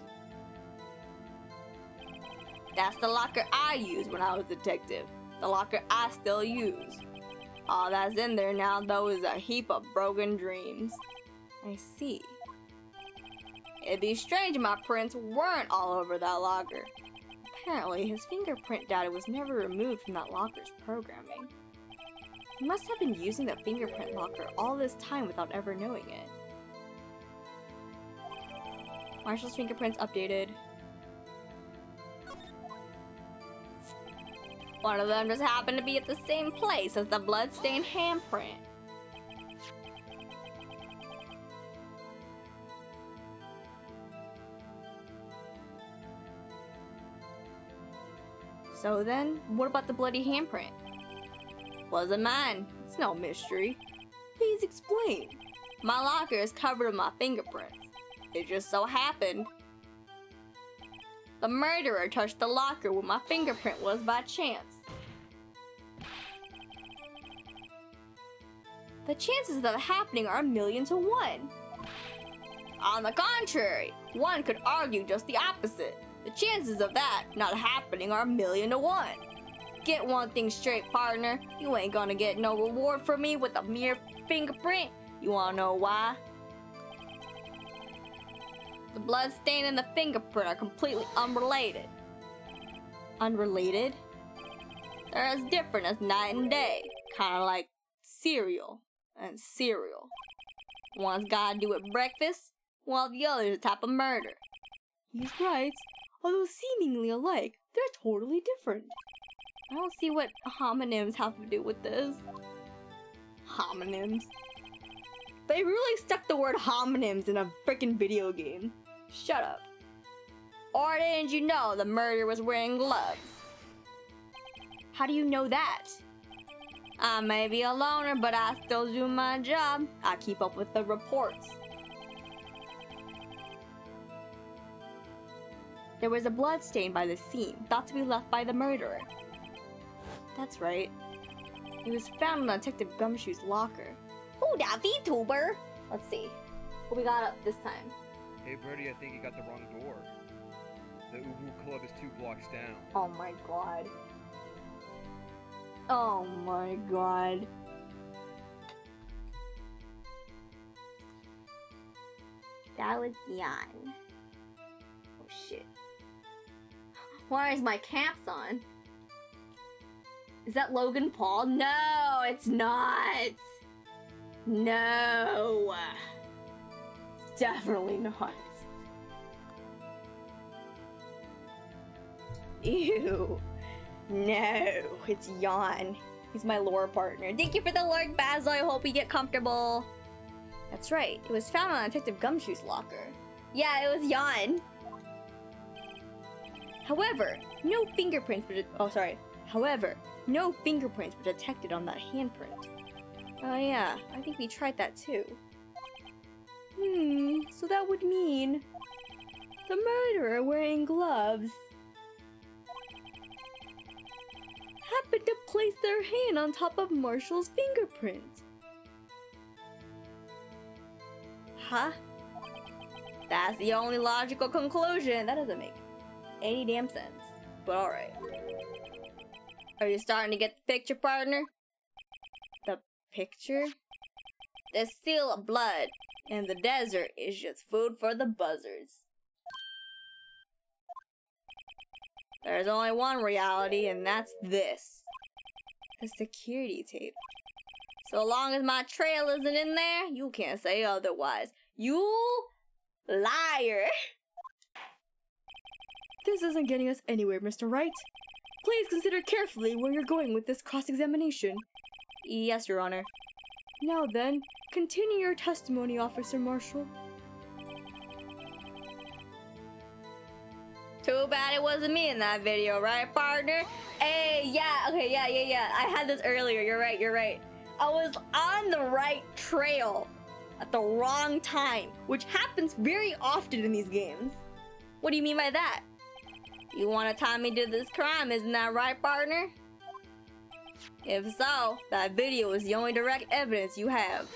That's the locker I used when I was a detective. The locker I still use. All that's in there now, though, is a heap of broken dreams. I see. It'd be strange if my prints weren't all over that locker. Apparently, his fingerprint data was never removed from that locker's programming. He must have been using the fingerprint locker all this time without ever knowing it. Marshall's fingerprints updated. One of them just happened to be at the same place as the bloodstained handprint. So then, what about the bloody handprint? Wasn't mine. It's no mystery. Please explain. My locker is covered with my fingerprints. It just so happened the murderer touched the locker where my fingerprint was by chance. The chances of that happening are 1,000,000 to 1. On the contrary, one could argue just the opposite. The chances of that not happening are 1,000,000 to 1. Get one thing straight, partner. You ain't gonna get no reward from me with a mere fingerprint. You wanna know why? The blood stain and the fingerprint are completely unrelated. Unrelated? They're as different as night and day. Kinda like cereal and cereal. One's gotta do with breakfast, while the other's a type of murder. He's right. Although seemingly alike, they're totally different. I don't see what homonyms have to do with this. Homonyms. They really stuck the word homonyms in a freaking video game. Shut up. Or didn't you know the murderer was wearing gloves? How do you know that? I may be a loner, but I still do my job. I keep up with the reports. There was a blood stain by the scene, thought to be left by the murderer. That's right. It was found in Detective Gumshoe's locker. Ooh, that vtuber! Let's see. What we got up this time? Hey Birdie, I think you got the wrong door. The Ubu Club is 2 blocks down. Oh my god. Oh my god. That was Jan. Oh shit. Why is my caps on? Is that Logan Paul? No, it's not. No. It's definitely not. Ew. No, it's Jan. He's my lore partner. Thank you for the lurk, Basil. I hope we get comfortable. That's right. It was found on Detective Gumshoe's locker. Yeah, it was Jan. However, no fingerprints were detected on that handprint. Oh yeah, I think we tried that too. So that would mean the murderer wearing gloves happened to place their hand on top of Marshall's fingerprint. Huh? That's the only logical conclusion. That doesn't make any damn sense. But alright. Are you starting to get the picture, partner? The picture? There's still a blood, and the desert is just food for the buzzards. There's only one reality, and that's this. The security tape. So long as my trail isn't in there, you can't say otherwise. You liar! This isn't getting us anywhere, Mr. Wright. Please consider carefully where you're going with this cross-examination. Yes, Your Honor. Now then, continue your testimony, Officer Marshall. Too bad it wasn't me in that video, right, partner? Hey, yeah, okay, yeah. I had this earlier, you're right. I was on the right trail at the wrong time, which happens very often in these games. What do you mean by that? You want to tie me to this crime, isn't that right, partner? If so, that video is the only direct evidence you have.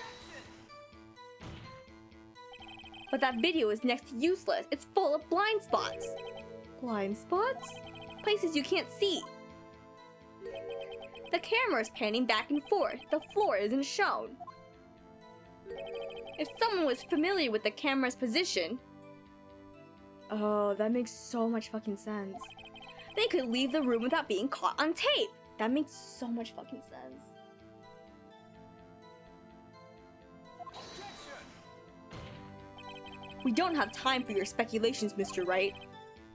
But that video is next to useless. It's full of blind spots. Blind spots? Places you can't see. The camera is panning back and forth. The floor isn't shown. If someone was familiar with the camera's position... Oh, that makes so much fucking sense. They could leave the room without being caught on tape. That makes so much fucking sense. We don't have time for your speculations, Mr. Wright.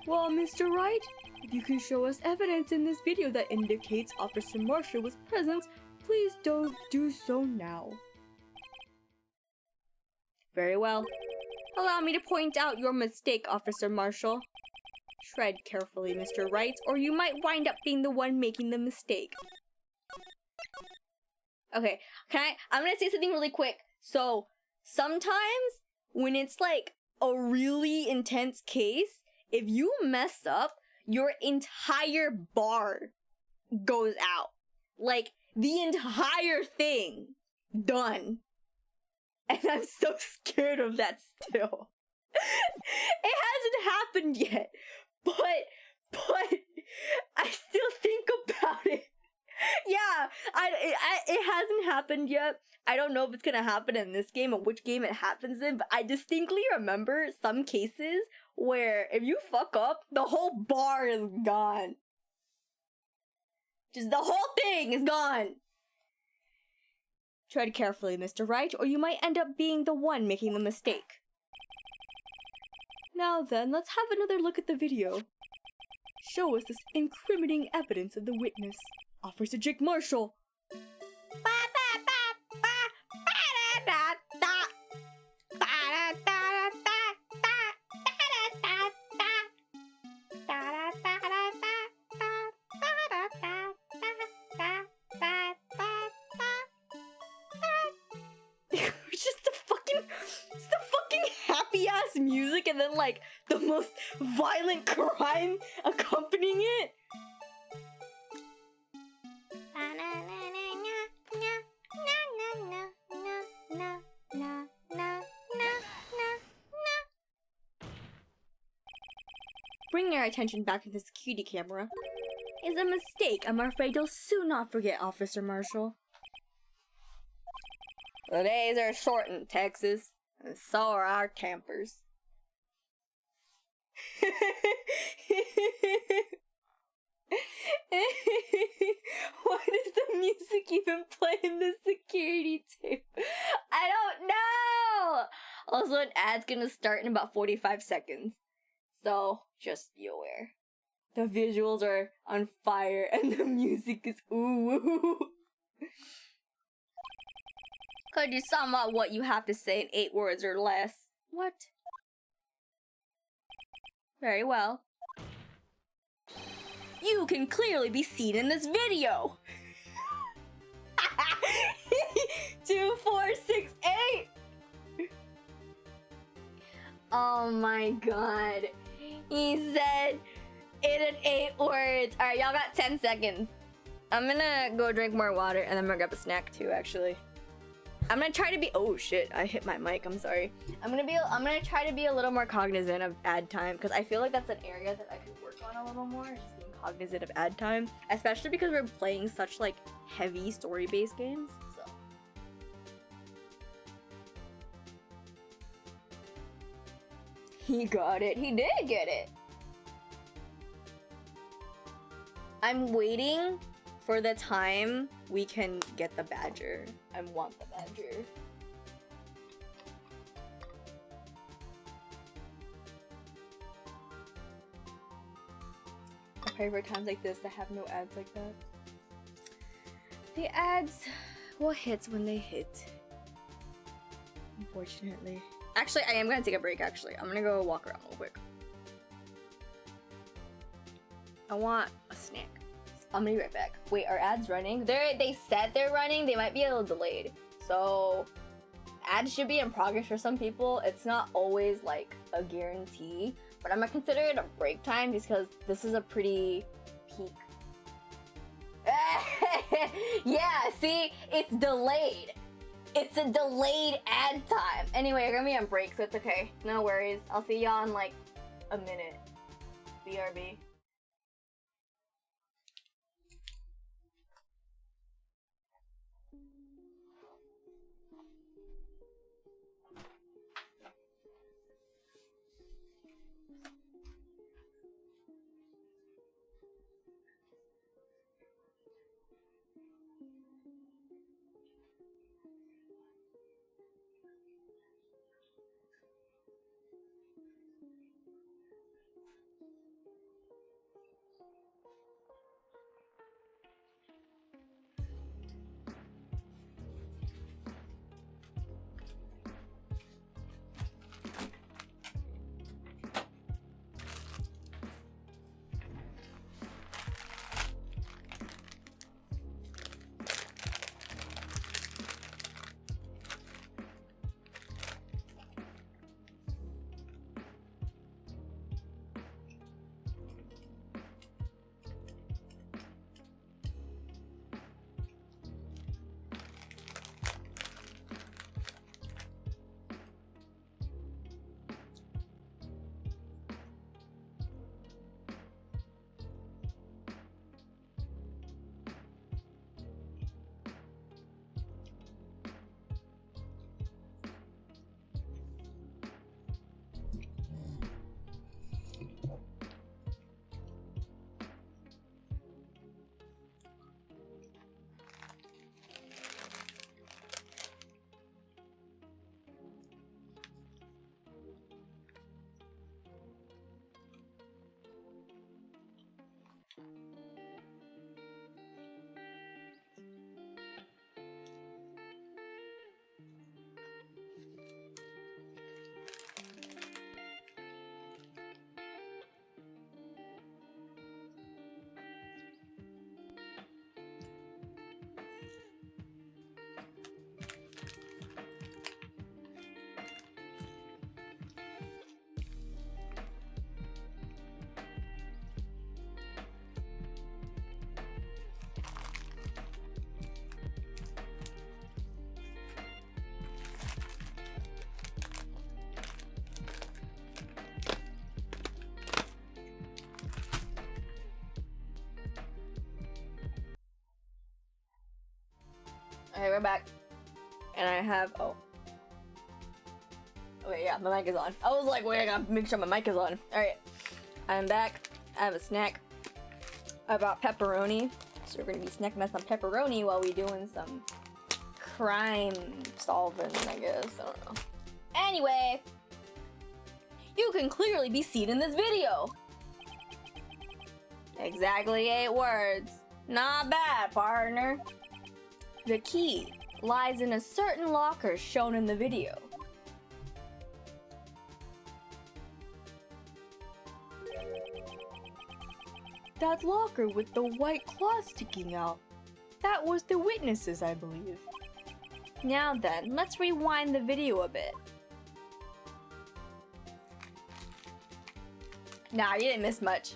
Well, Mr. Wright, if you can show us evidence in this video that indicates Officer Marshall was present, please don't do so now. Very well. Allow me to point out your mistake, Officer Marshall. Tread carefully, Mr. Wright, or you might wind up being the one making the mistake. Okay, I'm gonna say something really quick. So, sometimes, when it's like a really intense case, if you mess up, your entire bar goes out. Like, the entire thing. Done. And I'm so scared of that still. It hasn't happened yet. But I still think about it. Yeah, it hasn't happened yet. I don't know if it's gonna happen in this game or which game it happens in, but I distinctly remember some cases where if you fuck up, the whole bar is gone. Just the whole thing is gone. Tread carefully, Mr. Wright, or you might end up being the one making the mistake. Now then, let's have another look at the video. Show us this incriminating evidence of the witness, Officer Jake Marshall. Music and then like the most violent crime accompanying it. Bringing our attention back to the security camera is a mistake I'm afraid you'll soon not forget, Officer Marshall. The days are short in Texas, and so are our tempers. Why does the music even play in the security tape? I don't know! Also, an ad's gonna start in about 45 seconds. So, just be aware. The visuals are on fire and the music is ooh. Could you sum up what you have to say in 8 words or less? What? Very well. You can clearly be seen in this video! 2, 4, 6, 8! Oh my god. He said it in 8 words. Alright, y'all got 10 seconds. I'm gonna go drink more water and then I'm gonna grab a snack too, actually. I'm gonna try to be— oh shit, I hit my mic, I'm sorry. I'm gonna try to be a little more cognizant of ad time, because I feel like that's an area that I could work on a little more, just being cognizant of ad time. Especially because we're playing such like heavy story-based games, so. He got it, he did get it! I'm waiting for the time we can get the badger. I want the badger. I pray for times like this to have no ads like that. The ads will hit when they hit. unfortunately. Actually, I am gonna take a break, actually. I'm gonna go walk around real quick. I want a snack. I'm gonna be right back. Wait, are ads running? They said they're running. They might be a little delayed. So, ads should be in progress for some people. It's not always like a guarantee. But I'm gonna consider it a break time just because this is a pretty peak. Yeah, see? It's delayed. It's a delayed ad time. Anyway, you're gonna be on break, so it's okay. No worries. I'll see y'all in like a minute. BRB. Okay, we're back. And I have, oh. Okay, yeah, my mic is on. I was like, wait, I gotta make sure my mic is on. Alright, I'm back. I have a snack. I bought pepperoni. So we're gonna be snack mess on pepperoni while we doing some crime solving, I guess. I don't know. Anyway, you can clearly be seen in this video. Exactly 8 words. Not bad, partner. The key lies in a certain locker shown in the video. That locker with the white claw sticking out. That was the witnesses, I believe. Now then, let's rewind the video a bit. Nah, you didn't miss much.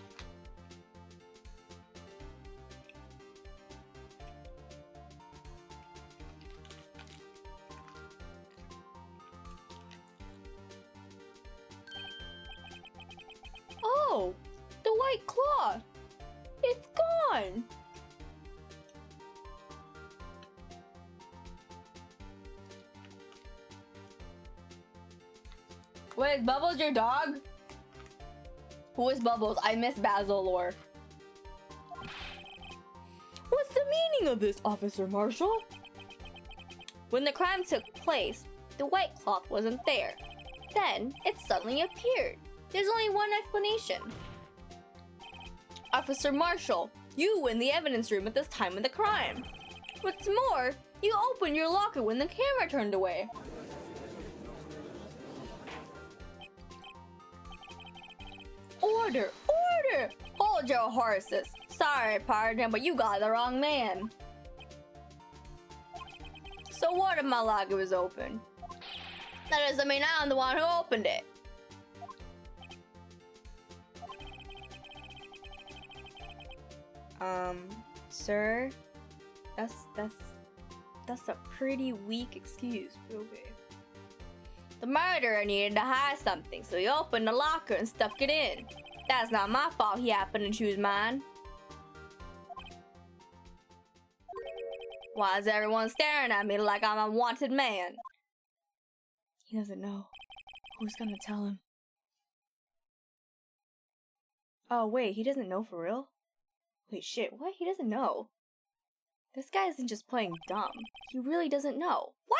Oh, the white claw. It's gone. Wait, Bubbles your dog? Who is Bubbles? I miss Basil lore. What's the meaning of this, Officer Marshall? When the crime took place, the white cloth wasn't there. Then, it suddenly appeared. There's only one explanation. Officer Marshall, you were in the evidence room at this time of the crime. What's more, you opened your locker when the camera turned away. Order! Order! Hold your horses. Sorry, partner, but you got the wrong man. So what if my locker was open? That doesn't mean I'm the one who opened it. Sir? That's a pretty weak excuse, okay. The murderer needed to hide something, so he opened the locker and stuck it in. That's not my fault he happened to choose mine. Why is everyone staring at me like I'm a wanted man? He doesn't know. Who's gonna tell him? Oh, wait, he doesn't know for real? Wait, shit, what? He doesn't know. This guy isn't just playing dumb. He really doesn't know. What?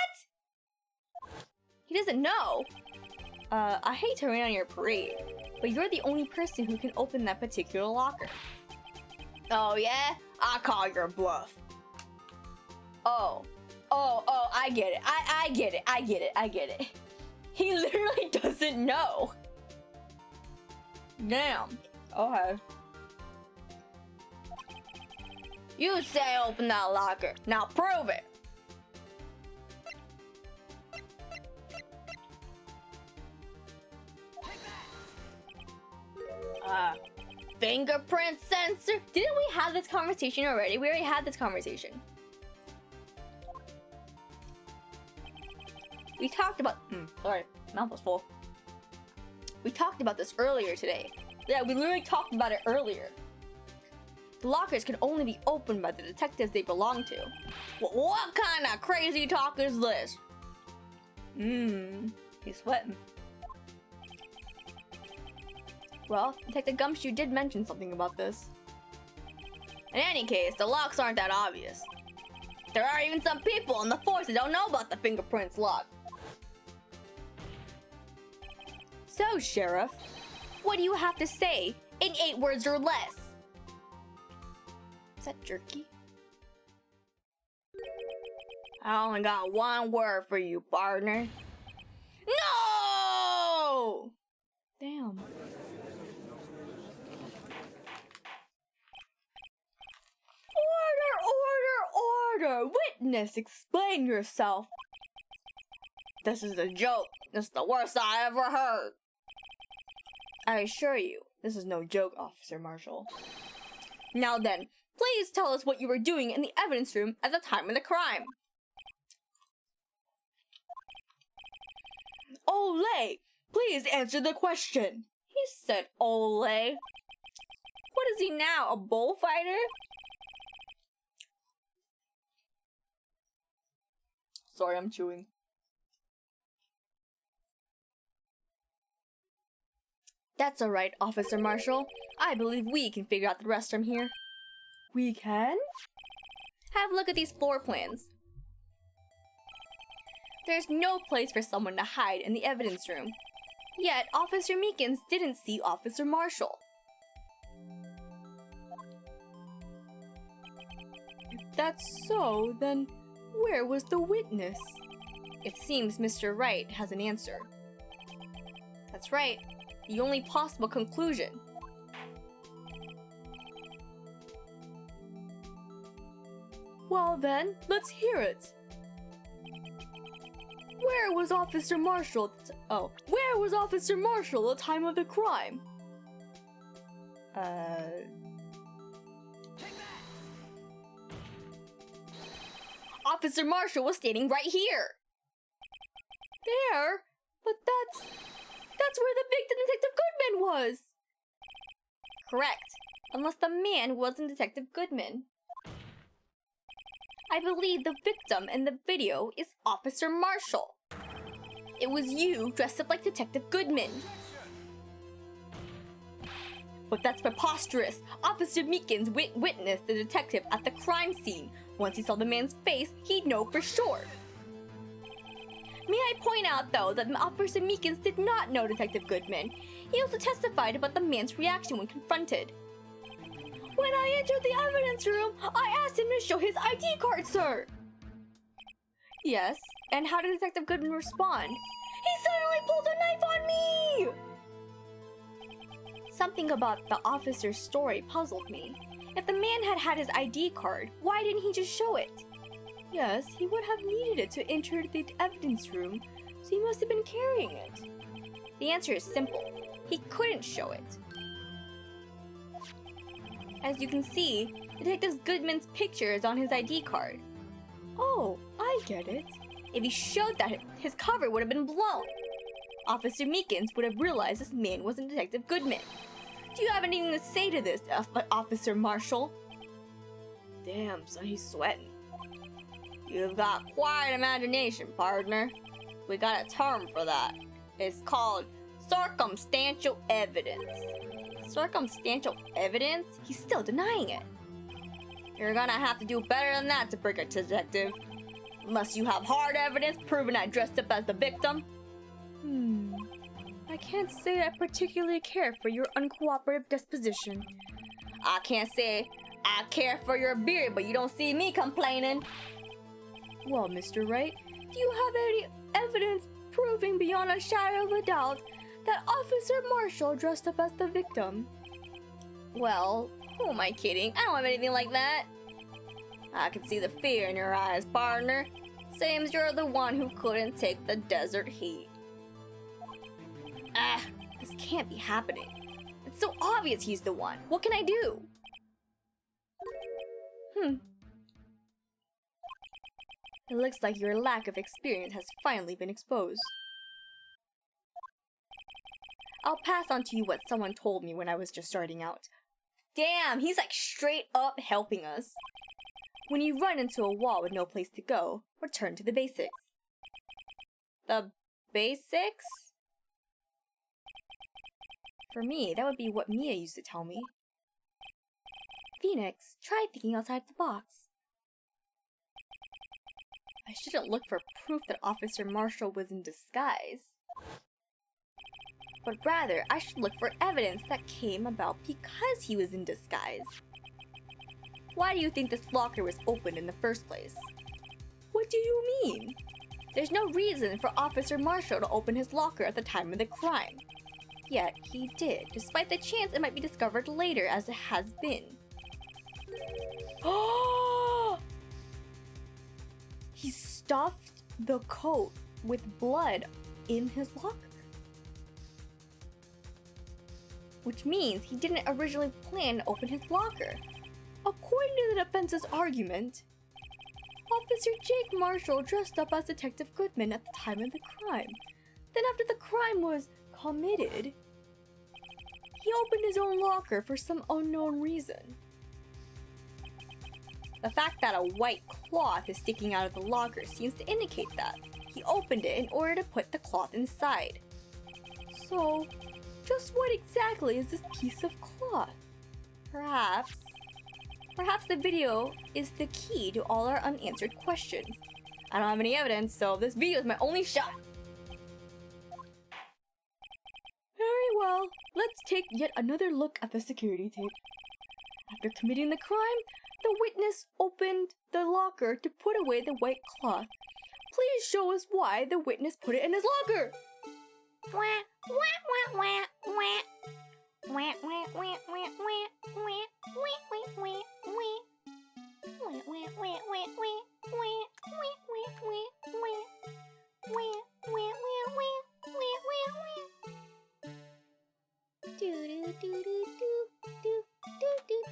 He doesn't know? I hate to rain on your parade, but you're the only person who can open that particular locker. Oh, yeah? I call your bluff. Oh, I get it. I get it. He literally doesn't know. Damn. Okay. You say open that locker. Now prove it. Fingerprint sensor? Didn't we have this conversation already? We already had this conversation. We talked about... sorry, mouth was full. We talked about this earlier today. Yeah, we literally talked about it earlier. The lockers can only be opened by the detectives they belong to. What kind of crazy talk is this? He's sweating. Well, Detective Gumshoe did mention something about this. In any case, the locks aren't that obvious. There are even some people in the force that don't know about the fingerprints lock. So, Sheriff, what do you have to say in 8 words or less? Is that jerky? I only got 1 word for you, partner. No! Damn. Order! Witness, explain yourself. This is a joke. This is the worst I ever heard. I assure you, this is no joke, Officer Marshall. Now then, please tell us what you were doing in the evidence room at the time of the crime. Olay! Please answer the question. He said Olay. What is he now, a bullfighter? Sorry, I'm chewing. That's alright, Officer Marshall. I believe we can figure out the rest from here. We can? Have a look at these floor plans. There's no place for someone to hide in the evidence room. Yet, Officer Meekins didn't see Officer Marshall. If that's so, then where was the witness? It seems Mr. Wright has an answer. That's right. The only possible conclusion. Well then, let's hear it. Where was Officer Marshall? Where was Officer Marshall at the time of the crime? Officer Marshall was standing right here. There? But that's where the victim, Detective Goodman, was. Correct. Unless the man wasn't Detective Goodman. I believe the victim in the video is Officer Marshall. It was you dressed up like Detective Goodman. But that's preposterous. Officer Meekins witnessed the detective at the crime scene. Once he saw the man's face, he'd know for sure. May I point out, though, that Officer Meekins did not know Detective Goodman. He also testified about the man's reaction when confronted. When I entered the evidence room, I asked him to show his ID card, sir. Yes, and how did Detective Goodman respond? He suddenly pulled a knife on me! Something about the officer's story puzzled me. If the man had had his ID card, why didn't he just show it? Yes, he would have needed it to enter the evidence room, so he must have been carrying it. The answer is simple. He couldn't show it. As you can see, Detective Goodman's picture is on his ID card. Oh, I get it. If he showed that, his cover would have been blown. Officer Meekins would have realized this man wasn't Detective Goodman. Do you have anything to say to this, Officer Marshall? Damn, son, he's sweating. You've got quite an imagination, partner. We got a term for that. It's called circumstantial evidence. Circumstantial evidence? He's still denying it. You're gonna have to do better than that to break it, detective. Unless you have hard evidence proving I dressed up as the victim. I can't say I particularly care for your uncooperative disposition. I can't say I care for your beard, but you don't see me complaining. Well, Mr. Wright, do you have any evidence proving beyond a shadow of a doubt that Officer Marshall dressed up as the victim? Well, who am I kidding? I don't have anything like that. I can see the fear in your eyes, partner. Seems you're the one who couldn't take the desert heat. This can't be happening. It's so obvious he's the one. What can I do? It looks like your lack of experience has finally been exposed. I'll pass on to you what someone told me when I was just starting out. Damn, he's like straight up helping us. When you run into a wall with no place to go, return to the basics. The basics? For me, that would be what Mia used to tell me. Phoenix, try thinking outside the box. I shouldn't look for proof that Officer Marshall was in disguise. But rather, I should look for evidence that came about because he was in disguise. Why do you think this locker was opened in the first place? What do you mean? There's no reason for Officer Marshall to open his locker at the time of the crime. Yet, he did, despite the chance it might be discovered later as it has been. Oh! He stuffed the coat with blood in his locker. Which means he didn't originally plan to open his locker. According to the defense's argument, Officer Jake Marshall dressed up as Detective Goodman at the time of the crime. Then after the crime was committed, he opened his own locker for some unknown reason. The fact that a white cloth is sticking out of the locker seems to indicate that. He opened it in order to put the cloth inside. So, just what exactly is this piece of cloth? Perhaps the video is the key to all our unanswered questions. I don't have any evidence, so this video is my only shot. Very well, let's take yet another look at the security tape. After committing the crime, the witness opened the locker to put away the white cloth. Please show us why the witness put it in his locker.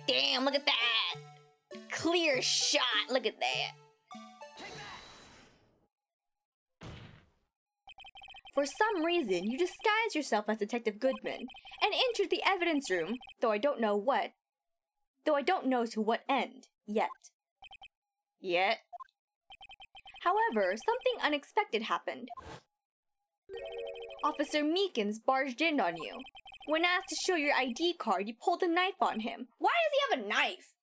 Damn, look at that! Clear shot, look at that! For some reason, you disguised yourself as Detective Goodman and entered the evidence room, though I don't know to what end, yet. However, something unexpected happened. Officer Meekins barged in on you. When asked to show your ID card, you pulled a knife on him. Why does he have a knife?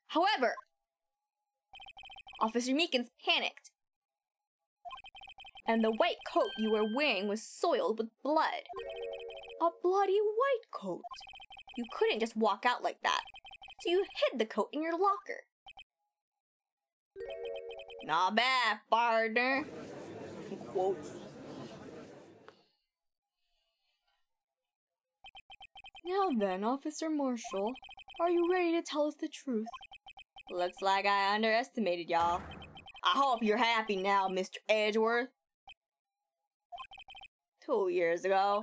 However, Officer Meekins panicked, and the white coat you were wearing was soiled with blood. A bloody white coat. You couldn't just walk out like that, so you hid the coat in your locker. Not bad, partner. Quotes. Now then, Officer Marshall, are you ready to tell us the truth? Looks like I underestimated y'all. I hope you're happy now, Mr. Edgeworth. 2 years ago,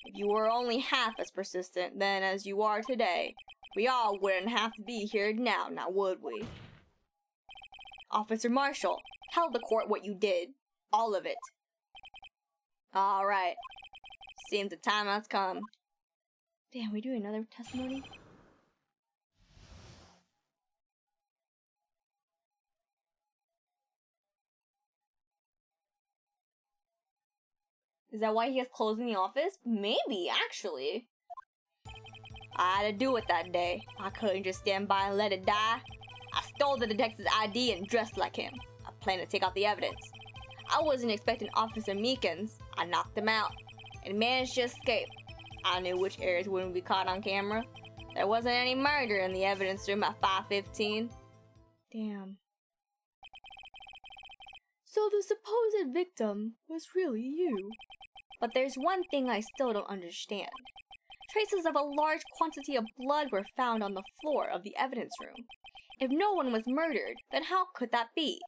if you were only half as persistent then as you are today, we all wouldn't have to be here now would we? Officer Marshall, tell the court what you did. All of it. Alright. Seems the time has come. Damn, we do another testimony? Is that why he has clothes in the office? Maybe, actually. I had to do it that day. I couldn't just stand by and let it die. I stole the detective's ID and dressed like him. I plan to take out the evidence. I wasn't expecting Officer Meekins. I knocked him out and managed to escape. I knew which areas wouldn't be caught on camera. There wasn't any murder in the evidence room at 5:15. Damn. So the supposed victim was really you. But there's one thing I still don't understand. Traces of a large quantity of blood were found on the floor of the evidence room. If no one was murdered, then how could that be?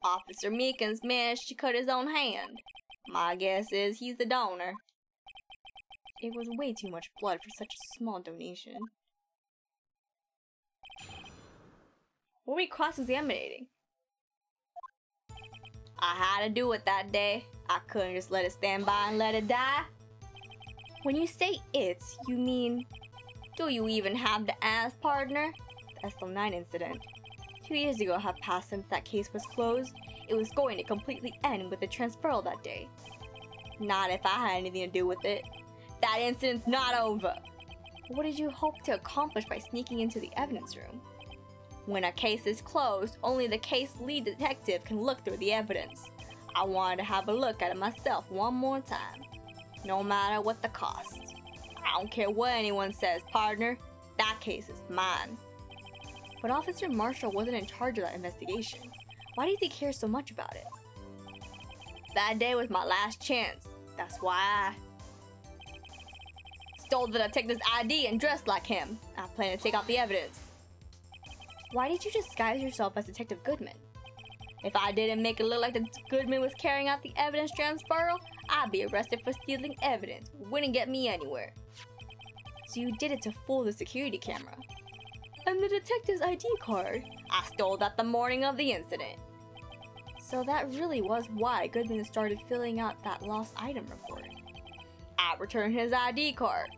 Officer Meekins managed to cut his own hand. My guess is he's the donor. It was way too much blood for such a small donation. What are we cross-examining? I had to do it that day. I couldn't just let it stand by and let it die. When you say it, you mean... Do you even have the ass, partner? The SL9 incident. 2 years ago have passed since that case was closed. It was going to completely end with the transferal that day. Not if I had anything to do with it. That incident's not over. What did you hope to accomplish by sneaking into the evidence room? When a case is closed, only the case lead detective can look through the evidence. I wanted to have a look at it myself one more time. No matter what the cost. I don't care what anyone says, partner. That case is mine. But Officer Marshall wasn't in charge of that investigation. Why does he care so much about it? That day was my last chance. That's why I stole the detective's ID and dressed like him. I plan to take out the evidence. Why did you disguise yourself as Detective Goodman? If I didn't make it look like the Goodman was carrying out the evidence transferal, I'd be arrested for stealing evidence. Wouldn't get me anywhere. So you did it to fool the security camera. And the detective's ID card? I stole that the morning of the incident. So that really was why Goodman started filling out that lost item report. I returned his ID card.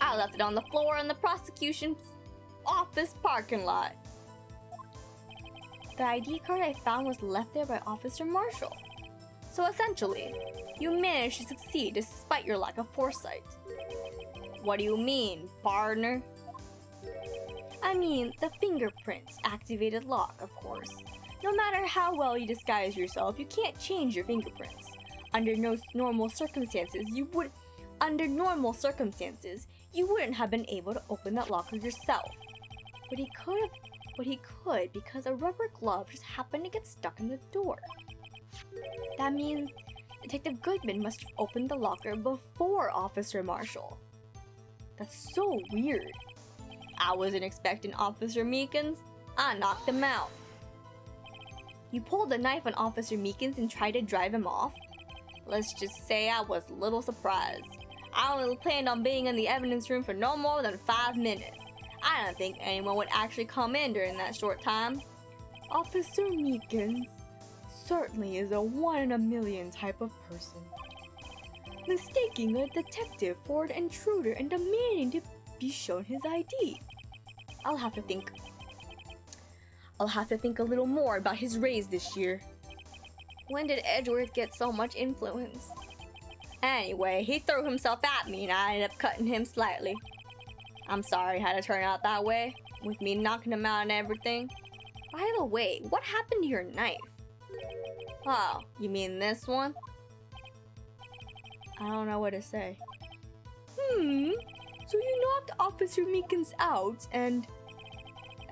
I left it on the floor in the prosecution's office parking lot. The ID card I found was left there by Officer Marshall. So essentially, you managed to succeed despite your lack of foresight. What do you mean, partner? I mean, the fingerprints activated lock, of course. No matter how well you disguise yourself, you can't change your fingerprints. Under normal circumstances, you wouldn't have been able to open that locker yourself. But he could because a rubber glove just happened to get stuck in the door. That means Detective Goodman must have opened the locker before Officer Marshall. That's so weird. I wasn't expecting Officer Meekins. I knocked him out. You pulled a knife on Officer Meekins and tried to drive him off? Let's just say I was a little surprised. I only planned on being in the evidence room for no more than 5 minutes. I don't think anyone would actually come in during that short time. Officer Meekins certainly is a 1 in a million type of person. Mistaking a detective for an intruder and demanding to be shown his ID. I'll have to think a little more about his raise this year. When did Edgeworth get so much influence? Anyway, he threw himself at me and I ended up cutting him slightly. I'm sorry it had to turn out that way, with me knocking him out and everything. By the way, what happened to your knife? Oh, you mean this one? I don't know what to say. So you knocked Officer Meekins out and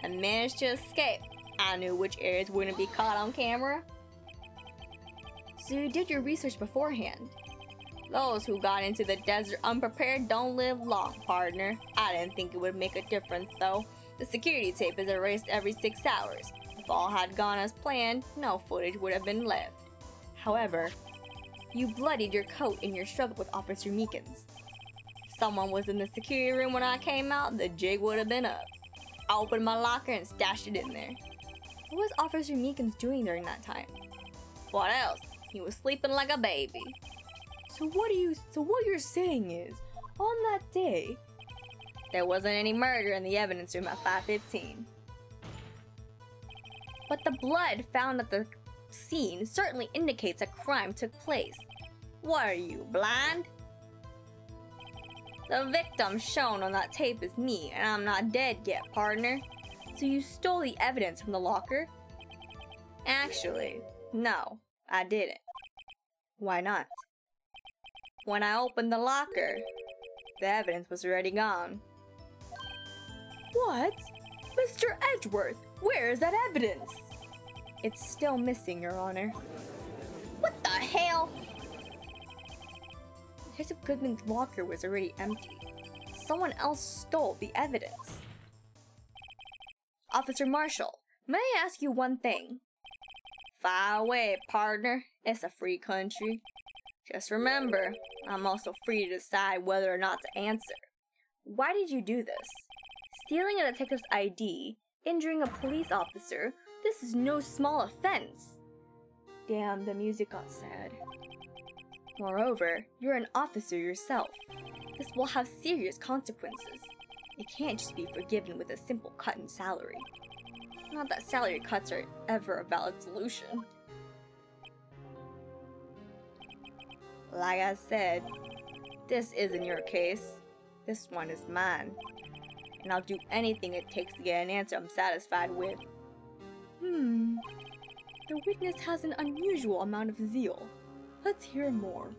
managed to escape. I knew which areas wouldn't be caught on camera. So you did your research beforehand. Those who got into the desert unprepared don't live long, partner. I didn't think it would make a difference, though. The security tape is erased every 6 hours. If all had gone as planned, no footage would have been left. However, you bloodied your coat in your struggle with Officer Meekins. If someone was in the security room when I came out, the jig would have been up. I opened my locker and stashed it in there. What was Officer Meekins doing during that time? What else? He was sleeping like a baby. So what you're saying is, on that day, there wasn't any murder in the evidence room at 5:15. But the blood found at the scene certainly indicates a crime took place. What are you, blind? The victim shown on that tape is me, and I'm not dead yet, partner. So you stole the evidence from the locker? Actually, no, I didn't. Why not? When I opened the locker, the evidence was already gone. What? Mr. Edgeworth, where is that evidence? It's still missing, Your Honor. What the hell? Detective Goodman's locker was already empty. Someone else stole the evidence. Officer Marshall, may I ask you one thing? Fire away, partner. It's a free country. Just remember, I'm also free to decide whether or not to answer. Why did you do this? Stealing a detective's ID, injuring a police officer, this is no small offense. Damn, the music got sad. Moreover, you're an officer yourself. This will have serious consequences. You can't just be forgiven with a simple cut in salary. Not that salary cuts are ever a valid solution. Like I said, this isn't your case. This one is mine. And I'll do anything it takes to get an answer I'm satisfied with. The witness has an unusual amount of zeal. Let's hear more.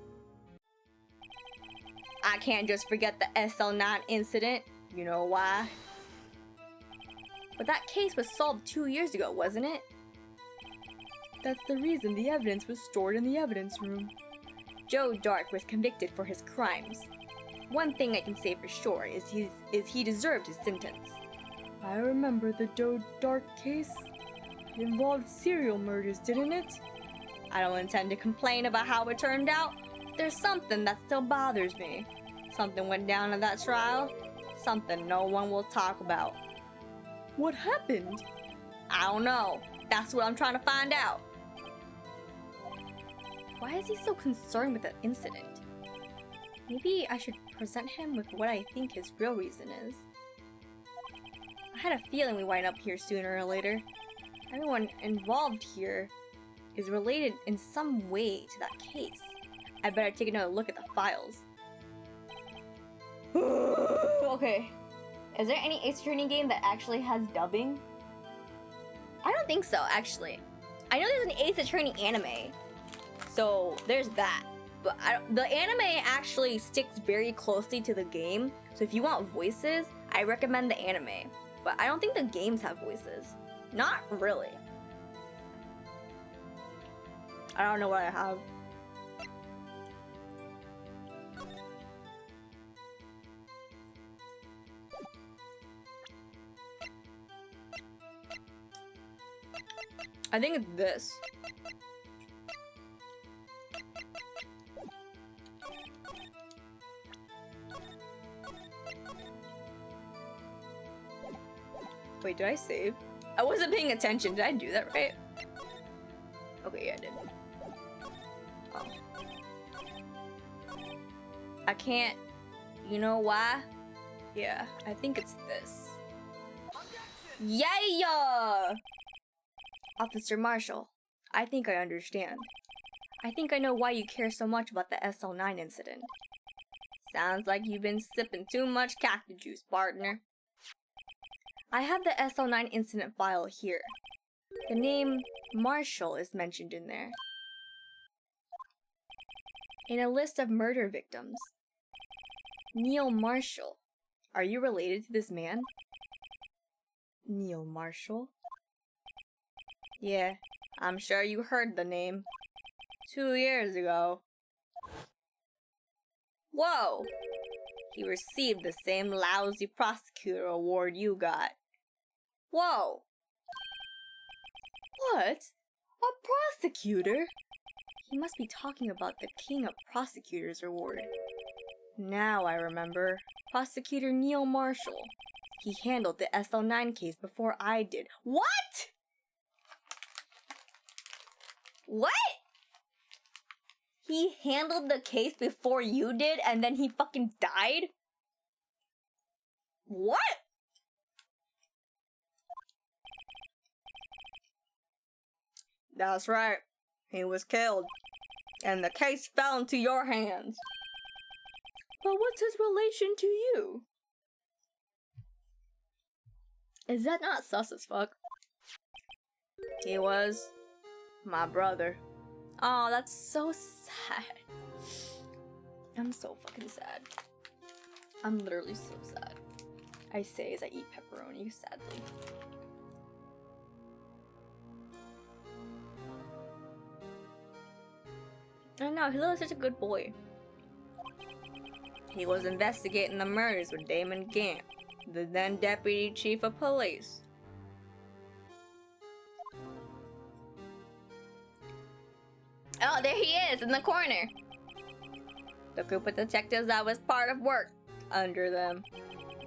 I can't just forget the SL9 incident. You know why? But that case was solved 2 years ago, wasn't it? That's the reason the evidence was stored in the evidence room. Joe Dark was convicted for his crimes. One thing I can say for sure is he deserved his sentence. I remember the Joe Dark case. It involved serial murders, didn't it? I don't intend to complain about how it turned out. There's something that still bothers me. Something went down in that trial. Something no one will talk about. What happened? I don't know. That's what I'm trying to find out. Why is he so concerned with that incident? Maybe I should present him with what I think his real reason is. I had a feeling we wind up here sooner or later. Everyone involved here is related in some way to that case. I better take another look at the files. Okay. Is there any Ace Attorney game that actually has dubbing? I don't think so, actually. I know there's an Ace Attorney anime. So there's that. But the anime actually sticks very closely to the game. So if you want voices, I recommend the anime. But I don't think the games have voices. Not really. I don't know what I have. I think it's this. Wait, did I save? I wasn't paying attention. Did I do that right? Okay, yeah, I did. Oh. I can't. You know why? Yeah, I think it's this. Yeah! Officer Marshall, I think I understand. I think I know why you care so much about the SL9 incident. Sounds like you've been sipping too much cactus juice, partner. I have the SL9 incident file here. The name Marshall is mentioned in there. In a list of murder victims. Neil Marshall. Are you related to this man? Neil Marshall? Yeah, I'm sure you heard the name. 2 years ago. Whoa! He received the same lousy prosecutor award you got. Whoa! What? A prosecutor? He must be talking about the King of Prosecutors award. Now I remember. Prosecutor Neil Marshall. He handled the SL9 case before I did. What? What? He handled the case before you did and then he fucking died? What? That's right. He was killed. And the case fell into your hands. But what's his relation to you? Is that not sus as fuck? He was my brother. Oh, that's so sad. I'm so fucking sad. I'm literally so sad. I say as I eat pepperoni, sadly. I know, he was such a good boy. He was investigating the murders with Damon Gant, the then Deputy Chief of Police. Oh, there he is, in the corner. The group of detectives I was part of worked under them.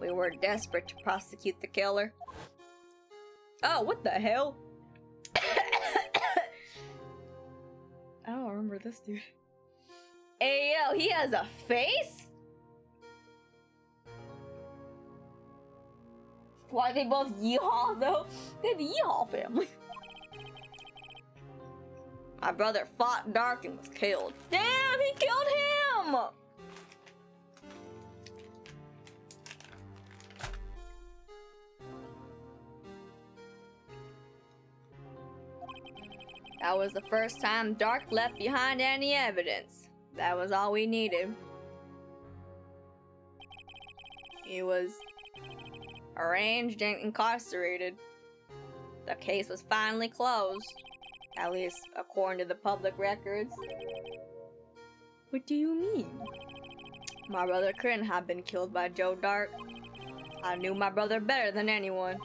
We were desperate to prosecute the killer. Oh, what the hell? I don't remember this dude. Hey, yo, he has a face? Why they both yeehaw, though? They're the yeehaw family. My brother fought Dark and was killed. Damn, he killed him! That was the first time Dark left behind any evidence. That was all we needed. He was arraigned and incarcerated. The case was finally closed. At least according to the public records. What do you mean? My brother couldn't have been killed by Joe Dark. I knew my brother better than anyone.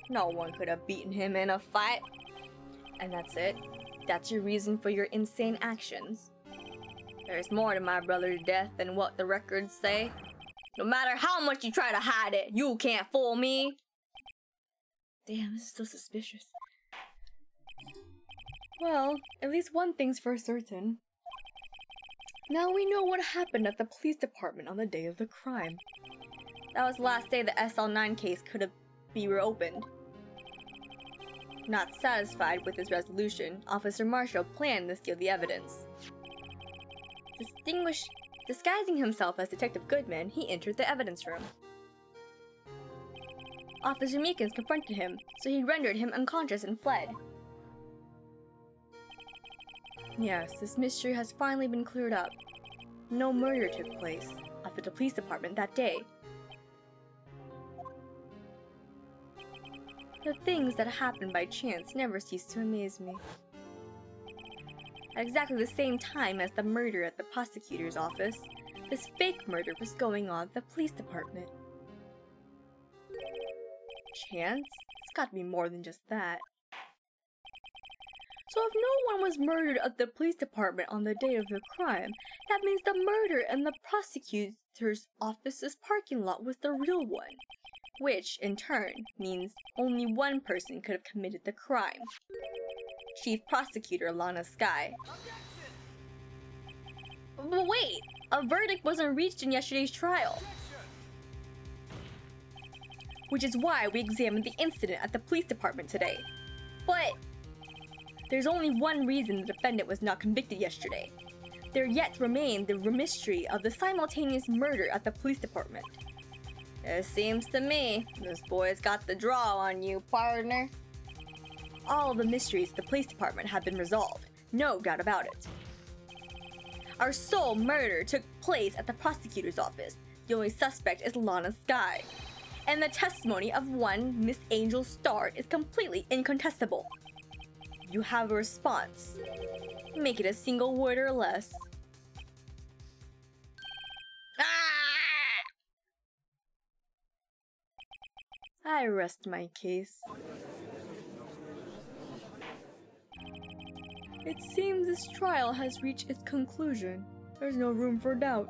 No one could have beaten him in a fight. And that's it. That's your reason for your insane actions. There's more to my brother's death than what the records say. No matter how much you try to hide it, you can't fool me. Damn, this is so suspicious. Well, at least one thing's for certain. Now we know what happened at the police department on the day of the crime. That was the last day the SL9 case could be reopened. Not satisfied with his resolution, Officer Marshall planned to steal the evidence. Disguising himself as Detective Goodman, he entered the evidence room. Officer Meekins confronted him, so he rendered him unconscious and fled. Yes, this mystery has finally been cleared up. No murder took place at the police department that day. The things that happened by chance never cease to amaze me. At exactly the same time as the murder at the prosecutor's office, this fake murder was going on at the police department. Chance? It's gotta be more than just that. So if no one was murdered at the police department on the day of the crime, that means the murder in the prosecutor's office's parking lot was the real one. Which, in turn, means only one person could have committed the crime. Chief Prosecutor Lana Skye. But wait! A verdict wasn't reached in yesterday's trial. Which is why we examined the incident at the police department today. But there's only one reason the defendant was not convicted yesterday. There yet remained the mystery of the simultaneous murder at the police department. It seems to me this boy's got the draw on you, partner. All the mysteries of the police department have been resolved, no doubt about it. Our sole murder took place at the prosecutor's office. The only suspect is Lana Skye. And the testimony of one Miss Angel Starr is completely incontestable. You have a response. Make it a single word or less. I rest my case. It seems this trial has reached its conclusion. There's no room for doubt.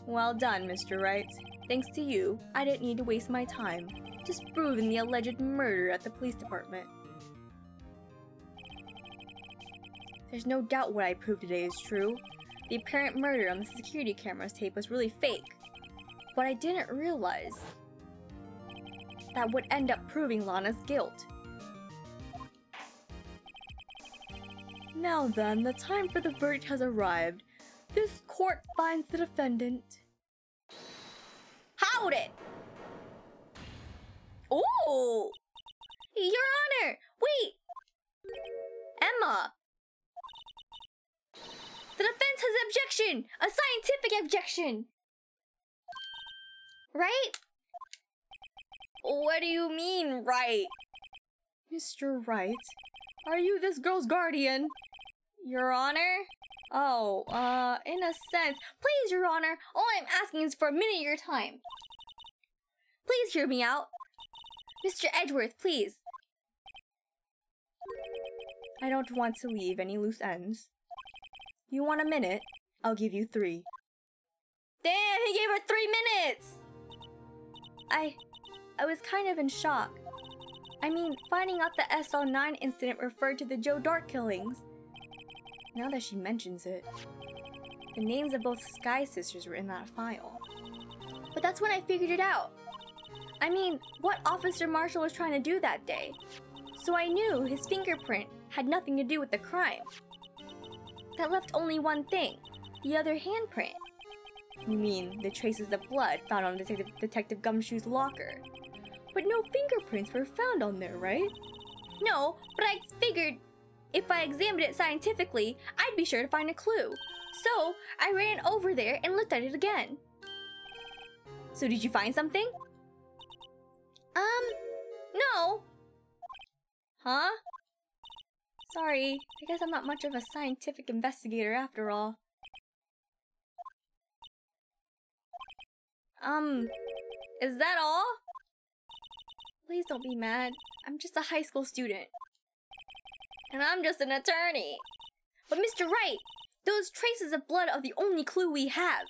Well done, Mr. Wright. Thanks to you, I didn't need to waste my time disproving the alleged murder at the police department. There's no doubt what I proved today is true. The apparent murder on the security camera's tape was really fake. But I didn't realize that would end up proving Lana's guilt. Now then, the time for the verdict has arrived. This court finds the defendant. Hold it! Ooh! Your Honor! Wait! Emma! The defense has objection! A scientific objection! Right? What do you mean, right? Mr. Wright, are you this girl's guardian? Your Honor? Oh, in a sense. Please, Your Honor, all I'm asking is for a minute of your time. Please hear me out. Mr. Edgeworth, please. I don't want to leave any loose ends. You want a minute? I'll give you 3. Damn, he gave her 3 minutes! I was kind of in shock. I mean, finding out the SL9 incident referred to the Joe Dart killings. Now that she mentions it, the names of both Sky Sisters were in that file. But that's when I figured it out. I mean, what Officer Marshall was trying to do that day. So I knew his fingerprint had nothing to do with the crime. That left only one thing, the other handprint. You mean the traces of blood found on Detective Gumshoe's locker? But no fingerprints were found on there, right? No, but I figured if I examined it scientifically, I'd be sure to find a clue. So I ran over there and looked at it again. So did you find something? No. Huh? Sorry, I guess I'm not much of a scientific investigator after all. Is that all? Please don't be mad. I'm just a high school student. And I'm just an attorney. But Mr. Wright, those traces of blood are the only clue we have.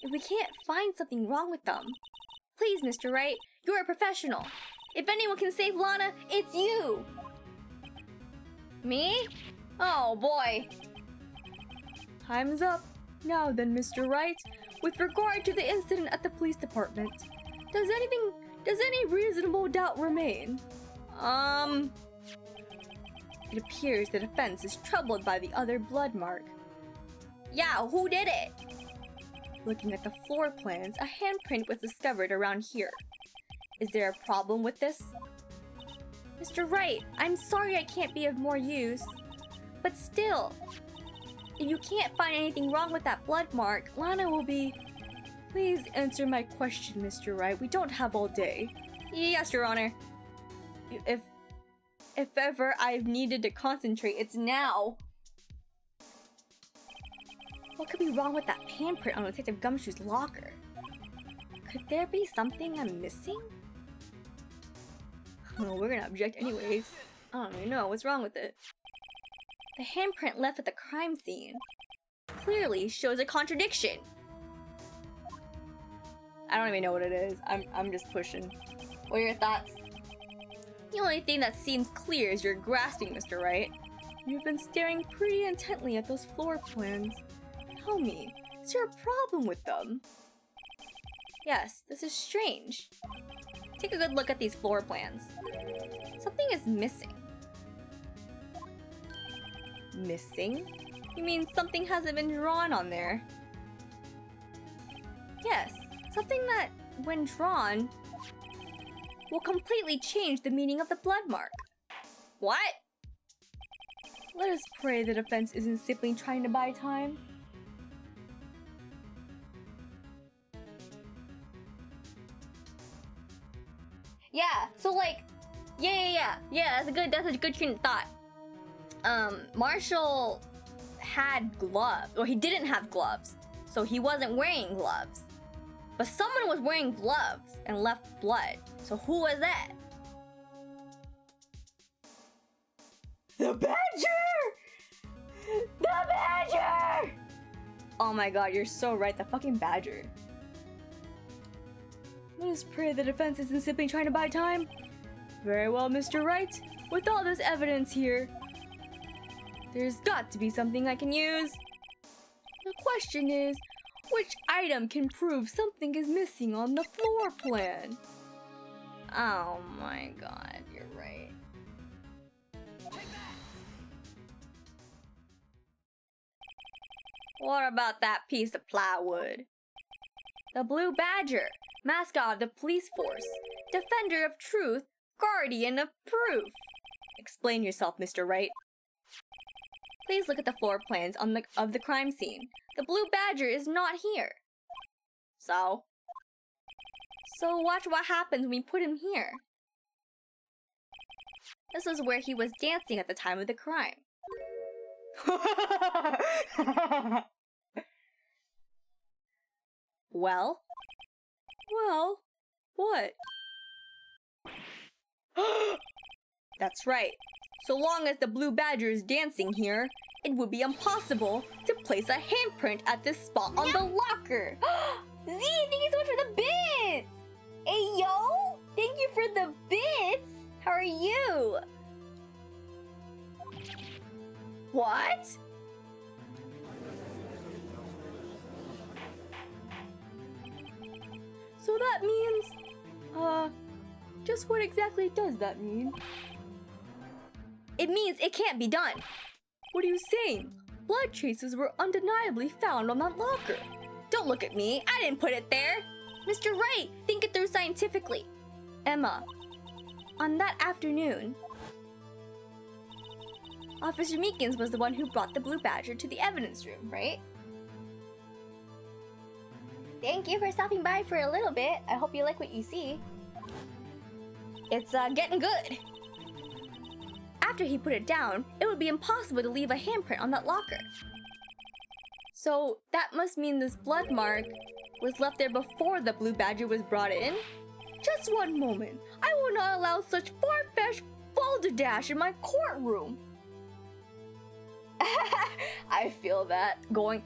If we can't find something wrong with them, please, Mr. Wright, you're a professional. If anyone can save Lana, it's you. Me? Oh boy. Time's up. Now then, Mr. Wright, with regard to the incident at the police department, does any reasonable doubt remain? It appears the defense is troubled by the other blood mark. Yeah, who did it? Looking at the floor plans, a handprint was discovered around here. Is there a problem with this? Mr. Wright, I'm sorry I can't be of more use. But still, if you can't find anything wrong with that blood mark, Lana will be... Please answer my question, Mr. Wright. We don't have all day. Yes, Your Honor. If ever I've needed to concentrate, it's now. What could be wrong with that handprint on Detective Gumshoe's locker? Could there be something I'm missing? Oh, we're gonna object anyways. I don't even know what's wrong with it. The handprint left at the crime scene clearly shows a contradiction. I don't even know what it is. I'm just pushing. What are your thoughts? The only thing that seems clear is you're grasping, Mr. Wright. You've been staring pretty intently at those floor plans. Tell me, is there a problem with them? Yes, this is strange. Take a good look at these floor plans. Something is missing. Missing? You mean something hasn't been drawn on there? Yes, something that, when drawn, will completely change the meaning of the blood mark. What? Let us pray the defense isn't simply trying to buy time. Yeah, so like, yeah, that's a good train of thought. Marshall had gloves, or he didn't have gloves, so he wasn't wearing gloves. But someone was wearing gloves and left blood. So who was that? The Badger! The Badger! Oh my god, you're so right, the fucking Badger. Let us pray the defense isn't simply trying to buy time. Very well, Mr. Wright. With all this evidence here, there's got to be something I can use. The question is, which item can prove something is missing on the floor plan? Oh my god, you're right. What about that piece of plywood? The Blue Badger, mascot of the police force, defender of truth, guardian of proof. Explain yourself, Mr. Wright. Please look at the floor plans of the crime scene. The Blue Badger is not here. So watch what happens when we put him here. This is where he was dancing at the time of the crime. Well, what? That's right. So long as the Blue Badger is dancing here, it would be impossible to place a handprint at this spot on the locker. Z, thank you so much for the bits! Hey, yo! Thank you for the bits! How are you? What? So that means, just what exactly does that mean? It means it can't be done. What are you saying? Blood traces were undeniably found on that locker. Don't look at me. I didn't put it there. Mr. Wright, think it through scientifically. Emma, on that afternoon, Officer Meekins was the one who brought the Blue Badger to the evidence room, right? Thank you for stopping by for a little bit. I hope you like what you see. It's getting good. After he put it down, it would be impossible to leave a handprint on that locker. So that must mean this blood mark was left there before the Blue Badger was brought in? Just one moment. I will not allow such far-fetched balderdash in my courtroom. I feel that.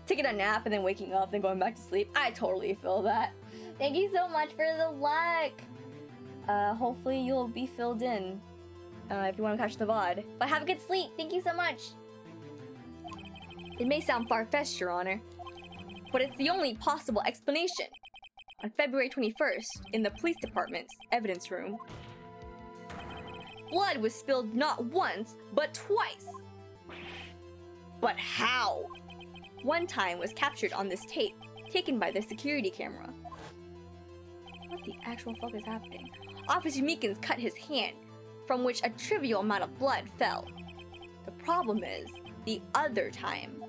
Taking a nap and then waking up and going back to sleep. I totally feel that. Thank you so much for the luck. Hopefully you'll be filled in if you want to catch the VOD. But have a good sleep. Thank you so much. It may sound far-fetched, Your Honor, but it's the only possible explanation. On February 21st, in the police department's evidence room, blood was spilled not once, but twice. But how? One time was captured on this tape, taken by the security camera. What the actual fuck is happening? Officer Meekins cut his hand, from which a trivial amount of blood fell. The problem is, the other time.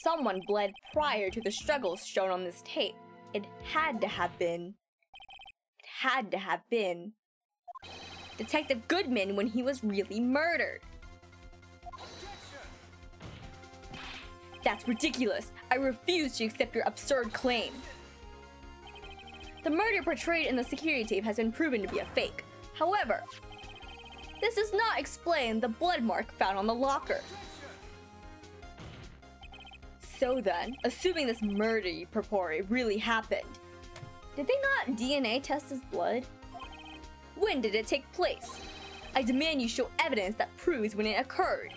Someone bled prior to the struggles shown on this tape. It had to have been Detective Goodman when he was really murdered. That's ridiculous. I refuse to accept your absurd claim. The murder portrayed in the security tape has been proven to be a fake. However, this does not explain the blood mark found on the locker. So then, assuming this murder purported really happened, did they not DNA test his blood? When did it take place? I demand you show evidence that proves when it occurred.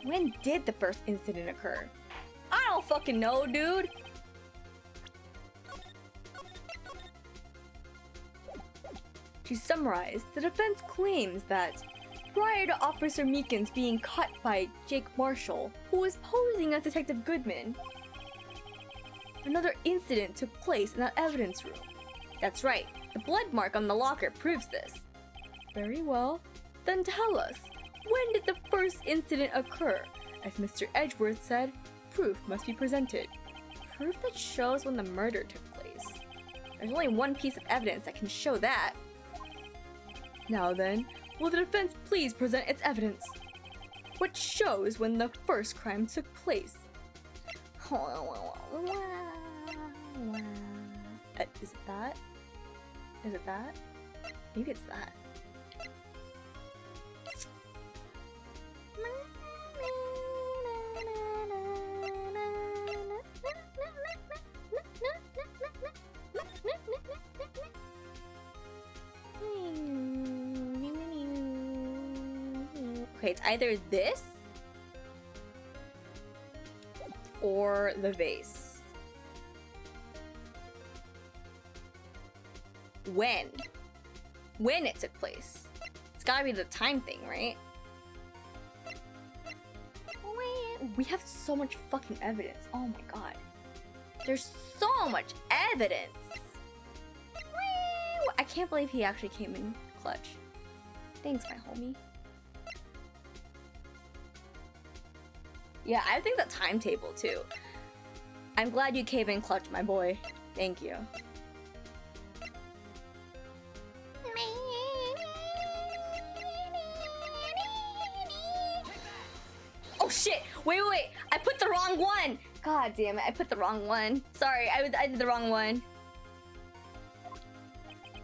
When did the first incident occur? I don't fucking know, dude. To summarize, the defense claims that prior to Officer Meekins being cut by Jake Marshall, who was posing as Detective Goodman, another incident took place in that evidence room. That's right, the blood mark on the locker proves this. Very well, then tell us, when did the first incident occur? As Mr. Edgeworth said, proof must be presented. Proof that shows when the murder took place. There's only one piece of evidence that can show that. Now then, will the defense please present its evidence? which shows when the first crime took place. Is it that? Is it that? Maybe it's that. Okay, it's either this or the vase. When it took place. It's gotta be the time thing, right? We have so much fucking evidence. Oh my god. There's so much evidence. I can't believe he actually came in clutch. Thanks, my homie. Yeah, I think the timetable too. I'm glad you came in clutch, my boy. Thank you. Oh shit! Wait, I put the wrong one! God damn it, I put the wrong one. Sorry, I did the wrong one.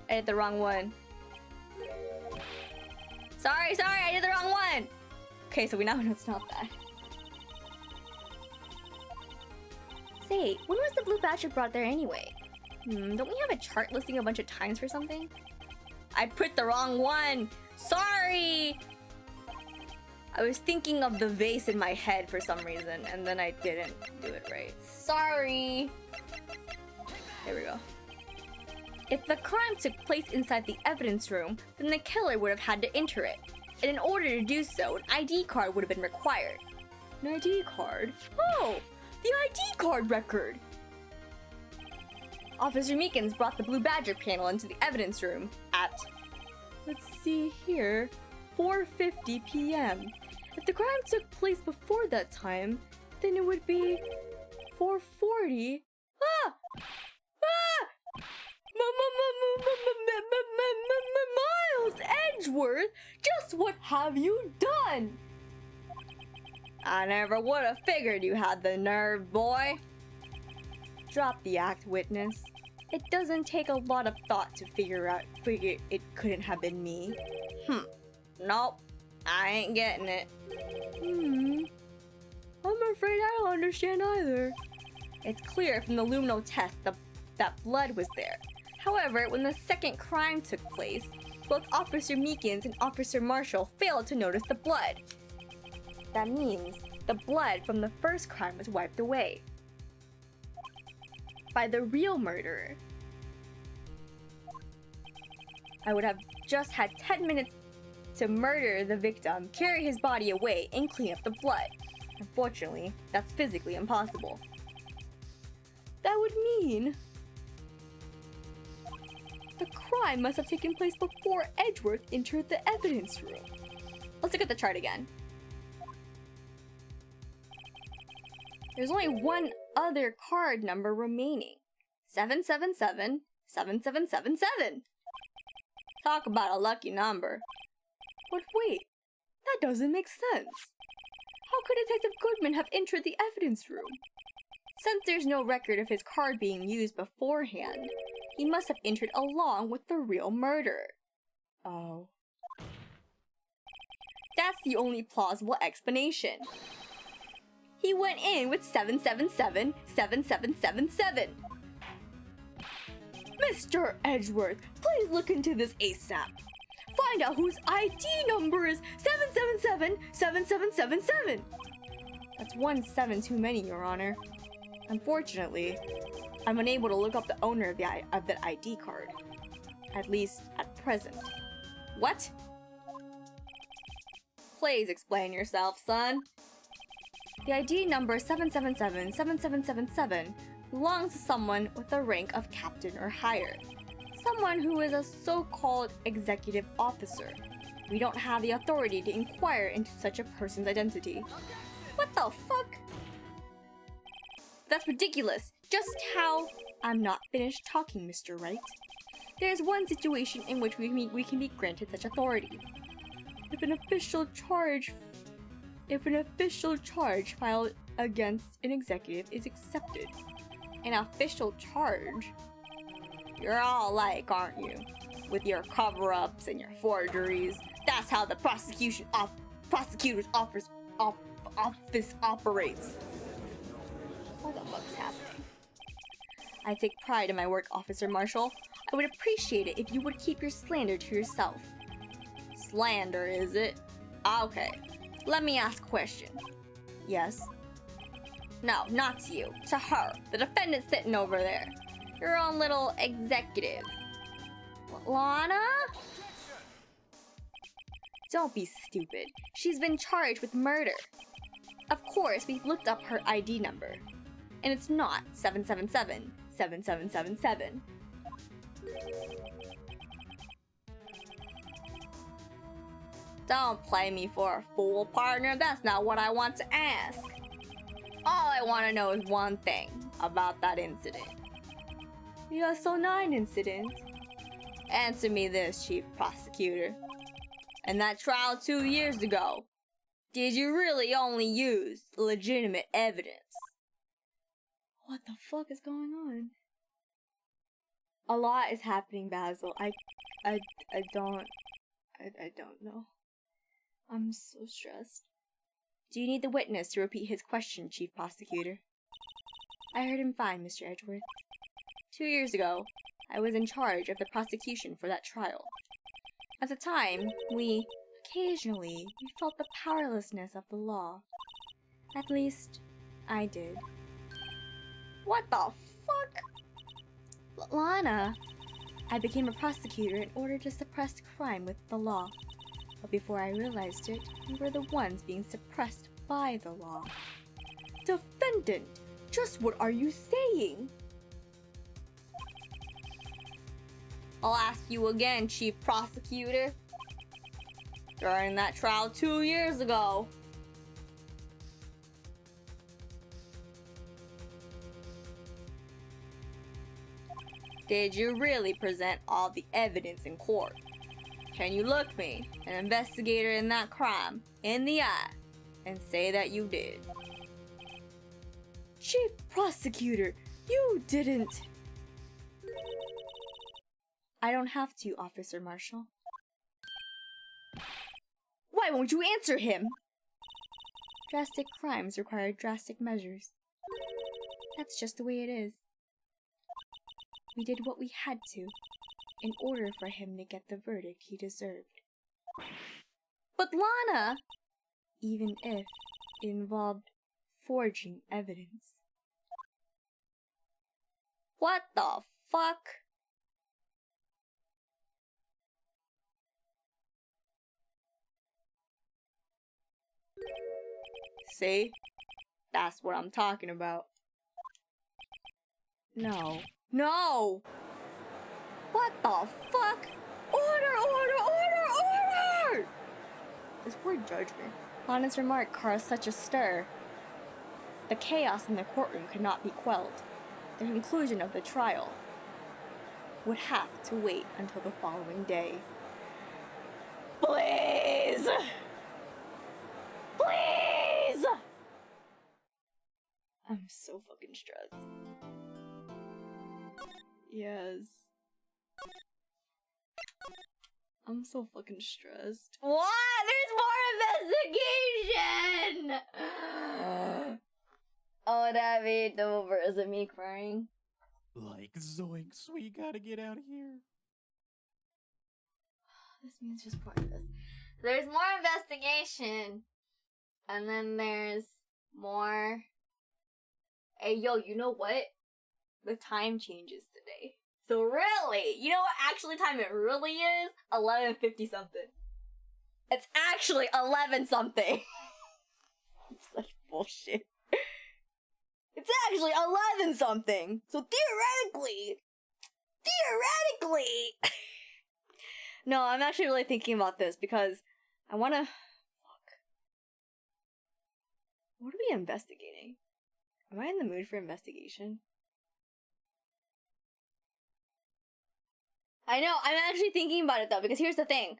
I did the wrong one. Sorry, I did the wrong one! Okay, so we now know it's not that. Say, when was the blue badger brought there anyway? Don't we have a chart listing a bunch of times for something? I put the wrong one! Sorry! I was thinking of the vase in my head for some reason, and then I didn't do it right. Sorry! There we go. If the crime took place inside the evidence room, then the killer would have had to enter it. And in order to do so, an ID card would have been required. An ID card? Oh! The ID card record! Officer Meekins brought the Blue Badger panel into the evidence room at, let's see here, 4:50 p.m. If the crime took place before that time, then it would be 4:40. Ah! Ah! Miles Edgeworth, just what have you done? I never would have figured you had the nerve, boy. Drop the act, witness. It doesn't take a lot of thought to figure it couldn't have been me. Nope, I ain't getting it. I'm afraid I don't understand either. It's clear from the lumino test that blood was there. However, when the second crime took place, both Officer Meekins and Officer Marshall failed to notice the blood. That means the blood from the first crime was wiped away by the real murderer. I would have just had 10 minutes to murder the victim, carry his body away, and clean up the blood. Unfortunately, that's physically impossible. That would mean the crime must have taken place before Edgeworth entered the evidence room. Let's look at the chart again. There's only one other card number remaining. 777 7777. Talk about a lucky number. But wait, that doesn't make sense. How could Detective Goodman have entered the evidence room? Since there's no record of his card being used beforehand, he must have entered along with the real murderer. Oh. That's the only plausible explanation. He went in with 777 7777. Mr. Edgeworth, please look into this ASAP. Find out whose ID number is 777 7777. That's one 7 too many, Your Honor. Unfortunately, I'm unable to look up the owner of that ID card. At least, at present. What? Please explain yourself, son. The ID number 777 7777 belongs to someone with the rank of captain or higher. Someone who is a so-called executive officer. We don't have the authority to inquire into such a person's identity. What the fuck? That's ridiculous. Just how... I'm not finished talking, Mr. Wright. There's one situation in which we can be granted such authority. If an official charge if an official charge filed against an executive is accepted. An official charge? You're all alike, aren't you? With your cover-ups and your forgeries. That's how the prosecutor's office operates. What the fuck is happening? I take pride in my work, Officer Marshall. I would appreciate it if you would keep your slander to yourself. Slander, is it? Okay. Let me ask a question. Yes? No, not to you. To her. The defendant sitting over there. Your own little executive. Lana? Don't be stupid. She's been charged with murder. Of course, we've looked up her ID number. And it's not 777-7777. Don't play me for a fool, partner. That's not what I want to ask. All I want to know is one thing about that incident. The SO9 incident? Answer me this, Chief Prosecutor. In that trial 2 years ago, did you really only use legitimate evidence? What the fuck is going on? A lot is happening, Basil. I don't know. I'm so stressed. Do you need the witness to repeat his question, Chief Prosecutor? I heard him fine, Mr. Edgeworth. 2 years ago, I was in charge of the prosecution for that trial. At the time, we felt the powerlessness of the law. At least, I did. What the fuck? Lana, I became a prosecutor in order to suppress crime with the law. But before I realized it, we were the ones being suppressed by the law. Defendant, just what are you saying? I'll ask you again, Chief Prosecutor. During that trial 2 years ago, did you really present all the evidence in court? Can you look me, an investigator in that crime, in the eye and say that you did? Chief Prosecutor, you didn't. I don't have to, Officer Marshall. Why won't you answer him? Drastic crimes require drastic measures. That's just the way it is. We did what we had to, in order for him to get the verdict he deserved. But Lana! Even if it involved forging evidence. What the fuck? See? That's what I'm talking about. No. No! What the fuck? Order, order, order, order! This word judgment. Lana's remark caused such a stir. The chaos in the courtroom could not be quelled. The conclusion of the trial would have to wait until the following day. Please! Please! I'm so fucking stressed. Yes. I'm so fucking stressed. What? There's more investigation! Oh, that vtuber, is it me crying? Like zoinks, we gotta get out of here. This means just part of this. There's more investigation. And then there's more. Hey, yo, you know what? The time changes today. So really, you know what actually time it really is? 11:50 something. It's actually 11 something. It's such bullshit. It's actually 11 something. So theoretically. No, I'm actually really thinking about this because I want to. Fuck. What are we investigating? Am I in the mood for investigation? I know, I'm actually thinking about it though, because here's the thing.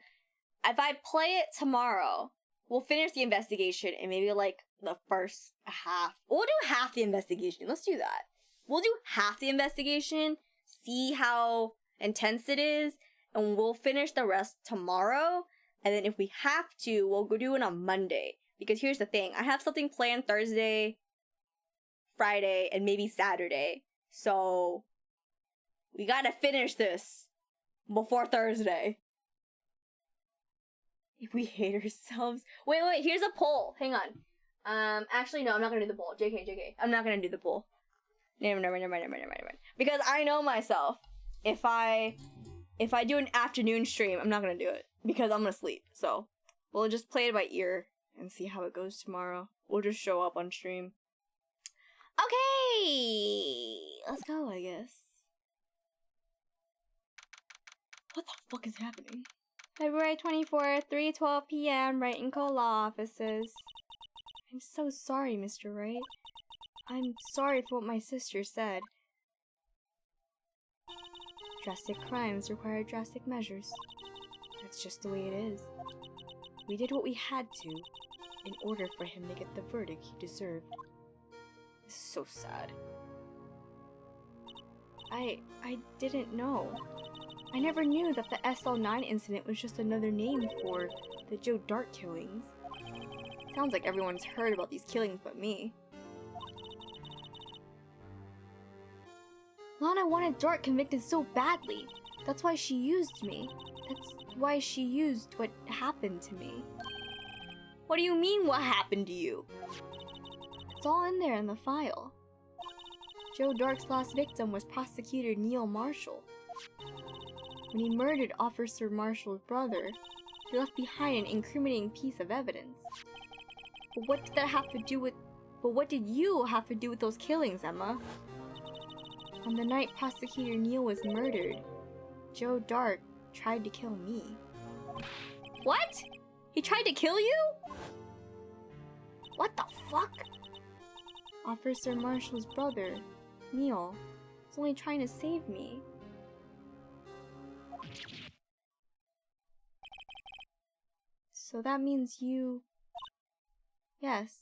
If I play it tomorrow, we'll finish the investigation and maybe like the first half. We'll do half the investigation. Let's do that. We'll do half the investigation, see how intense it is, and we'll finish the rest tomorrow. And then if we have to, we'll go do it on Monday. Because here's the thing, I have something planned Thursday, Friday, and maybe Saturday. So we gotta finish this before Thursday. If we hate ourselves. Wait, here's a poll. Hang on. Actually, no, I'm not gonna do the poll. JK. I'm not gonna do the poll. Never mind. Because I know myself. If I do an afternoon stream, I'm not gonna do it. Because I'm gonna sleep. So, we'll just play it by ear and see how it goes tomorrow. We'll just show up on stream. Okay! Let's go, I guess. What the fuck is happening? February 24th, 3:12 p.m., Wright and Cole law offices. I'm so sorry, Mr. Wright. I'm sorry for what my sister said. Drastic crimes require drastic measures. That's just the way it is. We did what we had to in order for him to get the verdict he deserved. This is so sad. I didn't know. I never knew that the SL9 incident was just another name for the Joe Dark killings. Sounds like everyone's heard about these killings but me. Lana wanted Dark convicted so badly. That's why she used me. That's why she used what happened to me. What do you mean, what happened to you? It's all in there in the file. Joe Dark's last victim was Prosecutor Neil Marshall. When he murdered Officer Marshall's brother, he left behind an incriminating piece of evidence. But what did that have to do with... But what did you have to do with those killings, Emma? On the night Prosecutor Neil was murdered, Joe Dark tried to kill me. What? He tried to kill you? What the fuck? Officer Marshall's brother, Neil, was only trying to save me. So that means you... Yes,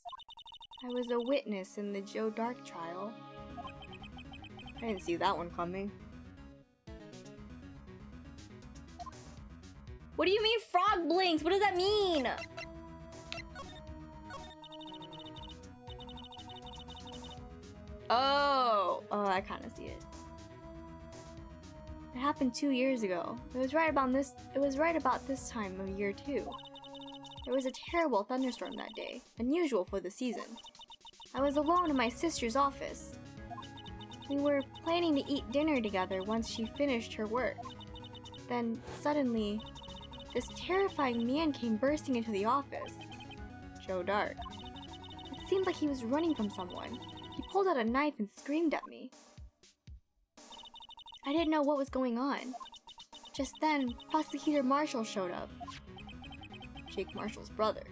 I was a witness in the Joe Dark trial. I didn't see that one coming. What do you mean frog blinks? What does that mean? Oh, I kind of see it. It happened 2 years ago. It was right about this time of year too. There was a terrible thunderstorm that day, unusual for the season. I was alone in my sister's office. We were planning to eat dinner together once she finished her work. Then, suddenly, this terrifying man came bursting into the office. Joe Dark. It seemed like he was running from someone. He pulled out a knife and screamed at me. I didn't know what was going on. Just then, Prosecutor Marshall showed up. Jake Marshall's brother.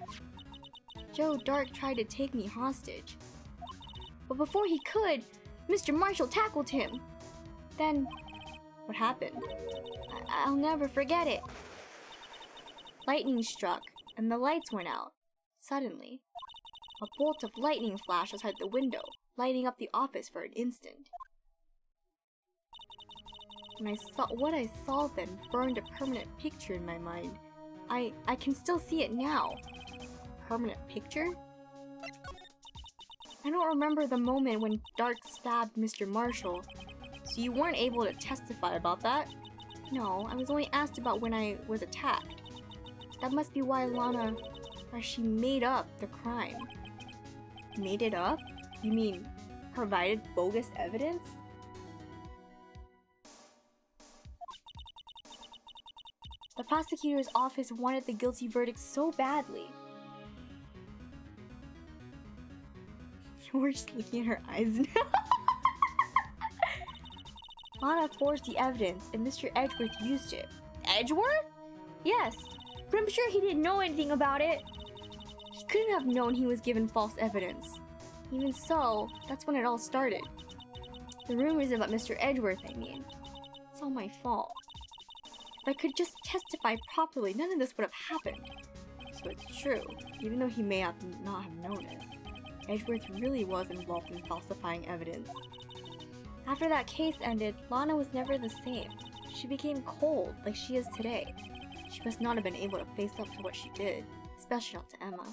Joe Dark tried to take me hostage. But before he could, Mr. Marshall tackled him. Then, what happened? I'll never forget it. Lightning struck, and the lights went out. Suddenly, a bolt of lightning flashed outside the window, lighting up the office for an instant. What I saw then burned a permanent picture in my mind. I can still see it now. Permanent picture? I don't remember the moment when Dark stabbed Mr. Marshall, so you weren't able to testify about that? No, I was only asked about when I was attacked. That must be why she made up the crime. Made it up? You mean provided bogus evidence? The prosecutor's office wanted the guilty verdict so badly. We're just looking at her eyes now. Lana forged the evidence and Mr. Edgeworth used it. Edgeworth? Yes, but I'm sure he didn't know anything about it. He couldn't have known he was given false evidence. Even so, that's when it all started. The rumors about Mr. Edgeworth, I mean. It's all my fault. If I could just testify properly, none of this would have happened. So it's true, even though he may have not have known it. Edgeworth really was involved in falsifying evidence. After that case ended, Lana was never the same. She became cold, like she is today. She must not have been able to face up to what she did, especially not to Emma.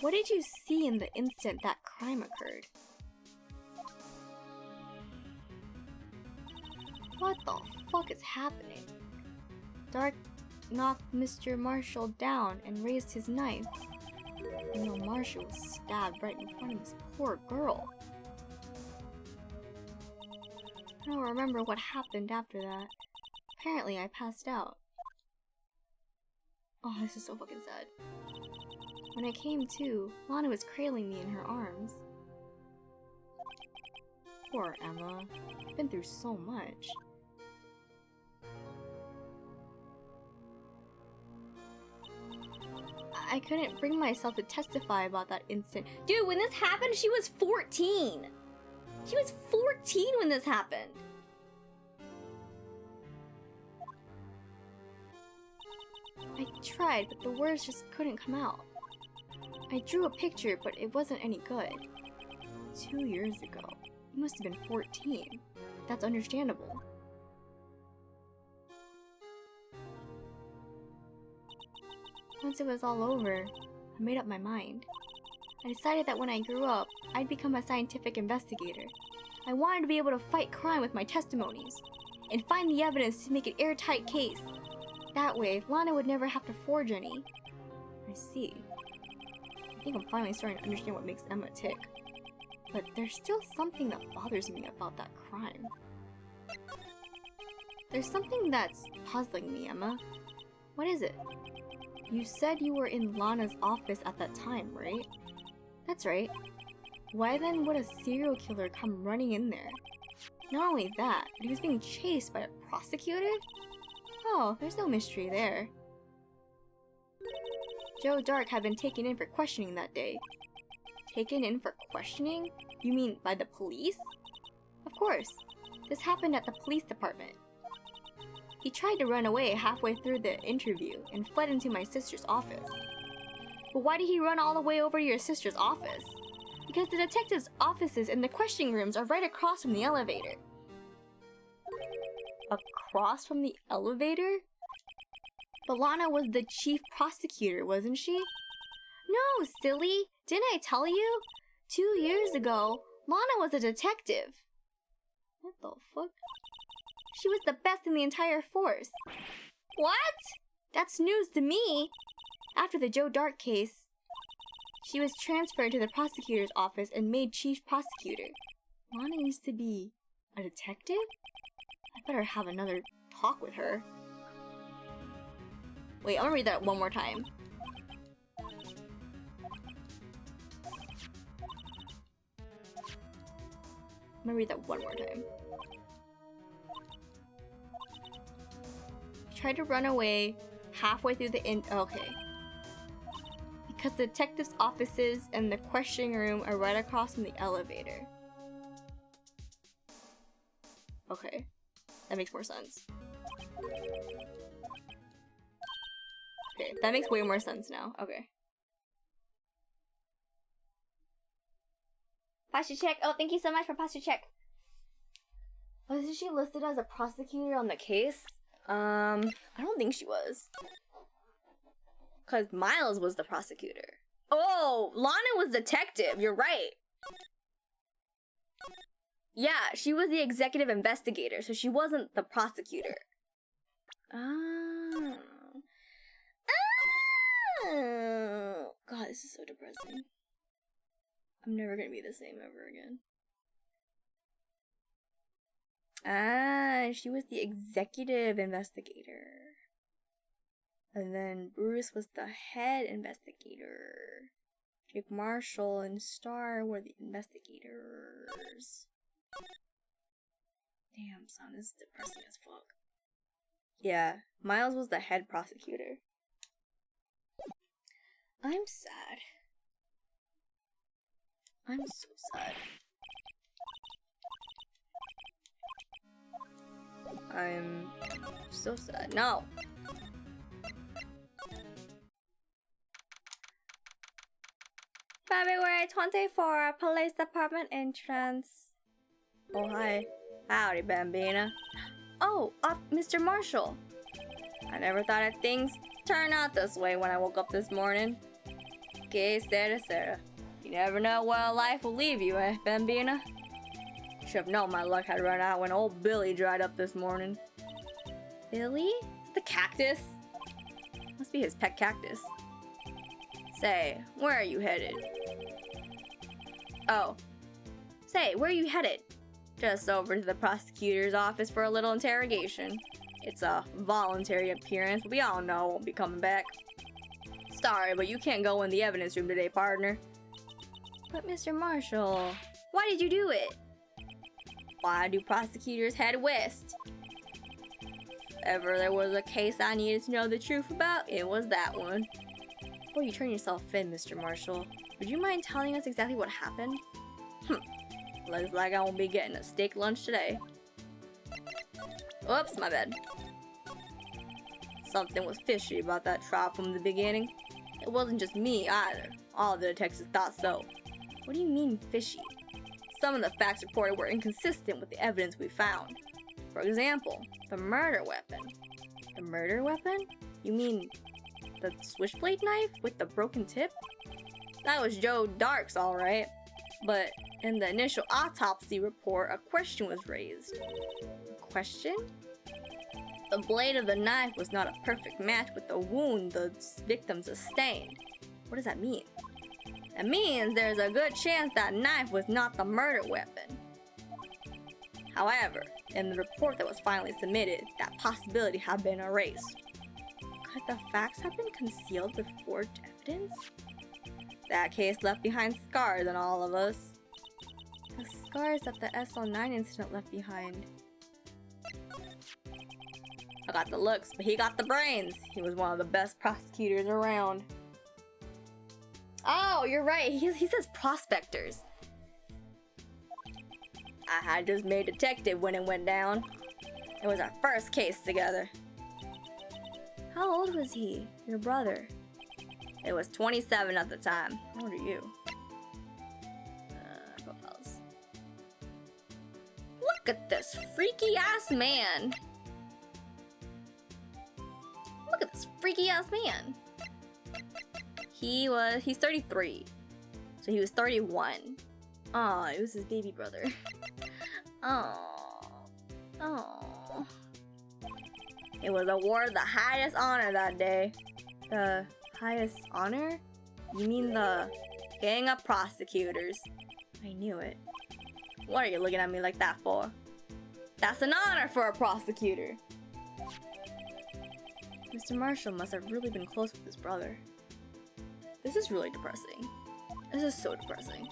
What did you see in the instant that crime occurred? What the fuck is happening? Dark knocked Mr. Marshall down and raised his knife. And though Marshall was stabbed right in front of this poor girl. I don't remember what happened after that. Apparently I passed out. Oh, this is so fucking sad. When I came to, Lana was cradling me in her arms. Poor Emma. Been through so much. I couldn't bring myself to testify about that instant. Dude, when this happened, she was 14! She was 14 when this happened! I tried, but the words just couldn't come out. I drew a picture, but it wasn't any good. 2 years ago. You must have been 14. That's understandable. Once it was all over, I made up my mind. I decided that when I grew up, I'd become a scientific investigator. I wanted to be able to fight crime with my testimonies, and find the evidence to make an airtight case. That way, Lana would never have to forge any. I see. I think I'm finally starting to understand what makes Emma tick. But there's still something that bothers me about that crime. There's something that's puzzling me, Emma. What is it? You said you were in Lana's office at that time, right? That's right. Why then would a serial killer come running in there? Not only that, but he was being chased by a prosecutor? Oh, there's no mystery there. Joe Dark had been taken in for questioning that day. Taken in for questioning? You mean by the police? Of course. This happened at the police department. He tried to run away halfway through the interview and fled into my sister's office. But why did he run all the way over to your sister's office? Because the detectives' offices and the questioning rooms are right across from the elevator. Across from the elevator? But Lana was the chief prosecutor, wasn't she? No, silly! Didn't I tell you? 2 years ago, Lana was a detective. What the fuck? She was the best in the entire force. What? That's news to me. After the Joe Dark case, she was transferred to the prosecutor's office and made chief prosecutor. Lana used to be a detective? I better have another talk with her. Wait, I'm gonna read that one more time. I'm gonna read that one more time. He tried to run away halfway through the okay. Because the detective's offices and the questioning room are right across from the elevator. Okay. That makes more sense. Okay, that makes way more sense now. Okay. Posture check. Oh, thank you so much for posture check. Wasn't she listed as a prosecutor on the case? I don't think she was. Cause Miles was the prosecutor. Oh, Lana was detective. You're right. Yeah, she was the executive investigator, so she wasn't the prosecutor. Oh. Oh. God, this is so depressing. I'm never gonna be the same ever again. Ah, she was the executive investigator. And then Bruce was the head investigator. Jake Marshall and Star were the investigators. Damn, son, this is depressing as fuck. Yeah, Miles was the head prosecutor. I'm sad. I'm so sad. I'm so sad. No! February 24, police department entrance. Oh, hi. Howdy, Bambina. Oh, Mr. Marshall. I never thought that things turn out this way when I woke up this morning. Que sera, sera. You never know where life will leave you, eh, Bambina? Should've known my luck had run out when old Billy dried up this morning. Billy? The cactus? Must be his pet cactus. Say, where are you headed? Oh. Say, where are you headed? Just over to the prosecutor's office for a little interrogation. It's a voluntary appearance, but we all know I won't be coming back. Sorry, but you can't go in the evidence room today, partner. But Mr. Marshall, why did you do it? Why do prosecutors head west? If ever there was a case I needed to know the truth about, it was that one. Before you turn yourself in, Mr. Marshall, would you mind telling us exactly what happened? Looks like I won't be getting a steak lunch today. Oops, my bad. Something was fishy about that trial from the beginning. It wasn't just me either. All the detectives thought so. What do you mean, fishy? Some of the facts reported were inconsistent with the evidence we found. For example, the murder weapon. The murder weapon? You mean the switchblade knife with the broken tip? That was Joe Dark's, alright. But in the initial autopsy report, a question was raised. A question? The blade of the knife was not a perfect match with the wound the victim sustained. What does that mean? It means there's a good chance that knife was not the murder weapon. However, in the report that was finally submitted, that possibility had been erased. Could the facts have been concealed with forged evidence? That case left behind scars on all of us. The scars that the SL9 incident left behind. I got the looks, but he got the brains. He was one of the best prosecutors around. Oh, you're right. He says prospectors. I had just made detective when it went down. It was our first case together. How old was he, your brother? It was 27 at the time. How old are you? Profiles. Look at this freaky ass man. Look at this freaky ass man. He's 33. So he was 31. Aw, it was his baby brother. Oh. It was awarded the highest honor that day. The highest honor? You mean the gang of prosecutors? I knew it. What are you looking at me like that for? That's an honor for a prosecutor. Mr. Marshall must have really been close with his brother. This is really depressing. This is so depressing.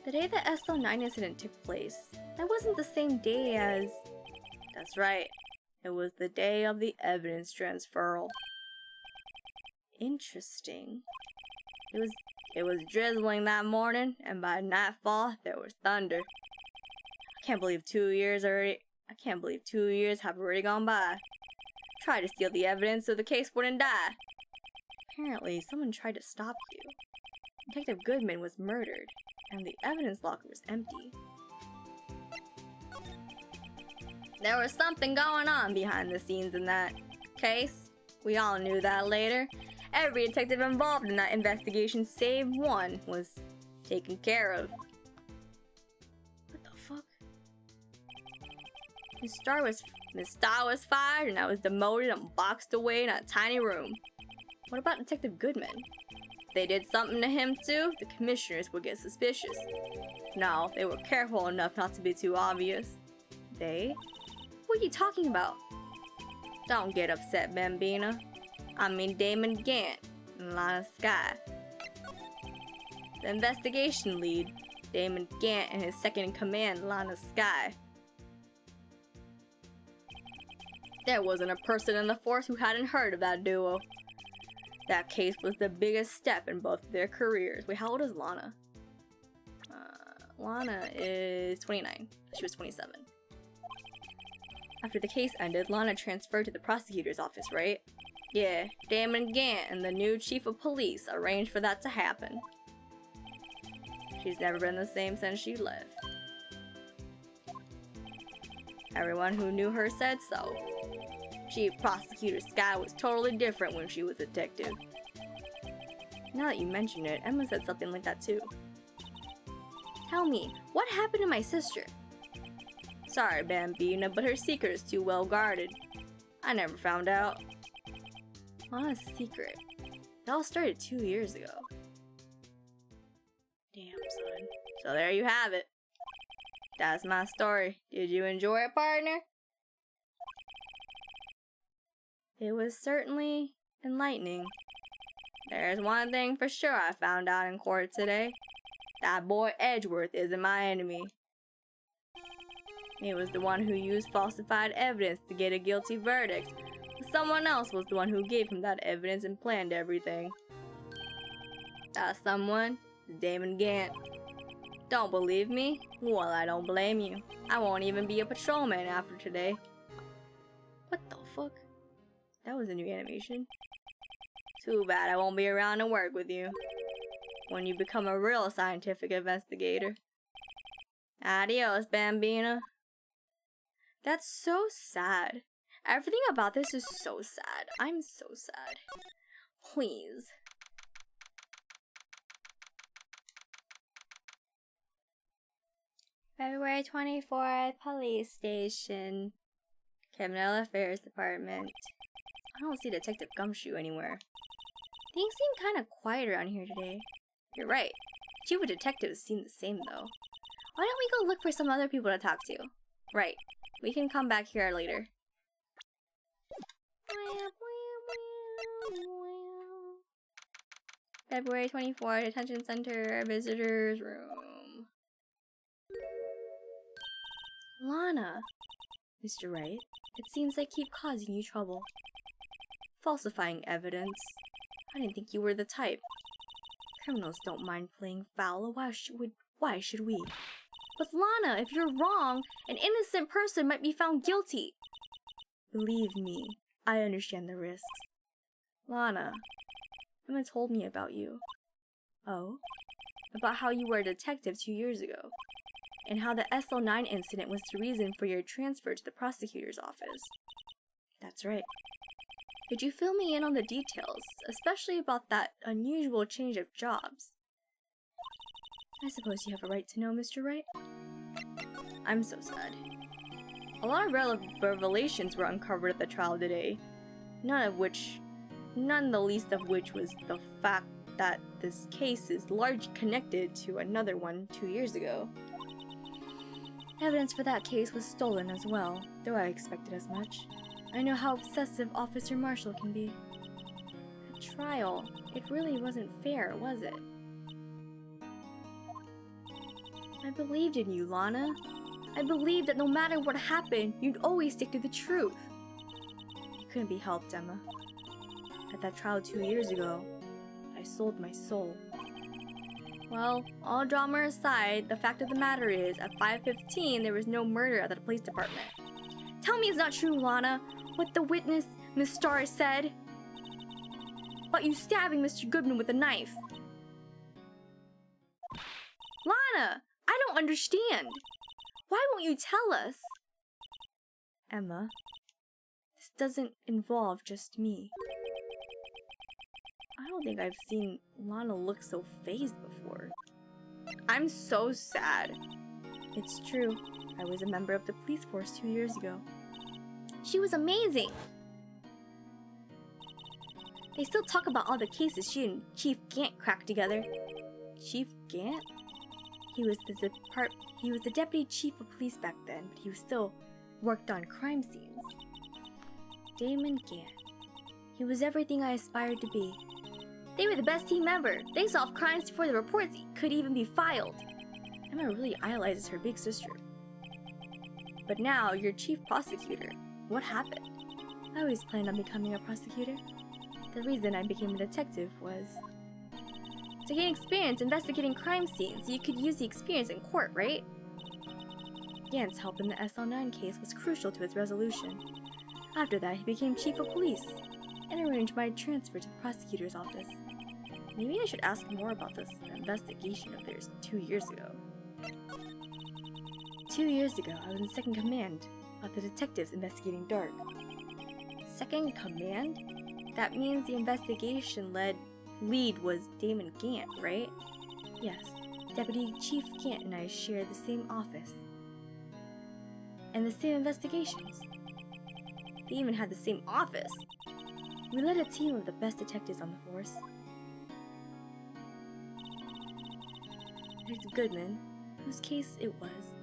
The day the SL9 incident took place, that wasn't the same day as... That's right. It was the day of the evidence transferal. Interesting. It was drizzling that morning, and by nightfall, there was thunder. I can't believe 2 years have already gone by. Tried to steal the evidence so the case wouldn't die. Apparently, someone tried to stop you. Detective Goodman was murdered, and the evidence locker was empty. There was something going on behind the scenes in that case. We all knew that later. Every detective involved in that investigation, save one, was taken care of. What the fuck? Miss Star was fired, and I was demoted and boxed away in a tiny room. What about Detective Goodman? If they did something to him too, the commissioners would get suspicious. No, they were careful enough not to be too obvious. They? What are you talking about? Don't get upset, Bambina. I mean Damon Gant and Lana Sky. The investigation lead, Damon Gant, and his second in command, Lana Sky. There wasn't a person in the force who hadn't heard of that duo. That case was the biggest step in both their careers. Wait, how old is Lana? Lana is 29. She was 27. After the case ended, Lana transferred to the prosecutor's office, right? Yeah, Damon Gant and the new chief of police arranged for that to happen. She's never been the same since she left. Everyone who knew her said so. Chief Prosecutor Sky was totally different when she was a detective. Now that you mention it, Emma said something like that too. Tell me, what happened to my sister? Sorry, Bambina, but her secret is too well guarded. I never found out. Lana's secret. It all started 2 years ago. Damn, son. So there you have it. That's my story. Did you enjoy it, partner? It was certainly enlightening. There's one thing for sure I found out in court today. That boy Edgeworth isn't my enemy. He was the one who used falsified evidence to get a guilty verdict. Someone else was the one who gave him that evidence and planned everything. That someone is Damon Gant. Don't believe me? Well, I don't blame you. I won't even be a patrolman after today. What the fuck? That was a new animation. Too bad I won't be around to work with you when you become a real scientific investigator. Adios, Bambina. That's so sad. Everything about this is so sad. I'm so sad. Please. February 24th, police station. Criminal Affairs Department. I don't see Detective Gumshoe anywhere. Things seem kind of quiet around here today. You're right. Chief of Detectives seem the same though. Why don't we go look for some other people to talk to? Right. We can come back here later. February 24th, Detention Center, Visitors Room. Lana. Mr. Wright, it seems I keep causing you trouble. Falsifying evidence. I didn't think you were the type. Criminals don't mind playing foul, why should we? But Lana, if you're wrong, an innocent person might be found guilty. Believe me, I understand the risks. Lana, Emma told me about you. Oh? About how you were a detective 2 years ago, and how the SL9 incident was the reason for your transfer to the prosecutor's office. That's right. Could you fill me in on the details, especially about that unusual change of jobs? I suppose you have a right to know, Mr. Wright. I'm so sad. A lot of revelations were uncovered at the trial today, none the least of which was the fact that this case is largely connected to another one 2 years ago. Evidence for that case was stolen as well, though I expected as much. I know how obsessive Officer Marshall can be. The trial, it really wasn't fair, was it? I believed in you, Lana. I believed that no matter what happened, you'd always stick to the truth. It couldn't be helped, Emma. At that trial 2 years ago, I sold my soul. Well, all drama aside, the fact of the matter is, at 5:15, there was no murder at the police department. Tell me it's not true, Lana, what the witness, Miss Starr, said about you stabbing Mr. Goodman with a knife. Lana, I don't understand. Why won't you tell us? Emma, this doesn't involve just me. I don't think I've seen Lana look so fazed before. I'm so sad. It's true. I was a member of the police force 2 years ago. She was amazing. They still talk about all the cases she and Chief Gant cracked together. Chief Gant? He was the deputy chief of police back then, but he still worked on crime scenes. Damon Gant. He was everything I aspired to be. They were the best team ever. They solved crimes before the reports could even be filed. Emma really idolizes her big sister. But now, you're chief prosecutor. What happened? I always planned on becoming a prosecutor. The reason I became a detective was to gain experience investigating crime scenes so you could use the experience in court, right? Gant's help in the SL9 case was crucial to its resolution. After that, he became chief of police and arranged my transfer to the prosecutor's office. Maybe I should ask more about this investigation of theirs 2 years ago. 2 years ago, I was in second command of the detectives investigating Dark. Second command? That means the investigation lead was Damon Gant, right? Yes, Deputy Chief Gant and I shared the same office. And the same investigations. They even had the same office. We led a team of the best detectives on the force. There's Goodman, whose case it was.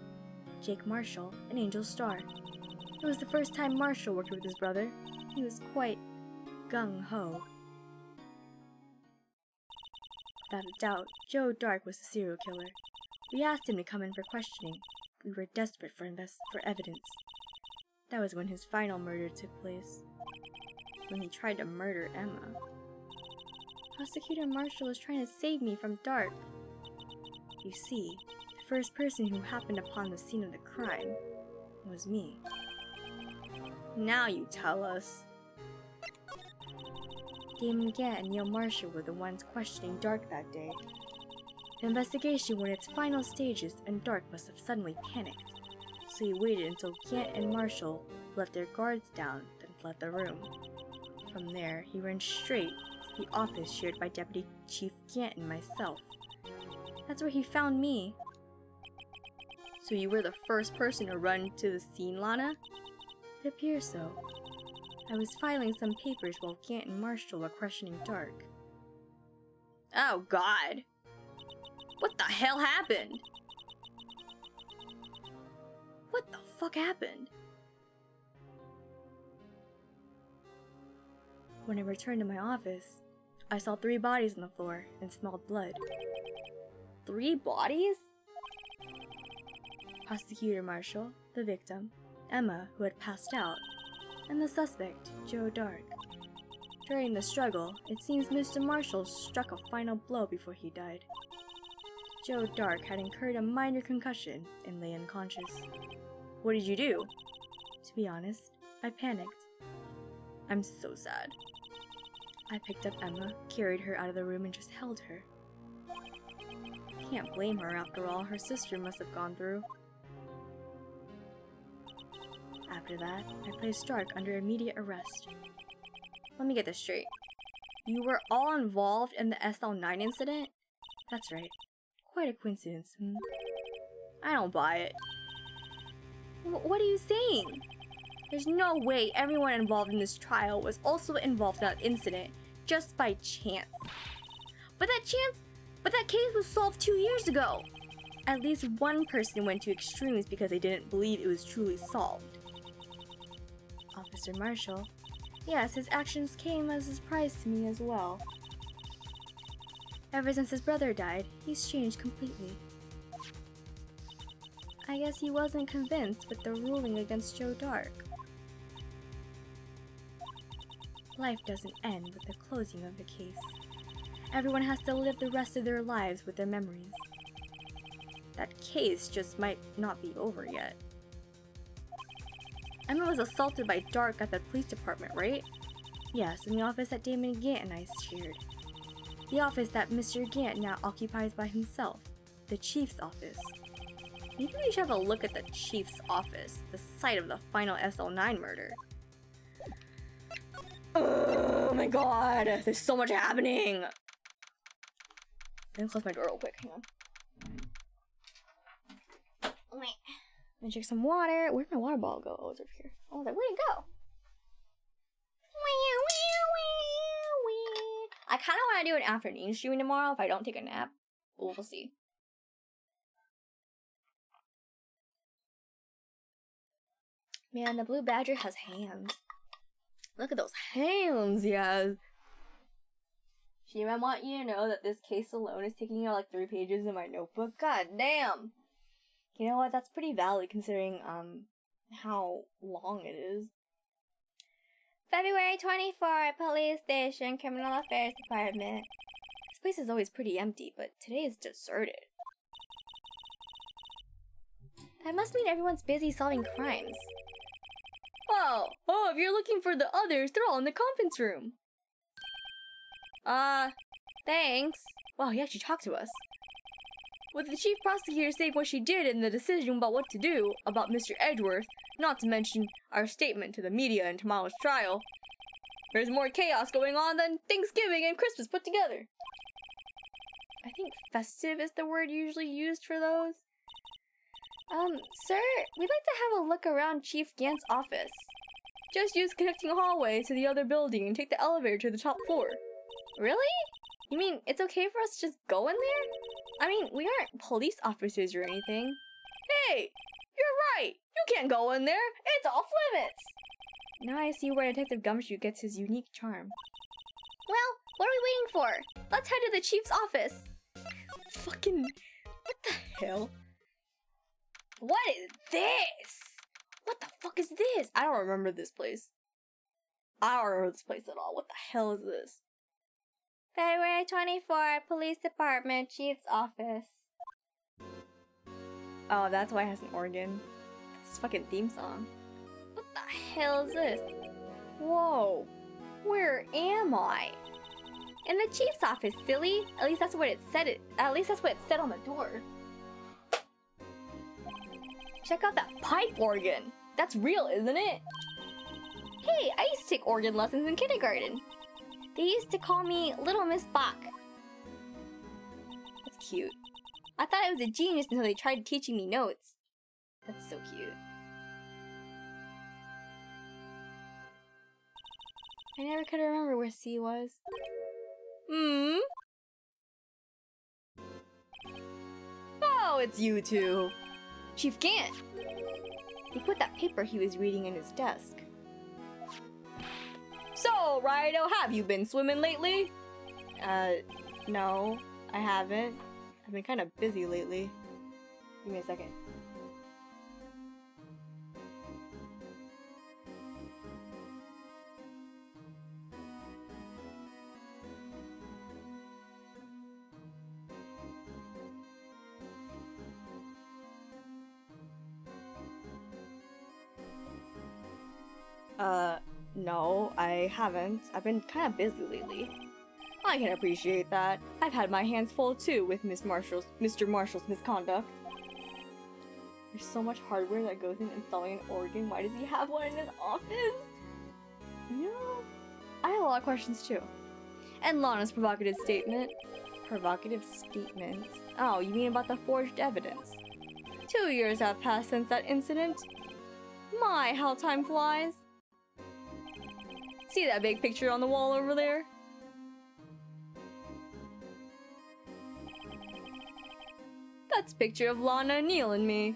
Jake Marshall, and Angel Starr. It was the first time Marshall worked with his brother. He was quite gung-ho. Without a doubt, Joe Dark was the serial killer. We asked him to come in for questioning. We were desperate for evidence. That was when his final murder took place. When he tried to murder Emma. Prosecutor Marshall was trying to save me from Dark. You see, the first person who happened upon the scene of the crime was me. Now you tell us. Damon Gant and Neil Marshall were the ones questioning Dark that day. The investigation were in its final stages and Dark must have suddenly panicked. So he waited until Gant and Marshall let their guards down, then fled the room. From there, he ran straight to the office shared by Deputy Chief Gant and myself. That's where he found me. So you were the first person to run to the scene, Lana? It appears so. I was filing some papers while Gant and Marshall were questioning Dark. Oh god! What the hell happened? What the fuck happened? When I returned to my office, I saw 3 bodies on the floor and smelled blood. 3 bodies? Prosecutor Marshall, the victim, Emma, who had passed out, and the suspect, Joe Dark. During the struggle, it seems Mr. Marshall struck a final blow before he died. Joe Dark had incurred a minor concussion and lay unconscious. What did you do? To be honest, I panicked. I'm so sad. I picked up Emma, carried her out of the room, and just held her. Can't blame her after all her sister must have gone through. After that, I placed Dark under immediate arrest. Let me get this straight. You were all involved in the SL9 incident? That's right. Quite a coincidence, hmm? I don't buy it. What are you saying? There's no way everyone involved in this trial was also involved in that incident just by chance. But that case was solved 2 years ago. At least one person went to extremes because they didn't believe it was truly solved. Officer Marshall. Yes, his actions came as a surprise to me as well. Ever since his brother died, he's changed completely. I guess he wasn't convinced with the ruling against Joe Dark. Life doesn't end with the closing of the case. Everyone has to live the rest of their lives with their memories. That case just might not be over yet. Emma was assaulted by Dark at the police department, right? Yes, in the office that Damon Gant and I shared. The office that Mr. Gant now occupies by himself. The Chief's office. Maybe we should have a look at the Chief's office, the site of the final SL9 murder. Oh my god, there's so much happening! Let me close my door real quick, hang on. Wait. Let me drink some water. Where'd my water bottle go? Oh, it's over here. I was like, where'd it go? I kind of want to do an afternoon streaming tomorrow if I don't take a nap. We'll see. Man, the blue badger has hands. Look at those hands, yes. Shima, I want you to know that this case alone is taking out like 3 pages in my notebook. God damn. You know what? That's pretty valid considering how long it is. February 24th, Police Station, Criminal Affairs Department. This place is always pretty empty, but today is deserted. That must mean everyone's busy solving crimes. Oh, if you're looking for the others, they're all in the conference room. Thanks. Wow, he actually talked to us. With the chief prosecutor saying what she did and the decision about what to do about Mr. Edgeworth, not to mention our statement to the media in tomorrow's trial, there's more chaos going on than Thanksgiving and Christmas put together. I think festive is the word usually used for those. Sir, we'd like to have a look around Chief Gant's office. Just use connecting hallway to the other building and take the elevator to the top floor. Really? You mean it's okay for us to just go in there? I mean, we aren't police officers or anything. Hey! You're right! You can't go in there! It's off limits! Now I see where Detective Gumshoe gets his unique charm. Well, what are we waiting for? Let's head to the chief's office. Fucking... what the hell? What is this? What the fuck is this? I don't remember this place. I don't remember this place at all. What the hell is this? February 24, Police Department, Chief's Office. Oh, that's why it has an organ. It's a fucking theme song. What the hell is this? Whoa. Where am I? In the chief's office, silly. At least that's what it said. At least that's what it said on the door. Check out that pipe organ. That's real, isn't it? Hey, I used to take organ lessons in kindergarten. They used to call me Little Miss Bach. That's cute. I thought I was a genius until they tried teaching me notes. That's so cute. I never could remember where C was. Oh, it's you two. Chief Gant! He put that paper he was reading in his desk. So, Righto, have you been swimming lately? No, I haven't. I've been kind of busy lately. Give me a second. No, I haven't. I've been kind of busy lately. I can appreciate that. I've had my hands full too with Mr. Marshall's misconduct. There's so much hardware that goes in installing an organ. Why does he have one in his office? You know, I have a lot of questions too. And Lana's provocative statement. Provocative statement? Oh, you mean about the forged evidence? 2 years have passed since that incident. My, how time flies. See that big picture on the wall over there? That's a picture of Lana, Neil, and me.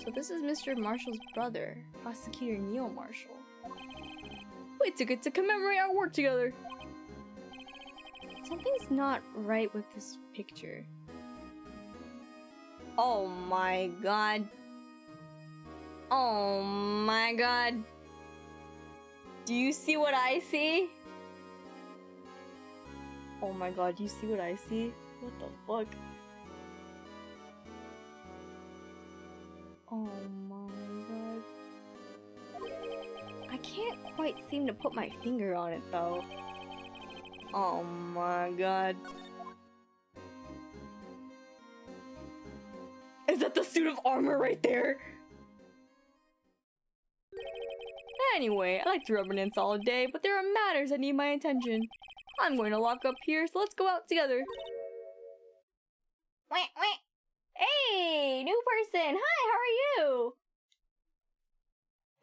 So this is Mr. Marshall's brother, Prosecutor Neil Marshall. We took it to commemorate our work together. Something's not right with this picture. Oh my god. Oh my god. Do you see what I see? Oh my god, do you see what I see? What the fuck? Oh my god. I can't quite seem to put my finger on it though. Oh my god. Is that the suit of armor right there? Anyway, I like to reminisce all day, but there are matters that need my attention. I'm going to lock up here, so let's go out together. Wah, wah. Hey, new person. Hi, how are you?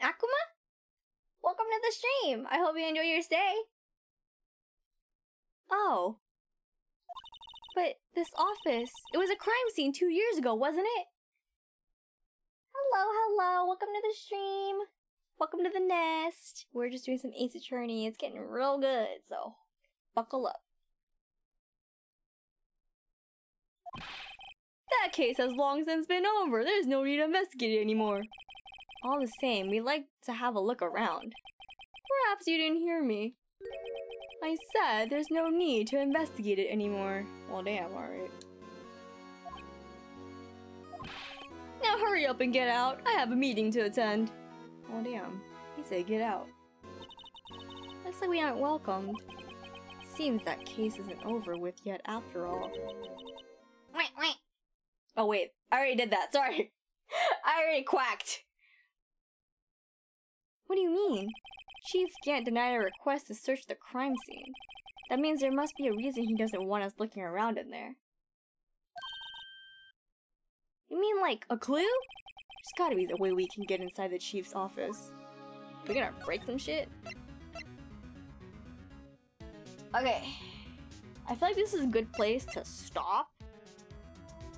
Akuma? Welcome to the stream. I hope you enjoy your stay. Oh. But this office, it was a crime scene 2 years ago, wasn't it? Hello. Welcome to the stream. Welcome to the nest. We're just doing some Ace Attorney. It's getting real good, so buckle up. That case has long since been over. There's no need to investigate it anymore. All the same, we'd like to have a look around. Perhaps you didn't hear me. I said there's no need to investigate it anymore. Well, damn, alright. Now hurry up and get out. I have a meeting to attend. Oh damn, he said get out. Looks like we aren't welcomed. seems that case isn't over with yet after all. Wait. Oh wait, I already did that, sorry. I already quacked. What do you mean? Chief Gant denied a request to search the crime scene. That means there must be a reason he doesn't want us looking around in there. You mean like a clue? There's gotta be a way we can get inside the chief's office. We're gonna break some shit? Okay. I feel like this is a good place to stop.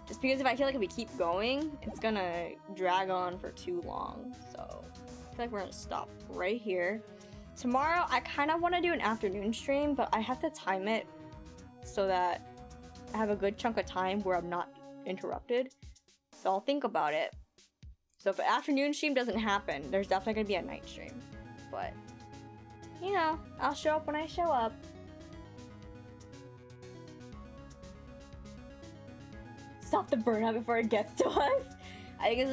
Just because if I feel like if we keep going, it's gonna drag on for too long. So I feel like we're gonna stop right here. Tomorrow, I kind of want to do an afternoon stream, but I have to time it so that I have a good chunk of time where I'm not interrupted. So I'll think about it. So if an afternoon stream doesn't happen, there's definitely gonna be a night stream. But, you know, I'll show up when I show up. Stop the burnout before it gets to us. I think this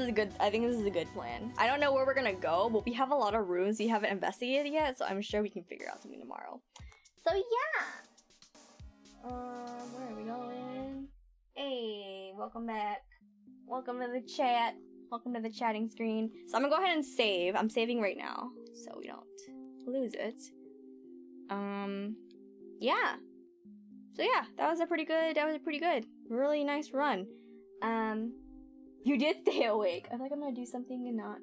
is a good plan. I don't know where we're gonna go, but we have a lot of rooms we haven't investigated yet, so I'm sure we can figure out something tomorrow. So yeah. Where are we going? Hey, welcome back. Welcome to the chat. Welcome to the chatting screen. So I'm gonna go ahead and save. I'm saving right now, so we don't lose it. Yeah. So yeah, that was a pretty good, really nice run. You did stay awake. I feel like I'm gonna do something and not.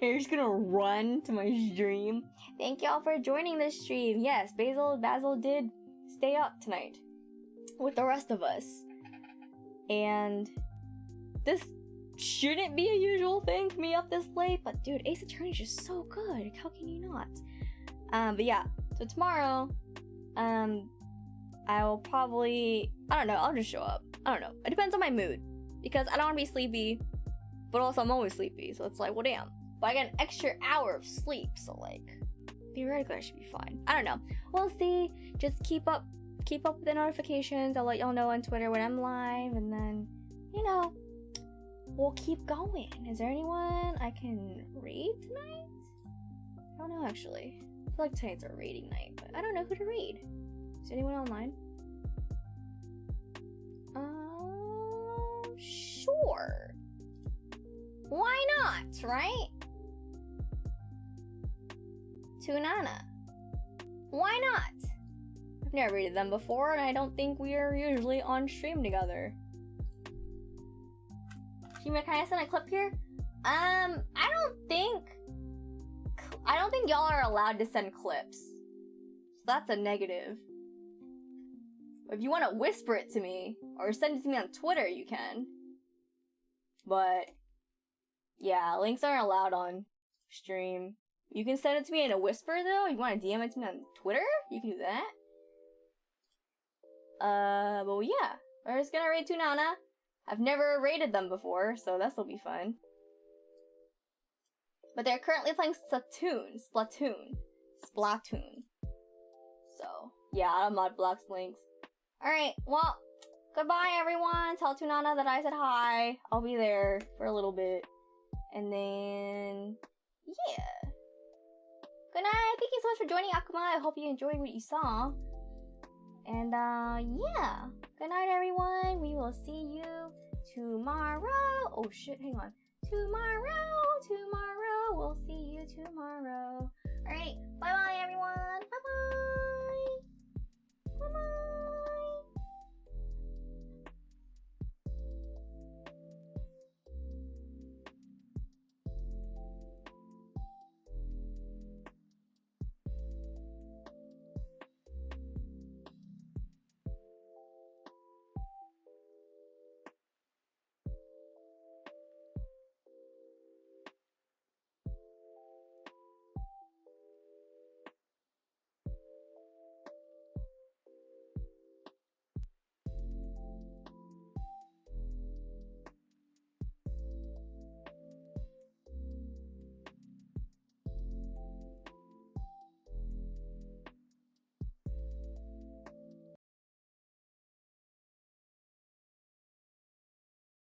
You're just gonna run to my stream. Thank y'all for joining this stream. Yes, Basil did stay up tonight with the rest of us. And this shouldn't be a usual thing for me up this late, but dude, Ace Attorney is just so good. How can you not? But yeah, so tomorrow, I will probably, I don't know, I'll just show up. I don't know. It depends on my mood. Because I don't want to be sleepy, but also I'm always sleepy. So it's like, well, damn. But I got an extra hour of sleep. So like, theoretically I should be fine. I don't know. We'll see. Just keep up with the notifications. I'll let y'all know on Twitter when I'm live. And then, you know, we'll keep going. Is there anyone I can raid tonight? I don't know, actually. I feel like tonight's a raiding night, but I don't know who to raid. Is anyone online? Sure. Why not, right? Tunana. Why not? I've never raided them before, and I don't think we are usually on stream together. Shima, can I send a clip here? I don't think y'all are allowed to send clips. So that's a negative. If you want to whisper it to me, or send it to me on Twitter, you can. But, yeah, links aren't allowed on stream. You can send it to me in a whisper, though. You want to DM it to me on Twitter? You can do that. But yeah. We're just gonna raid Tunana. I've never raided them before, so this'll be fun. But they're currently playing Splatoon. So, yeah, I'm not blocks links. Alright, well, goodbye everyone. Tell Tunana that I said hi. I'll be there for a little bit. And then, yeah. Good night. Thank you so much for joining, Akuma. I hope you enjoyed what you saw. And, yeah. Good night, everyone. We will see you tomorrow. Oh, shit. Hang on. Tomorrow. We'll see you tomorrow. Alright. Bye-bye, everyone. Bye-bye.